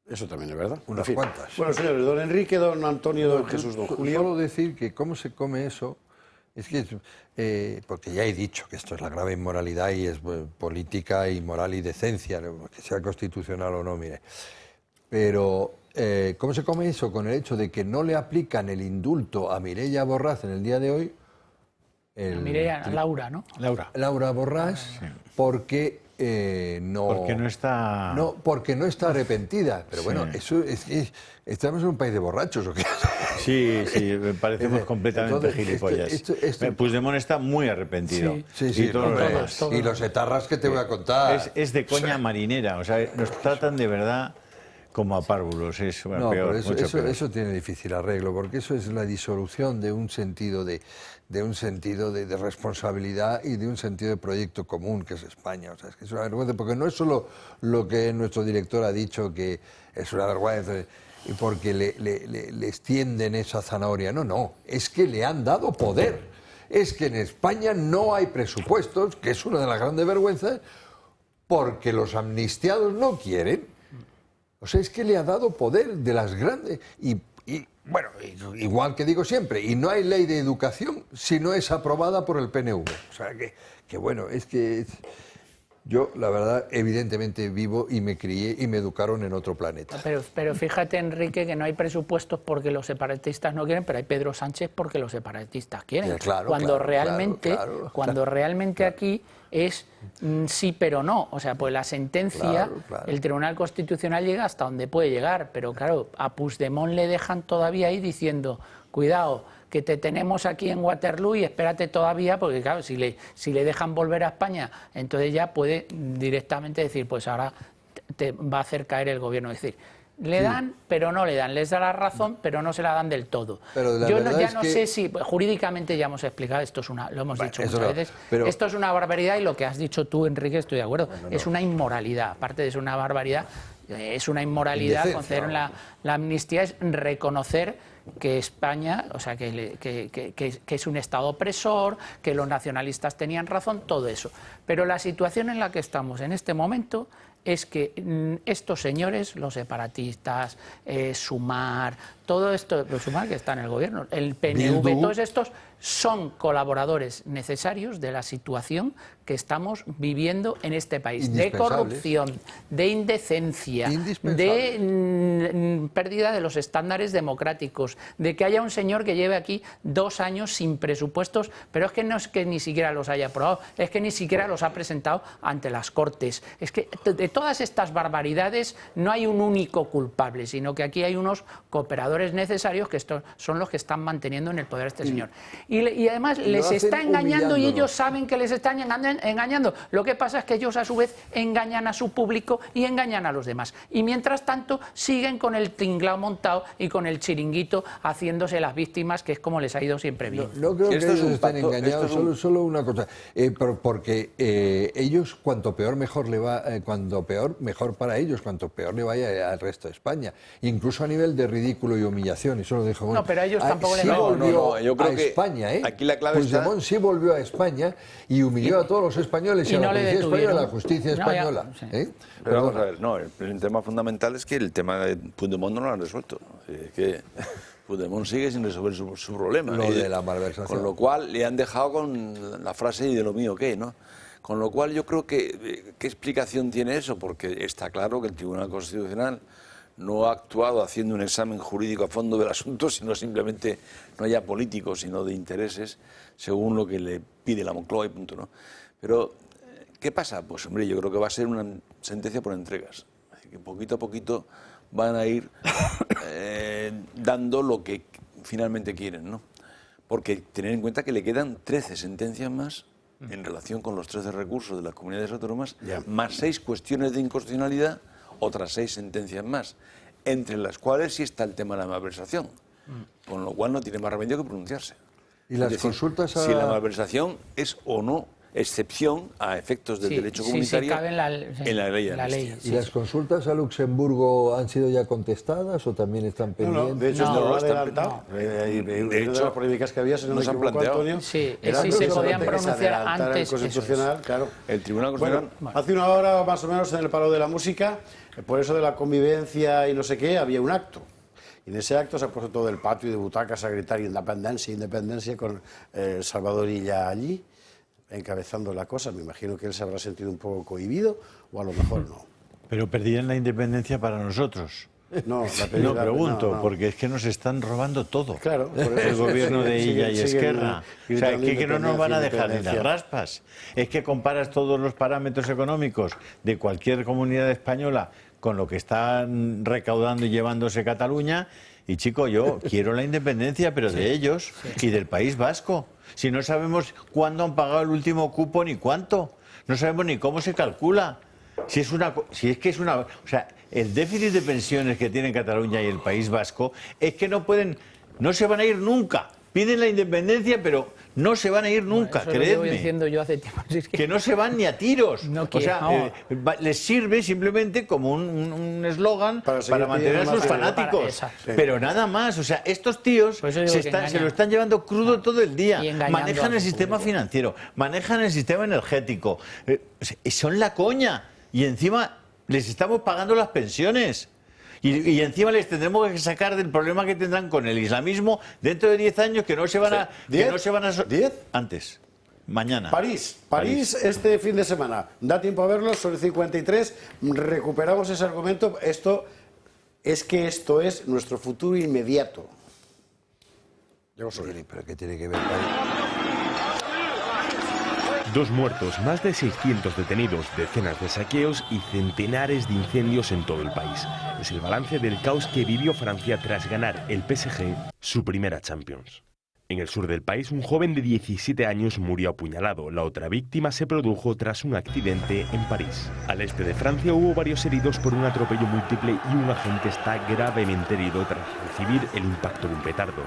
Eso también es verdad. Unas cuantas. Bueno, señores, don Enrique, don Antonio, don Jesús, don Julio. Solo decir que cómo se come eso, es que, porque ya he dicho que esto es la grave inmoralidad y es política y moral y decencia, que sea constitucional o no, mire. Pero, ¿cómo se come eso? Con el hecho de que no le aplican el indulto a Mireia Borràs en el día de hoy. Laura, ¿no? Laura Borràs, porque no... Porque no está... No, porque no está arrepentida. Pero bueno, eso es que estamos en un país de borrachos, ¿o qué? Sí, parecemos completamente gilipollas. Puigdemont está muy arrepentido. Sí, todos. Y los etarras que te voy a contar. Es de coña marinera, o sea, nos tratan de verdad como a párvulos. Es no, peor, pero mucho peor. Eso tiene difícil arreglo, porque eso es la disolución de un sentido de responsabilidad y de un sentido de proyecto común que es España. O sea, es que es una vergüenza, porque no es solo lo que nuestro director ha dicho, que es una vergüenza, y porque le extienden esa zanahoria. No, es que le han dado poder. Es que en España no hay presupuestos, que es una de las grandes vergüenzas, porque los amnistiados no quieren. O sea, es que le ha dado poder de las grandes... Y bueno, igual que digo siempre, y no hay ley de educación si no es aprobada por el PNV. O sea, que bueno, es que... Yo, la verdad, evidentemente vivo y me crié y me educaron en otro planeta. Pero fíjate, Enrique, que no hay presupuestos porque los separatistas no quieren, pero hay Pedro Sánchez porque los separatistas quieren. Claro, cuando claro. realmente aquí es sí pero no. O sea, pues la sentencia, Claro. el Tribunal Constitucional llega hasta donde puede llegar, pero claro, a Puigdemont le dejan todavía ahí diciendo, cuidado, que te tenemos aquí en Waterloo y espérate todavía, porque claro, si le dejan volver a España, entonces ya puede directamente decir, pues ahora te va a hacer caer el gobierno. Es decir, le dan, pero no le dan, les da la razón, pero no se la dan del todo. Yo no sé si, jurídicamente ya hemos explicado, esto es lo hemos dicho muchas veces, esto es una barbaridad y lo que has dicho tú, Enrique, estoy de acuerdo, es una inmoralidad, aparte de ser una barbaridad, es una inmoralidad. Conceder la amnistía es reconocer que España, o sea, que es un Estado opresor, que los nacionalistas tenían razón, todo eso. Pero la situación en la que estamos en este momento es que estos señores, los separatistas, Sumar, todo esto, los Sumar que está en el gobierno, el PNV, todos estos son colaboradores necesarios de la situación que estamos viviendo en este país, de corrupción, de indecencia, de pérdida de los estándares democráticos, de que haya un señor que lleve aquí 2 años sin presupuestos, pero es que no es que ni siquiera los haya aprobado, es que ni siquiera los ha presentado ante las Cortes. Es que de todas estas barbaridades no hay un único culpable, sino que aquí hay unos cooperadores necesarios que son los que están manteniendo en el poder a este señor. Y además les está engañando y ellos saben que les están engañando. Lo que pasa es que ellos a su vez engañan a su público y engañan a los demás. Y mientras tanto siguen con el tinglao montado y con el chiringuito haciéndose las víctimas, que es como les ha ido siempre bien. No creo que ellos estén engañados, solo una cosa. Porque ellos cuanto peor mejor le va, cuanto peor mejor para ellos, cuanto peor le vaya al resto de España. Incluso a nivel de ridículo y humillación. Y solo dejo, no, pero a ellos tampoco les volvió yo creo a que España, aquí la clave Puigdemont sí volvió a España y humilló a todos los españoles y a la policía española y a la justicia española. Pero vamos a ver, no, el tema fundamental es que el tema de Puigdemont no lo han resuelto. Es que Puigdemont sigue sin resolver su problema. Lo de la malversación. Con lo cual le han dejado con la frase y de lo mío qué, ¿no? Con lo cual yo creo que, ¿qué explicación tiene eso? Porque está claro que el Tribunal Constitucional no ha actuado haciendo un examen jurídico a fondo del asunto, sino simplemente no ya político, sino de intereses, según lo que le pide la Moncloa y punto, ¿no? Pero, ¿qué pasa? Pues, hombre, yo creo que va a ser una sentencia por entregas. Así que poquito a poquito van a ir dando lo que finalmente quieren, ¿no? Porque tener en cuenta que le quedan 13 sentencias más en relación con los 13 recursos de las comunidades autónomas, más 6 cuestiones de inconstitucionalidad, otras 6 sentencias más, entre las cuales sí está el tema de la malversación, con lo cual no tiene más remedio que pronunciarse. ¿Y las consultas a... si la malversación es o no excepción a efectos del derecho comunitario cabe en la ley de amnistía. ¿Y las consultas a Luxemburgo han sido ya contestadas o también están pendientes? No, de hecho, no lo adelantado. De hecho, las polémicas que había, si no me equivoco, Antonio, sí, se podían pronunciar antes. El Constitucional, claro. El Tribunal Constitucional. Bueno, hace una hora más o menos en el Palo de la Música, por eso de la convivencia y no sé qué, había un acto. Y en ese acto se ha puesto todo el patio de butacas a gritar independencia, independencia, con Salvador Illa allí, encabezando la cosa. Me imagino que él se habrá sentido un poco cohibido, o a lo mejor no. Pero perdían la independencia para nosotros. No, no pregunto, porque es que nos están robando todo. Claro, el gobierno de Illa y Esquerra. O sea, que no nos van a dejar ni las raspas. Es que comparas todos los parámetros económicos de cualquier comunidad española con lo que están recaudando y llevándose Cataluña. Y chico, yo quiero la independencia, pero de ellos y del País Vasco. Si no sabemos cuándo han pagado el último cupo ni cuánto, no sabemos ni cómo se calcula. Si es que es una, o sea, el déficit de pensiones que tienen Cataluña y el País Vasco es que no se van a ir nunca. Piden la independencia, pero no se van a ir nunca, eso creedme. lo llevo diciendo yo hace tiempo. Que no se van ni a tiros. No o sea, les sirve simplemente como un eslogan para mantener a sus fanáticos. Pero nada más. O sea, estos tíos se lo están llevando crudo todo el día. Manejan el sistema financiero, manejan el sistema energético. Son la coña. Y encima les estamos pagando las pensiones. Y encima les tendremos que sacar del problema que tendrán con el islamismo dentro de 10 años, que no se van a... ¿10? Antes. Mañana. París este fin de semana. Da tiempo a verlo, son 53. Recuperamos ese argumento. Esto es nuestro futuro inmediato. ¿Pero qué tiene que ver París? 2 muertos, más de 600 detenidos, decenas de saqueos y centenares de incendios en todo el país. Es el balance del caos que vivió Francia tras ganar el PSG su primera Champions. En el sur del país, un joven de 17 años murió apuñalado. La otra víctima se produjo tras un accidente en París. Al este de Francia hubo varios heridos por un atropello múltiple y un agente está gravemente herido tras recibir el impacto de un petardo.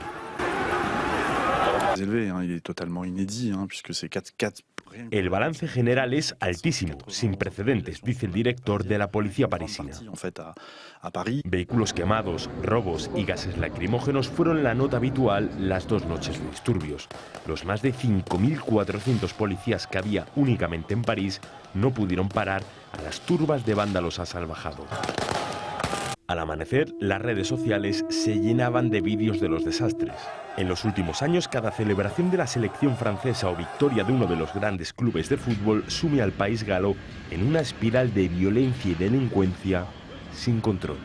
El balance general es altísimo, sin precedentes, dice el director de la policía parisina. Vehículos quemados, robos y gases lacrimógenos fueron la nota habitual las 2 noches de disturbios. Los más de 5.400 policías que había únicamente en París no pudieron parar a las turbas de vándalos asalvajados. Al amanecer, las redes sociales se llenaban de vídeos de los desastres. En los últimos años, cada celebración de la selección francesa o victoria de uno de los grandes clubes de fútbol sume al país galo en una espiral de violencia y delincuencia sin control.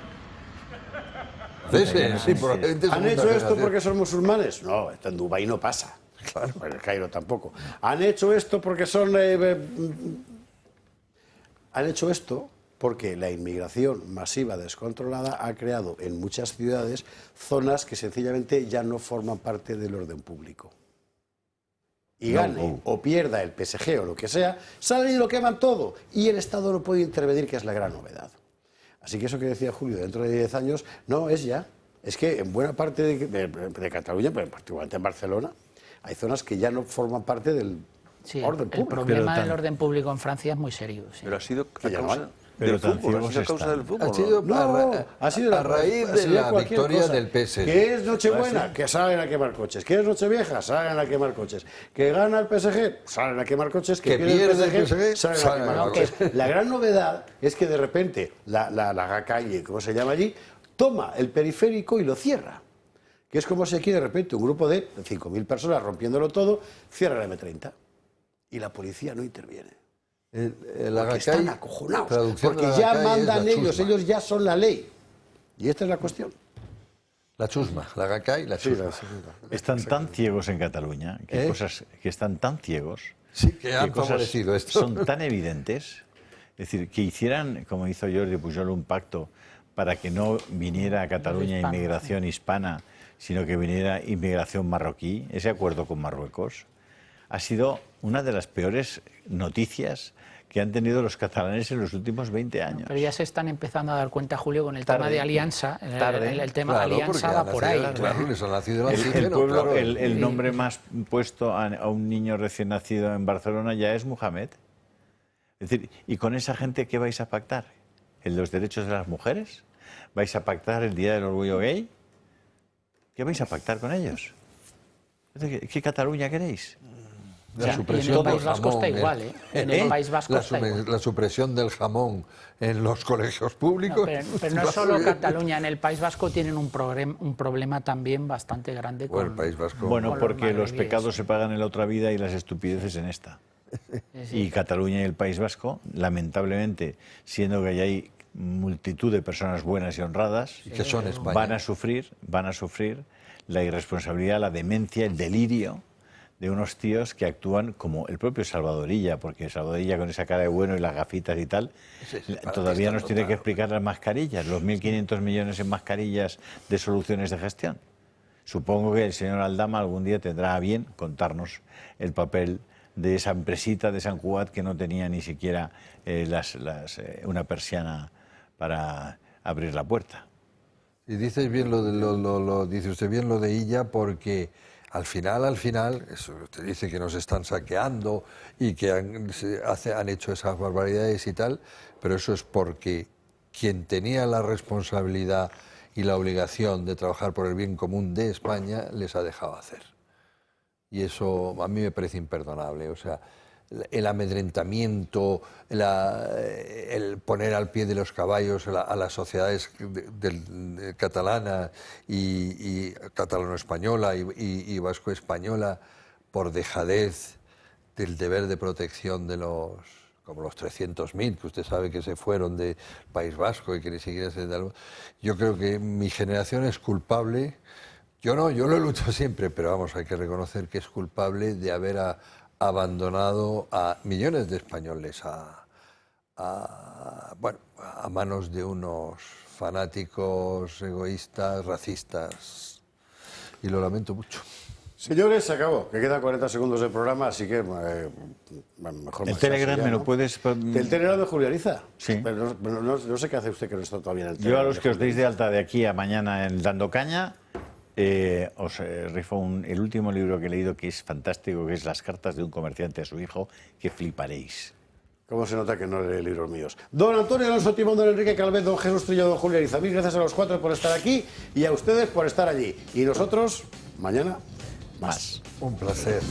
¿Han hecho esto porque son musulmanes? No, esto en Dubái no pasa. Claro, en el Cairo tampoco. ¿Han hecho esto porque son... Han hecho esto porque la inmigración masiva descontrolada ha creado en muchas ciudades zonas que sencillamente ya no forman parte del orden público. Y gane o pierda el PSG o lo que sea, salen y lo queman todo. Y el Estado no puede intervenir, que es la gran novedad. Así que eso que decía Julio, dentro de 10 años, no es ya. Es que en buena parte de Cataluña, pero particularmente en Barcelona, hay zonas que ya no forman parte del orden público. El problema del orden público en Francia es muy serio. Sí. Pero ha sido Pero del fútbol, ha sido causa del fútbol. Ha sido a raíz de la victoria del PSG. Que es Nochebuena, que salen a quemar coches. Que es Nochevieja, salen a quemar coches. Que gana el PSG, salen a quemar coches. Que pierde el PSG, salen a quemar coches. La gran novedad es que de repente la calle, ¿cómo se llama allí?, toma el periférico y lo cierra. Que es como si aquí de repente un grupo de 5.000 personas rompiéndolo todo, cierra la M30. Y la policía no interviene. Porque están acojonados, porque ya mandan ellos ya son la ley. Y esta es la cuestión. La chusma, la gaca y la chusma. Están tan ciegos en Cataluña, que hay cosas que están tan ciegos, que han favorecido esto. Son tan evidentes, es decir, que hicieran, como hizo Jordi Pujol, un pacto para que no viniera a Cataluña inmigración hispana, sino que viniera inmigración marroquí, ese acuerdo con Marruecos, ha sido una de las peores noticias que han tenido los catalanes en los últimos 20 años. Pero ya se están empezando a dar cuenta, Julio, con el tema de alianza. El tema claro, alianza va por ahí. Claro, les ha nacido el pueblo, el nombre más puesto a un niño recién nacido en Barcelona ya es Mohamed. Es decir, ¿y con esa gente qué vais a pactar? ¿En los derechos de las mujeres? ¿Vais a pactar el Día del Orgullo Gay? ¿Qué vais a pactar con ellos? ¿Qué Cataluña queréis? La supresión del jamón. Está igual, ¿eh? En el País Vasco está igual. La supresión del jamón en los colegios públicos. No, pero no es solo Cataluña, en el País Vasco tienen un problema también bastante grande con el País Vasco. Bueno, porque los pecados se pagan en la otra vida y las estupideces en esta. Y Cataluña y el País Vasco, lamentablemente, siendo que hay multitud de personas buenas y honradas, y que son España, van a sufrir la irresponsabilidad, la demencia, el delirio de unos tíos que actúan como el propio Salvadorilla, porque Salvadorilla con esa cara de bueno y las gafitas y tal, todavía nos tiene que explicar las mascarillas, los 1.500 millones en mascarillas de soluciones de gestión. Supongo que el señor Aldama algún día tendrá a bien contarnos el papel de esa empresita de Sant Cugat que no tenía ni siquiera una persiana para abrir la puerta. Y dices bien dice usted bien lo de Illa, porque al final, eso usted dice que nos están saqueando y que han hecho esas barbaridades y tal, pero eso es porque quien tenía la responsabilidad y la obligación de trabajar por el bien común de España les ha dejado hacer. Y eso a mí me parece imperdonable. O sea, el amedrentamiento, el poner al pie de los caballos a las sociedades catalanas y catalano-española y vasco-española por dejadez del deber de protección de como los 300.000 que usted sabe que se fueron del País Vasco y que ni siquiera se... Yo creo que mi generación es culpable. Yo lo he luchado siempre, pero vamos, hay que reconocer que es culpable de haber abandonado a millones de españoles a manos de unos fanáticos, egoístas, racistas. Y lo lamento mucho. Señores, se acabó, que quedan 40 segundos del programa, así que mejor... ¿El Telegram me lo puedes...? ¿El Telegram de Julio Ariza? Sí. Pero no sé qué hace usted que no está todavía en el Telegram. Yo a los que os deis de alta de aquí a mañana en Dando Caña, os rifo el último libro que he leído, que es fantástico, que es Las cartas de un comerciante a su hijo, que fliparéis. ¿Cómo se nota que no lee libros míos? Don Antonio Alonso Timón, don Enrique Calvet, don Jesús Trillo, don Julio Ariza. Mil gracias a los cuatro por estar aquí y a ustedes por estar allí. Y nosotros, mañana, más. Un placer.